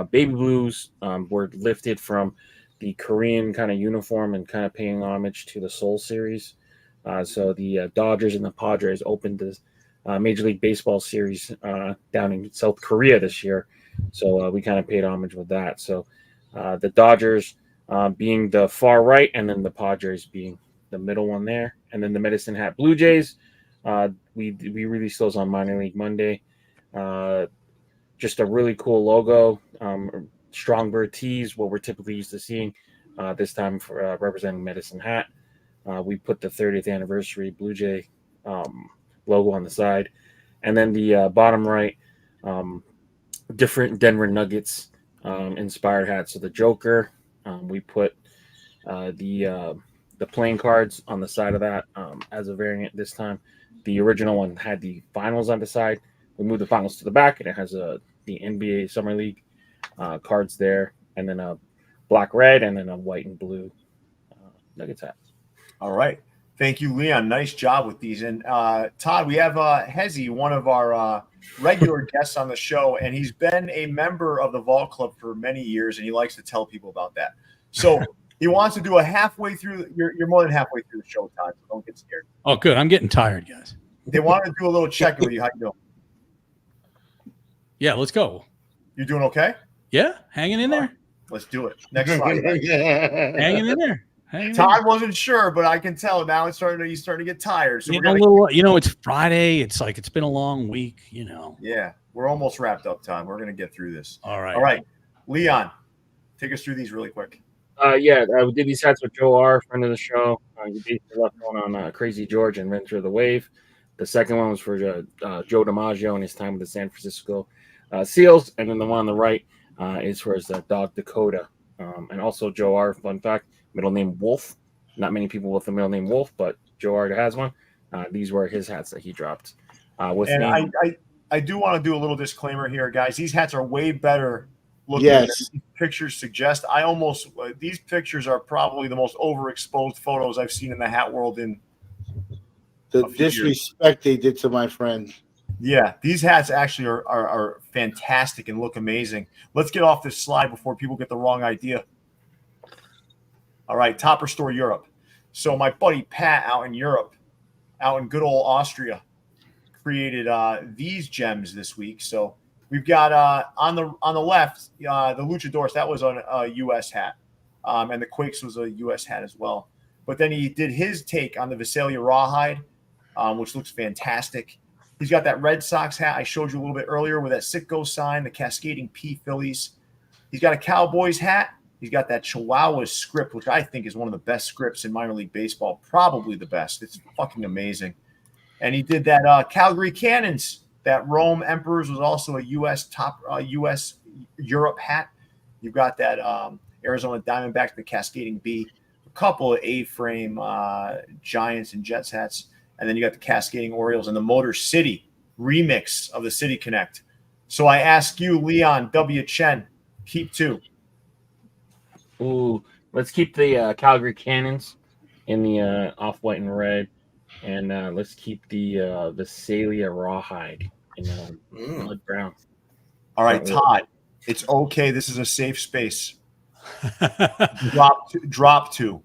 [SPEAKER 1] Baby Blues were lifted from the Korean kind of uniform and kind of paying homage to the Seoul series. So the Dodgers and the Padres opened the Major League Baseball series down in South Korea this year. So we kind of paid homage with that. So the Dodgers being the far right, and then the Padres being the middle one there. And then the Medicine Hat Blue Jays, we released those on Minor League Monday. Just a really cool logo. Strongbird tees, what we're typically used to seeing this time for representing Medicine Hat. We put the 30th anniversary Blue Jay logo on the side. And then the bottom right, different Denver Nuggets inspired hats. So the Joker, we put the playing cards on the side of that as a variant this time. The original one had the finals on the side. We moved the finals to the back, and it has the NBA Summer League cards there, and then a black, red, and then a white and blue Nuggets hat.
[SPEAKER 2] All right. Thank you, Leon. Nice job with these. And Todd, we have Hezi, one of our regular guests on the show, and he's been a member of the Vault Club for many years, and he likes to tell people about that. So he wants to do a halfway through. You're more than halfway through the show, Todd, so don't get scared.
[SPEAKER 3] Oh, good. I'm getting tired, guys.
[SPEAKER 2] They wanted to do a little check with you. How you doing?
[SPEAKER 3] Yeah, let's go.
[SPEAKER 2] You doing okay?
[SPEAKER 3] Yeah, hanging in there.
[SPEAKER 2] Let's do it. Next slide.
[SPEAKER 3] Hanging in there.
[SPEAKER 2] Todd wasn't sure, but I can tell now he's starting to get tired. So
[SPEAKER 3] it's Friday. It's like it's been a long week,
[SPEAKER 2] Yeah, we're almost wrapped up, Todd. We're gonna get through this.
[SPEAKER 3] All right.
[SPEAKER 2] All right. Leon, take us through these really quick.
[SPEAKER 1] We did these hats with Joe R., friend of the show. He basically left one on Crazy George and ran through the wave. The second one was for Joe DiMaggio and his time with the San Francisco Seals, and then the one on the right is for his dog Dakota, and also Joe R. Fun fact, middle name Wolf. Not many people with the middle name Wolf, but Joe R. has one. These were his hats that he dropped.
[SPEAKER 2] I do want to do a little disclaimer here, guys. These hats are way better looking
[SPEAKER 4] Yes.
[SPEAKER 2] than pictures suggest. These pictures are probably the most overexposed photos I've seen in the hat world in
[SPEAKER 4] The
[SPEAKER 2] a few years.
[SPEAKER 4] disrespect they did to my friend.
[SPEAKER 2] Yeah, these hats actually are fantastic and look amazing. Let's get off this slide before people get the wrong idea. All right, Topper Store Europe. So my buddy Pat out in Europe, out in good old Austria, created these gems this week. So we've got on the left the Luchadors. That was on a U.S. hat, and the Quakes was a U.S. hat as well. But then he did his take on the Visalia Rawhide, which looks fantastic. He's got that Red Sox hat I showed you a little bit earlier with that Sitco sign, the Cascading P Phillies. He's got a Cowboys hat. He's got that Chihuahua script, which I think is one of the best scripts in minor league baseball, probably the best. It's fucking amazing. And he did that Calgary Cannons. That Rome Emperors was also a U.S. U.S. Europe hat. You've got that Arizona Diamondbacks, the Cascading B, a couple of A-frame Giants and Jets hats. And then you got the Cascading Orioles and the Motor City remix of the City Connect. So I ask you, Leon W. Chen, keep two.
[SPEAKER 1] Ooh, let's keep the Calgary Cannons in the off-white and red, and let's keep the Visalia Rawhide in blood brown.
[SPEAKER 2] All right, Todd, it's okay. This is a safe space. Drop two.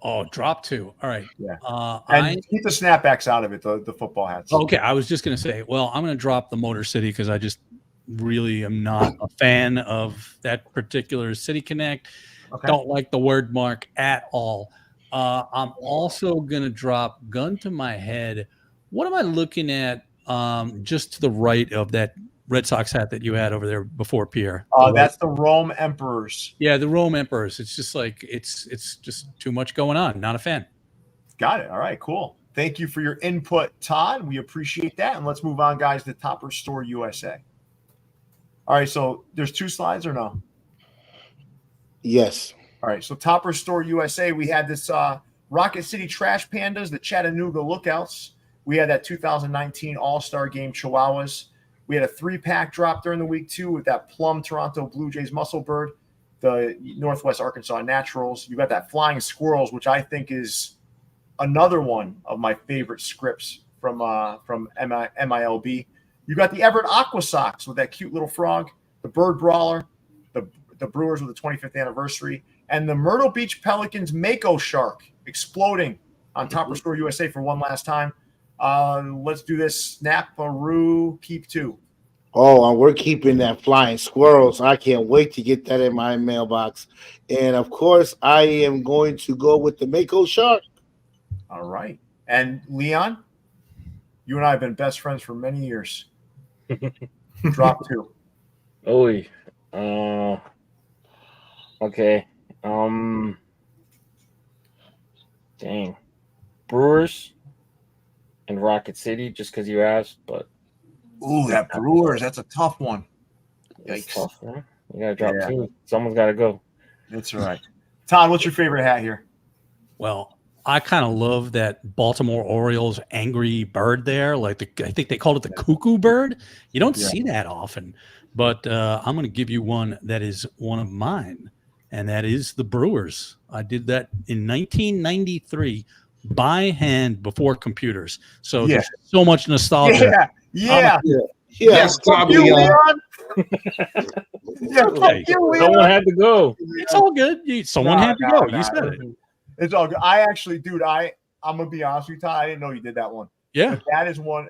[SPEAKER 3] Oh, drop two. All right.
[SPEAKER 2] Yeah. And keep the snapbacks out of it, the football hats.
[SPEAKER 3] Okay, I was just going to say, well, I'm going to drop the Motor City because I just really am not a fan of that particular City Connect.
[SPEAKER 2] Okay.
[SPEAKER 3] Don't like the word mark at all. I'm also going to drop, gun to my head, what am I looking at just to the right of that Red Sox hat that you had over there before, Pierre?
[SPEAKER 2] That's the Rome Emperors.
[SPEAKER 3] Yeah, the Rome Emperors. It's just like it's just too much going on. Not a fan.
[SPEAKER 2] Got it. All right, cool. Thank you for your input, Todd. We appreciate that. And let's move on, guys, to Topper Store USA. All right, so there's two slides or no?
[SPEAKER 4] Yes.
[SPEAKER 2] All right, so Topper Store USA, we had this Rocket City Trash Pandas, the Chattanooga Lookouts. We had that 2019 All-Star Game Chihuahuas. We had a 3-pack drop during the week, too, with that Plum Toronto Blue Jays Muscle Bird, the Northwest Arkansas Naturals. You got that Flying Squirrels, which I think is another one of my favorite scripts from MILB. You got the Everett Aqua Sox with that cute little frog, the Bird Brawler, the Brewers with the 25th anniversary, and the Myrtle Beach Pelicans Mako Shark exploding on Topper Store USA for one last time. Let's do this. Snap-a-roo, keep two.
[SPEAKER 4] Oh, and we're keeping that Flying Squirrels. I can't wait to get that in my mailbox. And, of course, I am going to go with the Mako Shark.
[SPEAKER 2] All right. And, Leon, you and I have been best friends for many years. Drop two.
[SPEAKER 1] Okay. Dang. Brewers and Rocket City, just because you asked, but
[SPEAKER 2] Ooh, that Brewers, that's a tough one.
[SPEAKER 1] it's
[SPEAKER 2] Yikes.
[SPEAKER 1] tough, man. You gotta drop
[SPEAKER 2] Yeah.
[SPEAKER 1] two. Someone's gotta go.
[SPEAKER 2] That's all right. Todd, what's your favorite hat here?
[SPEAKER 3] Well, I kind of love that Baltimore Orioles angry bird there. Like I think they called it the cuckoo bird. You don't see that often, but I'm going to give you one that is one of mine, and that is the Brewers. I did that in 1993 by hand before computers. So there's so much nostalgia.
[SPEAKER 2] Yeah.
[SPEAKER 5] Yes,
[SPEAKER 2] Fuck
[SPEAKER 5] probably.
[SPEAKER 2] you, Leon. Yeah, fuck
[SPEAKER 3] Okay.
[SPEAKER 2] you, Leon.
[SPEAKER 1] Someone had to go.
[SPEAKER 3] It's all good. Someone had to go. You said it.
[SPEAKER 2] It's all good. I actually, dude, I'm gonna be honest with you, Todd. I didn't know you did that one.
[SPEAKER 3] Yeah.
[SPEAKER 2] But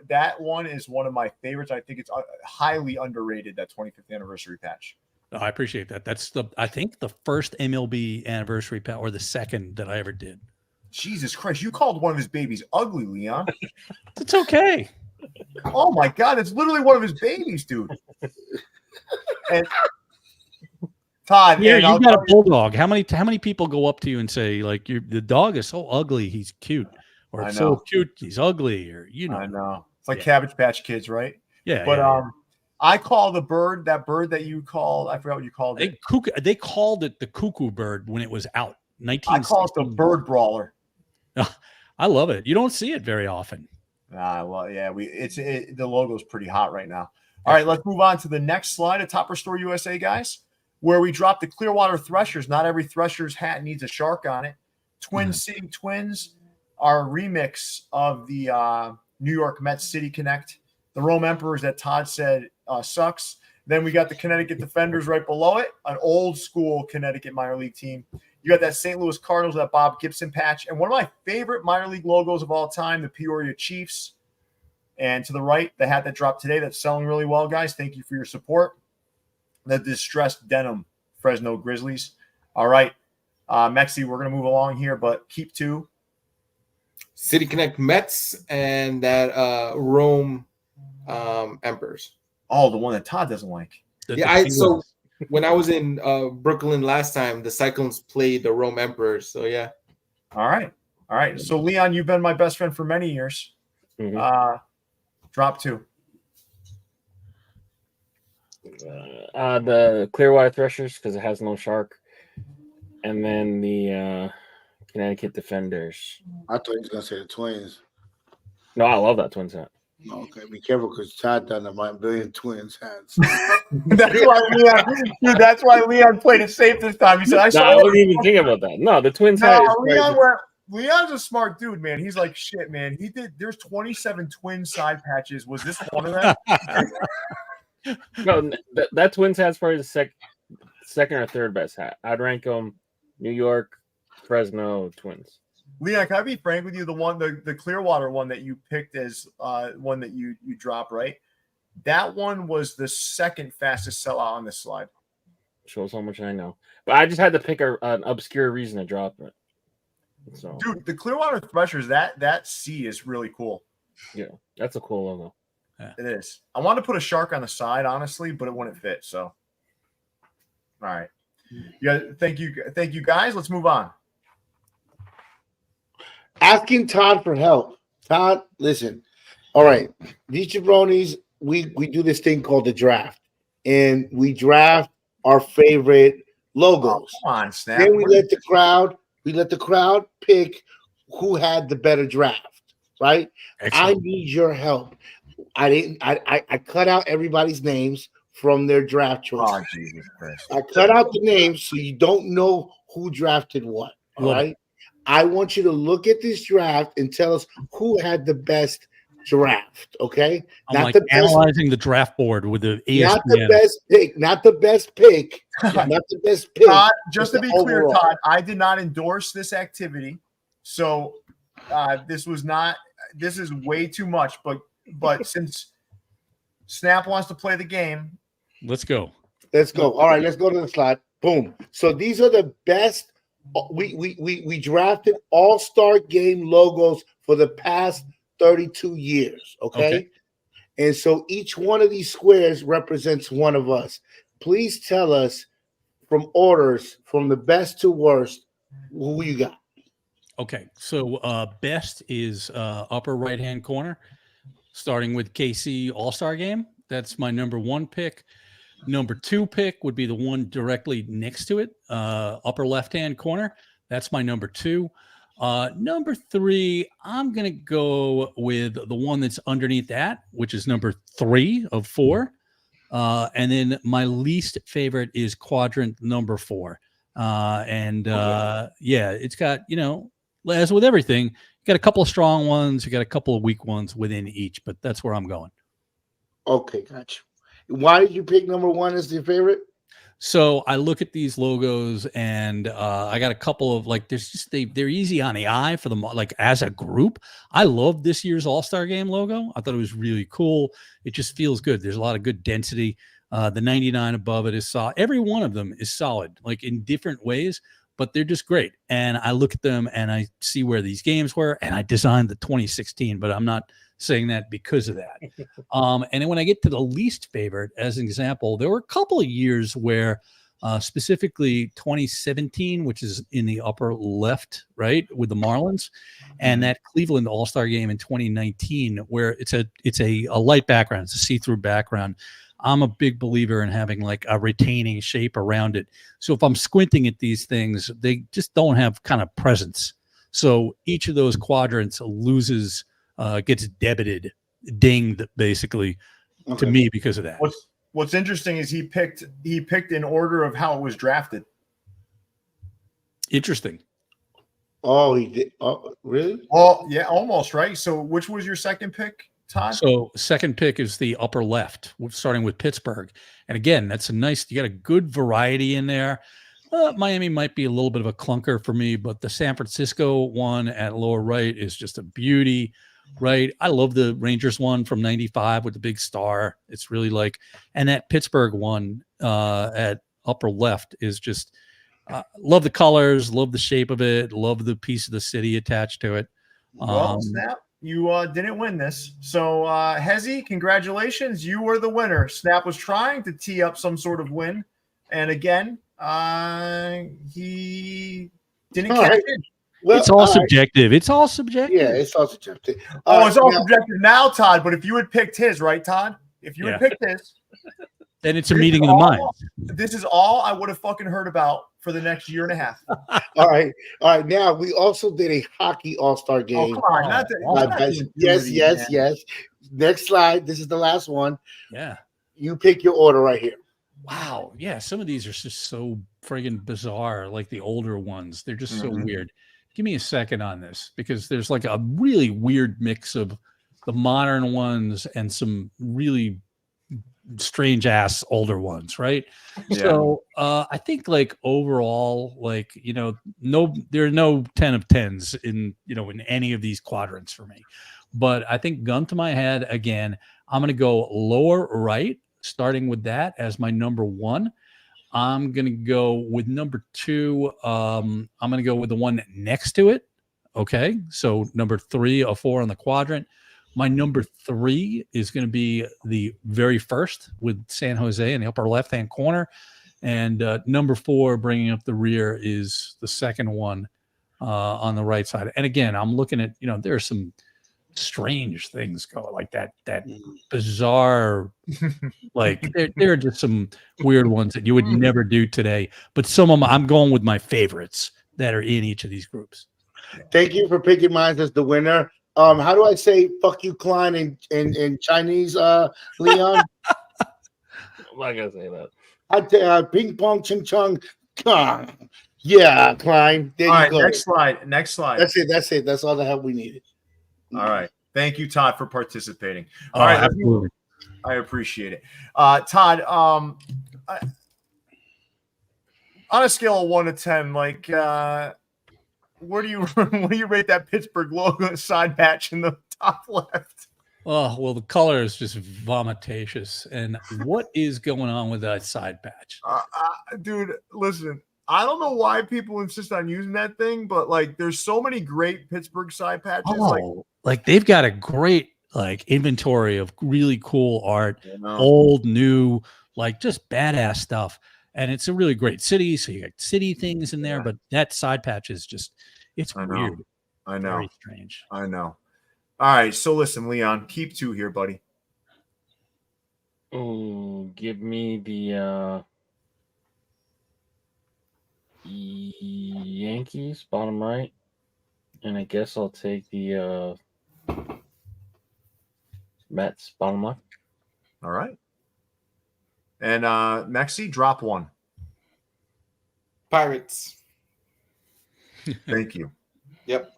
[SPEAKER 2] that one is one of my favorites. I think it's highly underrated, that 25th anniversary patch.
[SPEAKER 3] No, I appreciate that. That's I think the first MLB anniversary pat or the second that I ever did.
[SPEAKER 2] Jesus Christ, you called one of his babies ugly, Leon.
[SPEAKER 3] It's okay.
[SPEAKER 2] Oh my God, it's literally one of his babies, dude. And Todd,
[SPEAKER 3] Yeah,
[SPEAKER 2] and I'll
[SPEAKER 3] you got a
[SPEAKER 2] tell you-
[SPEAKER 3] bulldog. How many people go up to you and say, like, the dog is so ugly, he's cute? or
[SPEAKER 2] I
[SPEAKER 3] it's
[SPEAKER 2] know.
[SPEAKER 3] so cute he's ugly, or
[SPEAKER 2] I know. It's like
[SPEAKER 3] Yeah.
[SPEAKER 2] Cabbage Patch Kids, right?
[SPEAKER 3] Yeah,
[SPEAKER 2] But
[SPEAKER 3] yeah.
[SPEAKER 2] I call that bird that you called, I forgot what you called it.
[SPEAKER 3] They called it the cuckoo bird when it was out.
[SPEAKER 2] I call it the bird brawler.
[SPEAKER 3] I love it. You don't see it very often.
[SPEAKER 2] Well, yeah, the logo is pretty hot right now. All right, let's move on to the next slide at Topper Store USA, guys, where we drop the Clearwater Threshers. Not every Threshers hat needs a shark on it. Twin City Twins, our remix of the New York Mets City Connect. The Rome Emperors that Todd said sucks. Then we got the Connecticut Defenders right below it, an old school Connecticut minor league team. You got that St. Louis Cardinals, that Bob Gibson patch. And one of my favorite minor league logos of all time, the Peoria Chiefs. And to the right, the hat that dropped today that's selling really well, guys. Thank you for your support. The distressed denim Fresno Grizzlies. All right. Mexi, we're going to move along here, but keep two.
[SPEAKER 5] City Connect Mets and that Rome Emperors.
[SPEAKER 2] Oh, the one that Todd doesn't like.
[SPEAKER 5] So when I was in Brooklyn last time, the Cyclones played the Rome Emperors. So yeah.
[SPEAKER 2] All right. So Leon, you've been my best friend for many years.
[SPEAKER 1] Mhm.
[SPEAKER 2] Drop two.
[SPEAKER 1] The Clearwater Threshers because it has no shark, and then the Connecticut Defenders.
[SPEAKER 4] I thought he was gonna say the Twins.
[SPEAKER 1] No, I love that Twins hat.
[SPEAKER 4] Okay, be careful because Todd done a billion Twins hats.
[SPEAKER 2] That's why Leon played it safe this time. He said,
[SPEAKER 1] I wasn't even thinking about that. No, the Twins hat.
[SPEAKER 2] Leon's a smart dude, man. He's like, shit, man. There's 27 twin side patches. Was this one of them?
[SPEAKER 1] No, that Twins hat's probably the second or third best hat. I'd rank them New York, Fresno, Twins.
[SPEAKER 2] Leon, can I be frank with you? The Clearwater one that you picked as one that you dropped, right? That one was the second fastest sellout on this slide.
[SPEAKER 1] Shows how much I know. But I just had to pick an obscure reason to drop it. So,
[SPEAKER 2] dude, the Clearwater Threshers, that C is really cool.
[SPEAKER 1] Yeah, that's a cool logo.
[SPEAKER 3] Yeah.
[SPEAKER 2] It is. I wanted to put a shark on the side, honestly, but it wouldn't fit. So, all right. Yeah, thank you, guys. Let's move on.
[SPEAKER 4] Asking Todd for help. Todd, listen. All right, these jabronis, we do this thing called the draft, and we draft our favorite logos.
[SPEAKER 2] Oh, come on, Snap.
[SPEAKER 4] Then we let the crowd pick who had the better draft. Right? Excellent. I need your help. I cut out everybody's names from their draft choice.
[SPEAKER 2] Oh, Jesus Christ.
[SPEAKER 4] I cut out the names so you don't know who drafted what. All right. I want you to look at this draft and tell us who had the best draft. Okay.
[SPEAKER 3] I'm like analyzing the draft board with the ESPN.
[SPEAKER 4] Not the best pick. Not the best pick. Not the best pick.
[SPEAKER 2] Todd, just to be clear, Todd, I did not endorse this activity. So this is way too much, but since Snap wants to play the game,
[SPEAKER 3] let's go.
[SPEAKER 4] All right, let's go to the slide. Boom. So these are the best. We drafted all-star game logos for the past 32 years. Okay. And so each one of these squares represents one of us. Please tell us from orders from the best to worst who you got.
[SPEAKER 3] Okay, so best is upper right-hand corner, starting with KC All-Star Game. That's my number one pick. Number two pick would be the one directly next to it, upper left-hand corner. That's my number two. Number three, I'm going to go with the one that's underneath that, which is number 3 of 4. And then my least favorite is quadrant number 4. Yeah, it's got, as with everything, you got a couple of strong ones, you got a couple of weak ones within each, but that's where I'm going. Okay, gotcha. Why did you pick number 1 as your favorite? So I look at these logos and I got a couple of they're easy on the eye for them. Like as a group, I love this year's All-Star Game logo. I thought it was really cool. It just feels good. There's a lot of good density. The 99 above it is solid. Every one of them is solid, like in different ways, but they're just great. And I look at them and I see where these games were, and I designed the 2016, but I'm not saying that because of that. And then when I get to the least favorite, as an example, there were a couple of years where specifically 2017, which is in the upper left, right, with the Marlins, and that Cleveland All-Star game in 2019, where it's a light background, it's a see-through background. I'm a big believer in having like a retaining shape around it. So if I'm squinting at these things, they just don't have kind of presence. So each of those quadrants loses, gets debited, dinged, basically, to me because of that.
[SPEAKER 2] What's interesting is he picked in order of how it was drafted.
[SPEAKER 3] Interesting.
[SPEAKER 4] Oh, he did. Oh, really?
[SPEAKER 2] Well, yeah, almost right. So which was your second pick, Todd?
[SPEAKER 3] So second pick is the upper left, starting with Pittsburgh. And again, that's a nice, you got a good variety in there. Miami might be a little bit of a clunker for me, but the San Francisco one at lower right is just a beauty, right? I love the Rangers one from 95 with the big star. It's really like, and that Pittsburgh one at upper left is just, love the colors, love the shape of it, love the piece of the city attached to it.
[SPEAKER 2] Well, Snap, you didn't win this. So, Hezzy, congratulations. You were the winner. Snap was trying to tee up some sort of win. And again, he didn't catch it.
[SPEAKER 3] Well, it's all subjective. It's all subjective.
[SPEAKER 4] Yeah, it's all subjective.
[SPEAKER 2] It's all subjective now, Todd. But if you had picked his, right, Todd? If you had picked his,
[SPEAKER 3] then it's a meeting of the minds.
[SPEAKER 2] This is all I would have fucking heard about for the next year and a half.
[SPEAKER 4] All right. Now we also did a hockey all-star game.
[SPEAKER 2] Oh, come on.
[SPEAKER 4] Yes. Next slide. This is the last one.
[SPEAKER 3] Yeah.
[SPEAKER 4] You pick your order right here.
[SPEAKER 3] Wow. Yeah. Some of these are just so friggin' bizarre, like the older ones. They're just so weird. Give me a second on this because there's like a really weird mix of the modern ones and some really strange ass older ones, right? Yeah. So I think like overall, like, you know, there are no 10 of 10s in, you know, in any of these quadrants for me. But I think gun to my head again, I'm gonna go lower right, starting with that as my number one. I'm gonna go with number two. I'm gonna go with the one next to it. Okay, so number 3 or 4 on the quadrant. My number 3 is going to be the very first with San Jose in the upper left-hand corner. And number 4, bringing up the rear, is the second one on the right side. And again, I'm looking at, you know, there are some strange things going like that bizarre, like there are just some weird ones that you would never do today. But some of them, I'm going with my favorites that are in each of these groups.
[SPEAKER 4] Thank you for picking mine as the winner. How do I say "fuck you, Klein" in Chinese, Leon?
[SPEAKER 1] I'm not gonna say that.
[SPEAKER 4] I ping pong ching chong. Yeah, Klein. There you go.
[SPEAKER 2] Next slide.
[SPEAKER 4] That's it. That's all the help we needed.
[SPEAKER 2] All right. Thank you, Todd, for participating.
[SPEAKER 3] All right, absolutely.
[SPEAKER 2] I appreciate it. Todd, on a scale of 1 to 10, like where do you rate that Pittsburgh logo side patch in the top left?
[SPEAKER 3] Oh, well, the color is just vomitacious. And what is going on with that side patch?
[SPEAKER 2] Dude, listen, I don't know why people insist on using that thing, but like there's so many great Pittsburgh side patches.
[SPEAKER 3] Like they've got a great like inventory of really cool art, old, new, like just badass stuff. And it's a really great city. So you got city things in there, but that side patch is just, it's weird.
[SPEAKER 2] I know.
[SPEAKER 3] Very strange.
[SPEAKER 2] I know. All right. So listen, Leon, keep 2 here, buddy.
[SPEAKER 1] Oh, give me the Yankees, bottom right. And I guess I'll take the Mets, bottom left.
[SPEAKER 2] All right. And Mexi, drop 1.
[SPEAKER 5] Pirates.
[SPEAKER 2] Thank you.
[SPEAKER 5] Yep.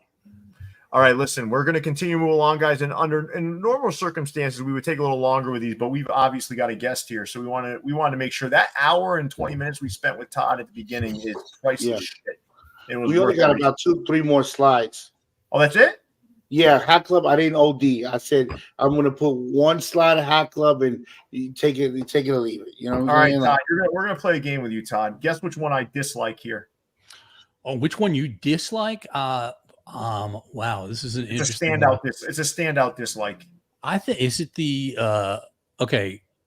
[SPEAKER 2] All right, listen, we're going to continue to move along, guys. And in normal circumstances, we would take a little longer with these, but we've obviously got a guest here, so we want to make sure that hour and 20 minutes we spent with Todd at the beginning is priceless shit.
[SPEAKER 4] We only got about 2-3 more slides.
[SPEAKER 2] Oh, that's it?
[SPEAKER 4] Yeah, Hot Club. I didn't OD. I said I'm going to put 1 slide of Hot Club, and you take it or leave it. You know what I'm saying?
[SPEAKER 2] All right, Todd. We're going to play a game with you, Todd. Guess which one I dislike here.
[SPEAKER 3] Oh, which one you dislike? Wow, this is an interesting
[SPEAKER 2] one. It's a standout dislike.
[SPEAKER 3] I think is it the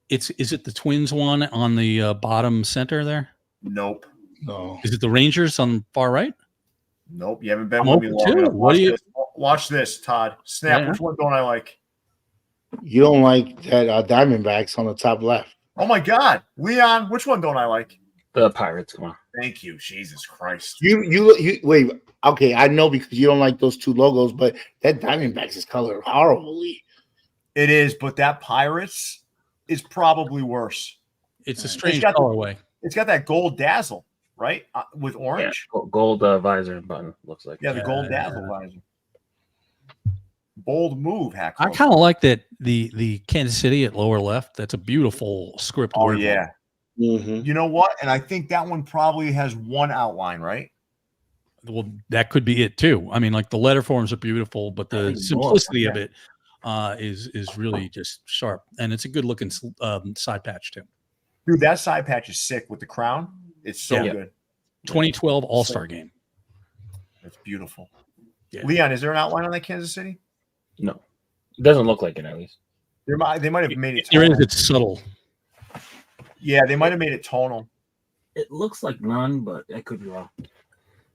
[SPEAKER 3] is it the Twins one on the bottom center there?
[SPEAKER 2] Nope.
[SPEAKER 4] No.
[SPEAKER 3] Is it the Rangers on far right?
[SPEAKER 2] Nope. You haven't been
[SPEAKER 3] I'm
[SPEAKER 2] with me
[SPEAKER 3] open
[SPEAKER 2] long
[SPEAKER 3] too.
[SPEAKER 2] enough.
[SPEAKER 3] What do you?
[SPEAKER 2] Watch this, Todd. Snap.
[SPEAKER 3] Yeah.
[SPEAKER 2] Which one don't I like?
[SPEAKER 4] You don't like that Diamondbacks on the top left.
[SPEAKER 2] Oh my God, Leon. Which one don't I like?
[SPEAKER 1] The Pirates. Come on.
[SPEAKER 2] Thank you, Jesus Christ.
[SPEAKER 4] You wait. Okay, I know because you don't like those two logos, but that Diamondbacks is colored horribly.
[SPEAKER 2] It is, but that Pirates is probably worse.
[SPEAKER 3] It's a strange
[SPEAKER 2] got
[SPEAKER 3] colorway.
[SPEAKER 2] It's got that gold dazzle, right? With orange.
[SPEAKER 1] Yeah, gold visor and button looks like.
[SPEAKER 2] Yeah, the gold dazzle visor. Bold move, Hack.
[SPEAKER 3] I kind of like that the Kansas City at lower left. That's a beautiful script.
[SPEAKER 2] Oh
[SPEAKER 3] word.
[SPEAKER 2] yeah.
[SPEAKER 4] Mm-hmm.
[SPEAKER 2] You know what? And I think that one probably has one outline, right?
[SPEAKER 3] Well, that could be it too. I mean, like the letter forms are beautiful, but the simplicity of it is really just sharp, and it's a good looking side patch too.
[SPEAKER 2] Dude, that side patch is sick with the crown. It's so good.
[SPEAKER 3] 2012 All-Star game.
[SPEAKER 2] It's beautiful.
[SPEAKER 3] Yeah.
[SPEAKER 2] Leon, is there an outline on that Kansas City?
[SPEAKER 1] No, it doesn't look like it at least.
[SPEAKER 2] They might have made it
[SPEAKER 3] There
[SPEAKER 2] tonal.
[SPEAKER 3] is. It's subtle.
[SPEAKER 2] Yeah, they might have made it tonal.
[SPEAKER 1] It looks like none, but I could be wrong.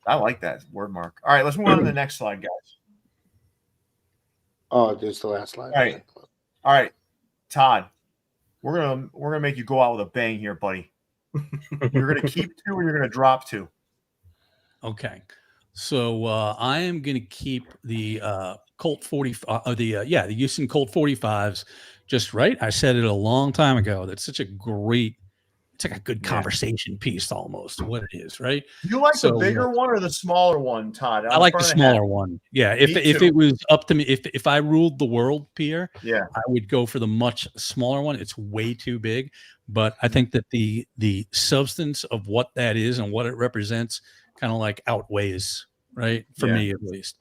[SPEAKER 2] I like that word mark. All right, let's move on to the next slide, guys.
[SPEAKER 4] Oh, there's the last slide.
[SPEAKER 2] All right, Todd, we're gonna make you go out with a bang here, buddy. You're gonna keep 2 and you're gonna drop 2.
[SPEAKER 3] Okay, so I am going to keep the Colt 40, the Houston Colt 45s. Just right. I said it a long time ago. That's such a great. It's like a good conversation piece, almost what it is, right?
[SPEAKER 2] You like the bigger one or the smaller one, Todd?
[SPEAKER 3] I like the smaller one. Yeah. If it was up to me, if I ruled the world, Pierre, I would go for the much smaller one. It's way too big, but I think that the substance of what that is and what it represents kind of like outweighs, right? For me at least.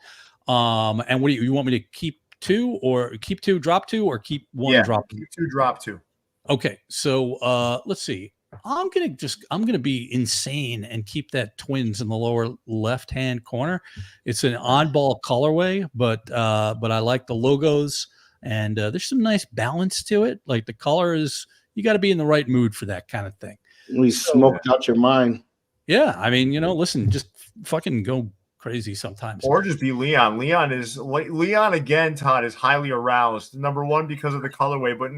[SPEAKER 3] And what do you want me to keep 2 or keep 2, drop 2, or keep 1, drop 2?
[SPEAKER 2] Keep 2, drop 2.
[SPEAKER 3] Okay. So let's see. I'm gonna be insane and keep that Twins in the lower left-hand corner. It's an oddball colorway, but I like the logos, and there's some nice balance to it. Like the color is, you got to be in the right mood for that kind of thing.
[SPEAKER 4] We smoked out your mind.
[SPEAKER 3] Yeah, I mean, listen, just fucking go crazy sometimes.
[SPEAKER 2] Or just be Leon. Leon again, Todd, is highly aroused. Number 1 because of the colorway, but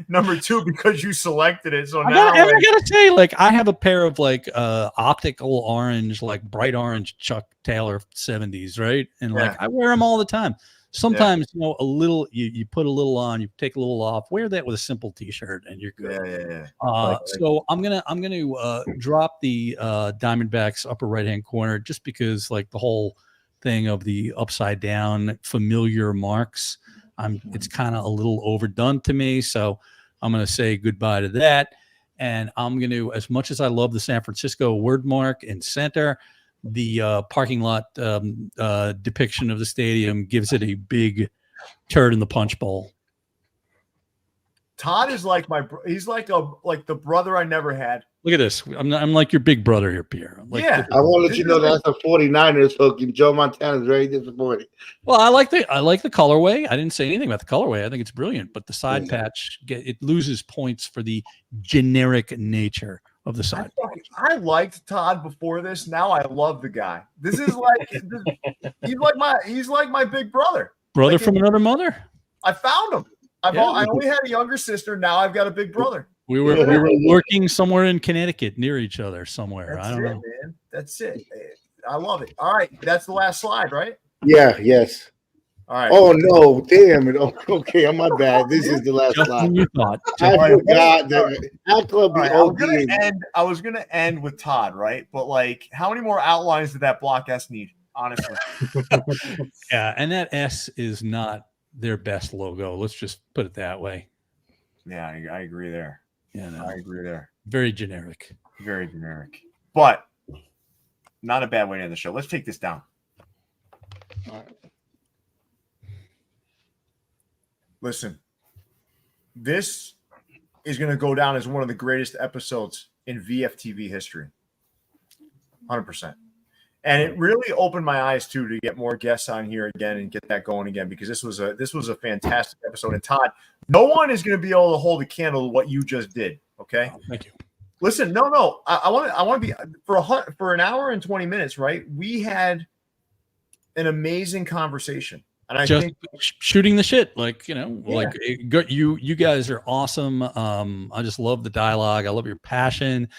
[SPEAKER 2] number 2 because you selected it. So I
[SPEAKER 3] gotta say, like, I have a pair of like optical orange, like bright orange Chuck Taylor 70s, right? And like I wear them all the time. Sometimes a little you put a little on, you take a little off, wear that with a simple t-shirt and you're good. So I'm gonna drop the Diamondbacks upper right hand corner just because like the whole thing of the upside down familiar marks, it's kind of a little overdone to me. So I'm gonna say goodbye to that. And I'm gonna, as much as I love the San Francisco word mark in center, the parking lot depiction of the stadium gives it a big turd in the punch bowl.
[SPEAKER 2] Todd is like he's like the brother I never had.
[SPEAKER 3] Look at this. I'm like your big brother here, Pierre. Like,
[SPEAKER 4] I want to let you know that's a 49ers fucking Joe Montana's very disappointed.
[SPEAKER 3] Well, I like the colorway. I didn't say anything about the colorway. I think it's brilliant, but the side patch it loses points for the generic nature of the side.
[SPEAKER 2] I liked Todd before this. Now I love the guy. This is like he's like my big brother.
[SPEAKER 3] Brother from another mother.
[SPEAKER 2] I found him. I only had a younger sister. Now I've got a big brother.
[SPEAKER 3] We were working somewhere in Connecticut near each other somewhere. I don't know.
[SPEAKER 2] Man. That's it. I love it. All right, that's the last slide, right?
[SPEAKER 4] Yeah. Yes.
[SPEAKER 2] All right.
[SPEAKER 4] Oh no! Damn it! Okay, I'm my bad. This is the last slide.
[SPEAKER 3] You thought.
[SPEAKER 4] I forgot that.
[SPEAKER 2] I was gonna end with Todd, right? But like, how many more outlines did that block S need? Honestly.
[SPEAKER 3] Yeah, and that S is not their best logo. Let's just put it that way.
[SPEAKER 2] Yeah, I agree there.
[SPEAKER 3] Yeah, no.
[SPEAKER 2] I agree there.
[SPEAKER 3] Very generic.
[SPEAKER 2] Very generic, but not a bad way to end the show. Let's take this down.
[SPEAKER 4] All right.
[SPEAKER 2] Listen, this is going to go down as one of the greatest episodes in VFTV history. 100%. And it really opened my eyes too to get more guests on here again and get that going again, because this was a fantastic episode. And Todd, no one is going to be able to hold a candle to what you just did. Okay.
[SPEAKER 3] Thank you.
[SPEAKER 2] Listen, no. I want to be for an hour and 20 minutes, right? We had an amazing conversation. And I
[SPEAKER 3] just
[SPEAKER 2] think
[SPEAKER 3] shooting the shit, like, you know,
[SPEAKER 2] Yeah.
[SPEAKER 3] like you guys are awesome. I just love the dialogue. I love your passion.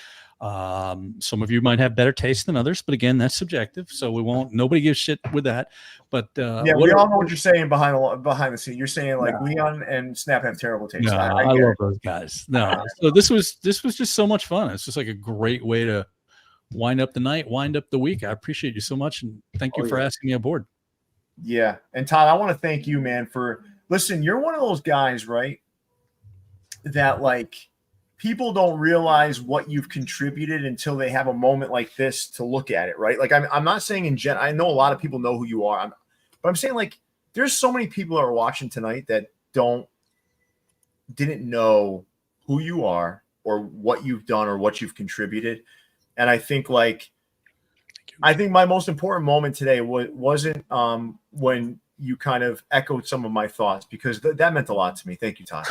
[SPEAKER 3] Some of you might have better taste than others, but again, that's subjective. So nobody gives shit with that. But
[SPEAKER 2] yeah, we all know what you're saying behind the scene. You're saying like Leon and Snap have terrible taste.
[SPEAKER 3] No,
[SPEAKER 2] I
[SPEAKER 3] I
[SPEAKER 2] get
[SPEAKER 3] love
[SPEAKER 2] it.
[SPEAKER 3] those guys. No, so this was just so much fun. It's just like a great way to wind up the night, wind up the week. I appreciate you so much, and thank you for asking me aboard.
[SPEAKER 2] Yeah, and Todd, I want to thank you, man, for listen. You're one of those guys, right? That like people don't realize what you've contributed until they have a moment like this to look at it, right? Like I'm not saying in gen. I know a lot of people know who you are, but I'm saying like there's so many people that are watching tonight that didn't know who you are or what you've done or what you've contributed. And I think my most important moment today wasn't when you kind of echoed some of my thoughts, because that meant a lot to me. Thank you, Todd.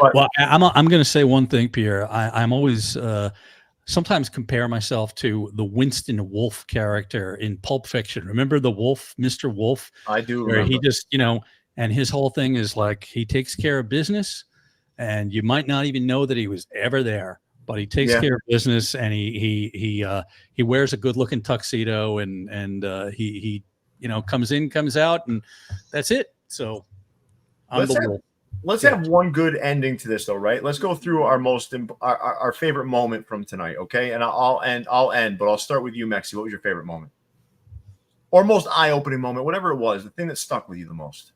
[SPEAKER 2] But,
[SPEAKER 3] well, I'm going to say one thing, Pierre. I'm always sometimes compare myself to the Winston Wolfe character in Pulp Fiction. Remember the Wolf, Mr. Wolf?
[SPEAKER 2] I do
[SPEAKER 3] where
[SPEAKER 2] remember.
[SPEAKER 3] he just, you know, and his whole thing is like he takes care of business, and you might not even know that he was ever there, but he takes care of business, and he wears a good looking tuxedo, and he you know, comes in, comes out, and that's it. So
[SPEAKER 2] let's have one good ending to this though, right? Let's go through our favorite moment from tonight, okay? And I'll end, but I'll start with you, Mexi. What was your favorite moment? Or most eye-opening moment, whatever it was, the thing that stuck with you the most?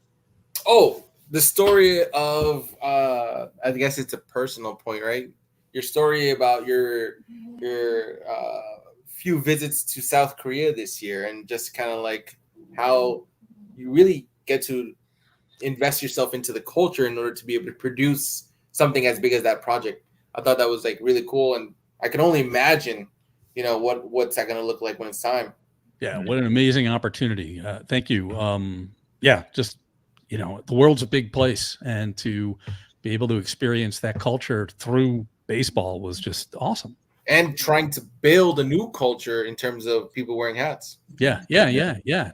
[SPEAKER 5] Oh, the story of I guess it's a personal point, right? Your story about your few visits to South Korea this year, and just kind of like how you really get to invest yourself into the culture in order to be able to produce something as big as that project. I thought that was like really cool, and I can only imagine, you know, what's that going to look like when it's time.
[SPEAKER 3] Yeah, what an amazing opportunity. Thank you. Yeah, just, you know, the world's a big place, and to be able to experience that culture through baseball was just awesome.
[SPEAKER 5] And trying to build a new culture in terms of people wearing hats.
[SPEAKER 3] Yeah,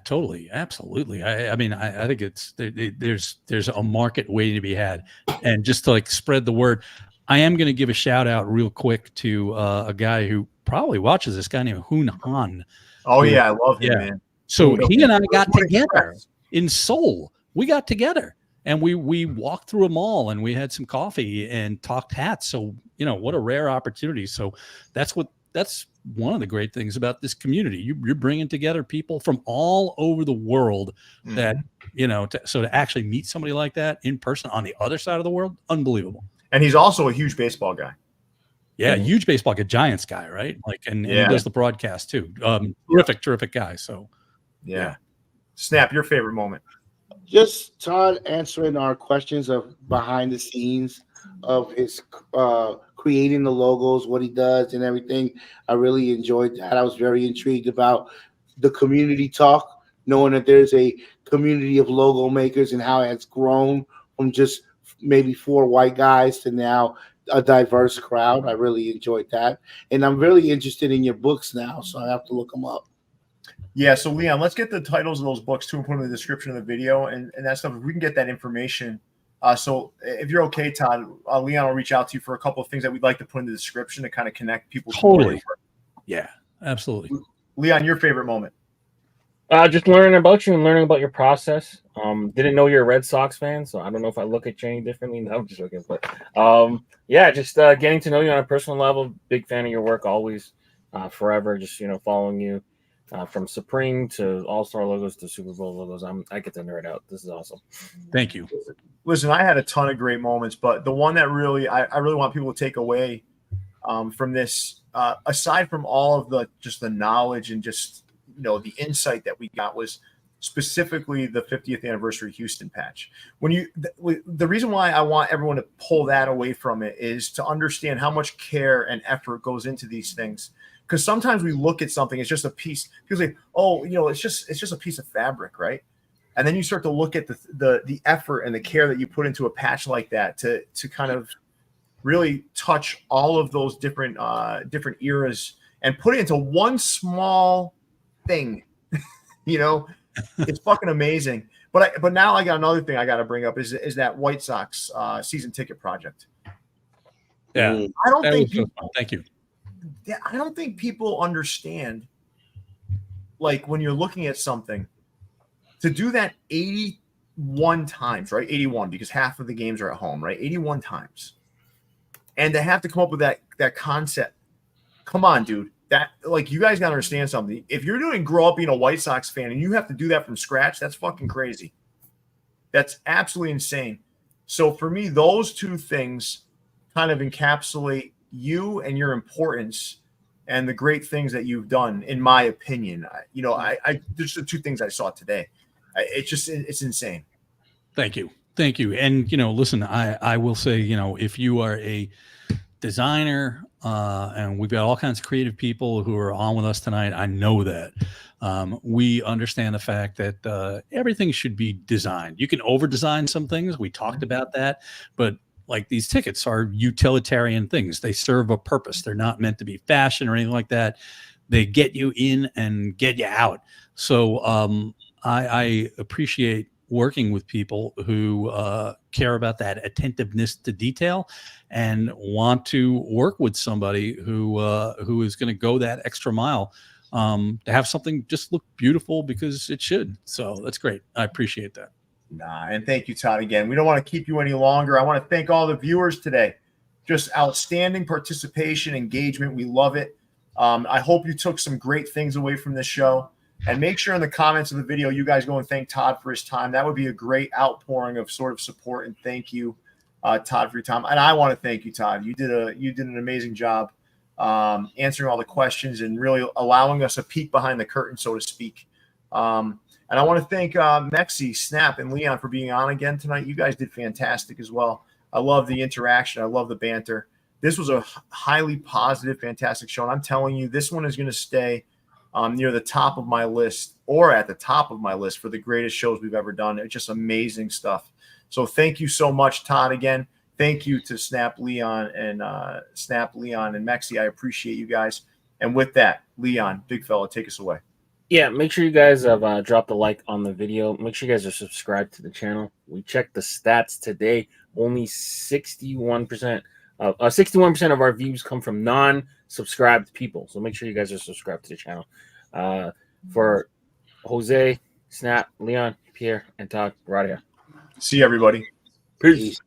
[SPEAKER 3] totally, absolutely. I mean, I think there's a market waiting to be had, and just to like spread the word, I am going to give a shout out real quick to a guy who probably watches this, guy named Hoon Han.
[SPEAKER 2] Oh yeah, I love him, man.
[SPEAKER 3] So he and I got together in Seoul. We got together and we walked through a mall, and we had some coffee and talked hats. So, you know, what a rare opportunity. So that's one of the great things about this community. You're bringing together people from all over the world that, you know, to actually meet somebody like that in person on the other side of the world, unbelievable.
[SPEAKER 2] And he's also a huge baseball guy.
[SPEAKER 3] Yeah, huge baseball, like a Giants guy, right? Like, and he does the broadcast too. Terrific guy. So,
[SPEAKER 2] yeah. Snap, your favorite moment?
[SPEAKER 4] Just Todd answering our questions of behind the scenes of his creating the logos, what he does, and everything. I really enjoyed that. I was very intrigued about the community talk, knowing that there's a community of logo makers and how it's grown from just maybe 4 white guys to now a diverse crowd. I really enjoyed that. And I'm really interested in your books now, so I have to look them up.
[SPEAKER 2] Yeah, so Leon, let's get the titles of those books too and put them in the description of the video and that stuff. If we can get that information. So if you're okay, Todd, Leon will reach out to you for a couple of things that we'd like to put in the description to kind of connect people.
[SPEAKER 3] Totally. Yeah, absolutely.
[SPEAKER 2] Leon, your favorite moment?
[SPEAKER 1] Just learning about you and learning about your process. Didn't know you're a Red Sox fan, so I don't know if I look at you any differently. No, I'm just joking. But yeah, just getting to know you on a personal level. Big fan of your work, always, forever. Just, you know, following you from Supreme to All-Star logos to Super Bowl logos. I get to nerd out. This is awesome.
[SPEAKER 3] Thank you.
[SPEAKER 2] Listen, I had a ton of great moments, but the one that really I really want people to take away from this, aside from all of the knowledge and just, you know, the insight that we got, was specifically the 50th anniversary Houston patch. The reason why I want everyone to pull that away from it is to understand how much care and effort goes into these things. Because sometimes we look at something, it's just a piece. People say, "Oh, you know, it's just a piece of fabric, right?" And then you start to look at the effort and the care that you put into a patch like that to kind of really touch all of those different eras and put it into one small thing. It's fucking amazing. But now I got another thing I got to bring up is that White Sox season ticket project.
[SPEAKER 3] Yeah,
[SPEAKER 2] I don't
[SPEAKER 3] that
[SPEAKER 2] think
[SPEAKER 3] was so fun. Thank you.
[SPEAKER 2] Yeah, I don't think people understand, like, when you're looking at something, to do that 81 times, right? 81, because half of the games are at home, right? 81 times. And to have to come up with that concept. Come on, dude. That, like, you guys got to understand something. If you're doing grow up being a White Sox fan and you have to do that from scratch, that's fucking crazy. That's absolutely insane. So for me, those two things kind of encapsulate you and your importance and the great things that you've done, in my opinion. I there's the two things I saw today. It's insane.
[SPEAKER 3] Thank you. And listen, I will say, if you are a designer, and we've got all kinds of creative people who are on with us tonight, I know that we understand the fact that everything should be designed. You can over design some things. We talked about that, but like, these tickets are utilitarian things. They serve a purpose. They're not meant to be fashion or anything like that. They get you in and get you out. So I appreciate working with people who care about that attentiveness to detail and want to work with somebody who is going to go that extra mile to have something just look beautiful, because it should. So that's great. I appreciate that.
[SPEAKER 2] And thank you, Todd, again. We don't want to keep you any longer. I want to thank all the viewers today. Just outstanding participation, engagement. We love it. I hope you took some great things away from this show. And make sure in the comments of the video, you guys go and thank Todd for his time. That would be a great outpouring of sort of support. And thank you, Todd, for your time. And I want to thank you, Todd. You did an amazing job answering all the questions and really allowing us a peek behind the curtain, so to speak. And I want to thank Mexi, Snap, and Leon for being on again tonight. You guys did fantastic as well. I love the interaction. I love the banter. This was a highly positive, fantastic show. And I'm telling you, this one is going to stay near the top of my list, or at the top of my list, for the greatest shows we've ever done. It's just amazing stuff. So thank you so much, Todd, again. Thank you to Snap, Leon, and Mexi. I appreciate you guys. And with that, Leon, big fella, take us away.
[SPEAKER 1] Yeah, make sure you guys have dropped a like on the video. Make sure you guys are subscribed to the channel. We checked the stats today. Only 61% of our views come from non-subscribed people. So make sure you guys are subscribed to the channel. For Jose, Snap, Leon, Pierre, and Todd, we're out of here.
[SPEAKER 2] See you, everybody.
[SPEAKER 1] Peace.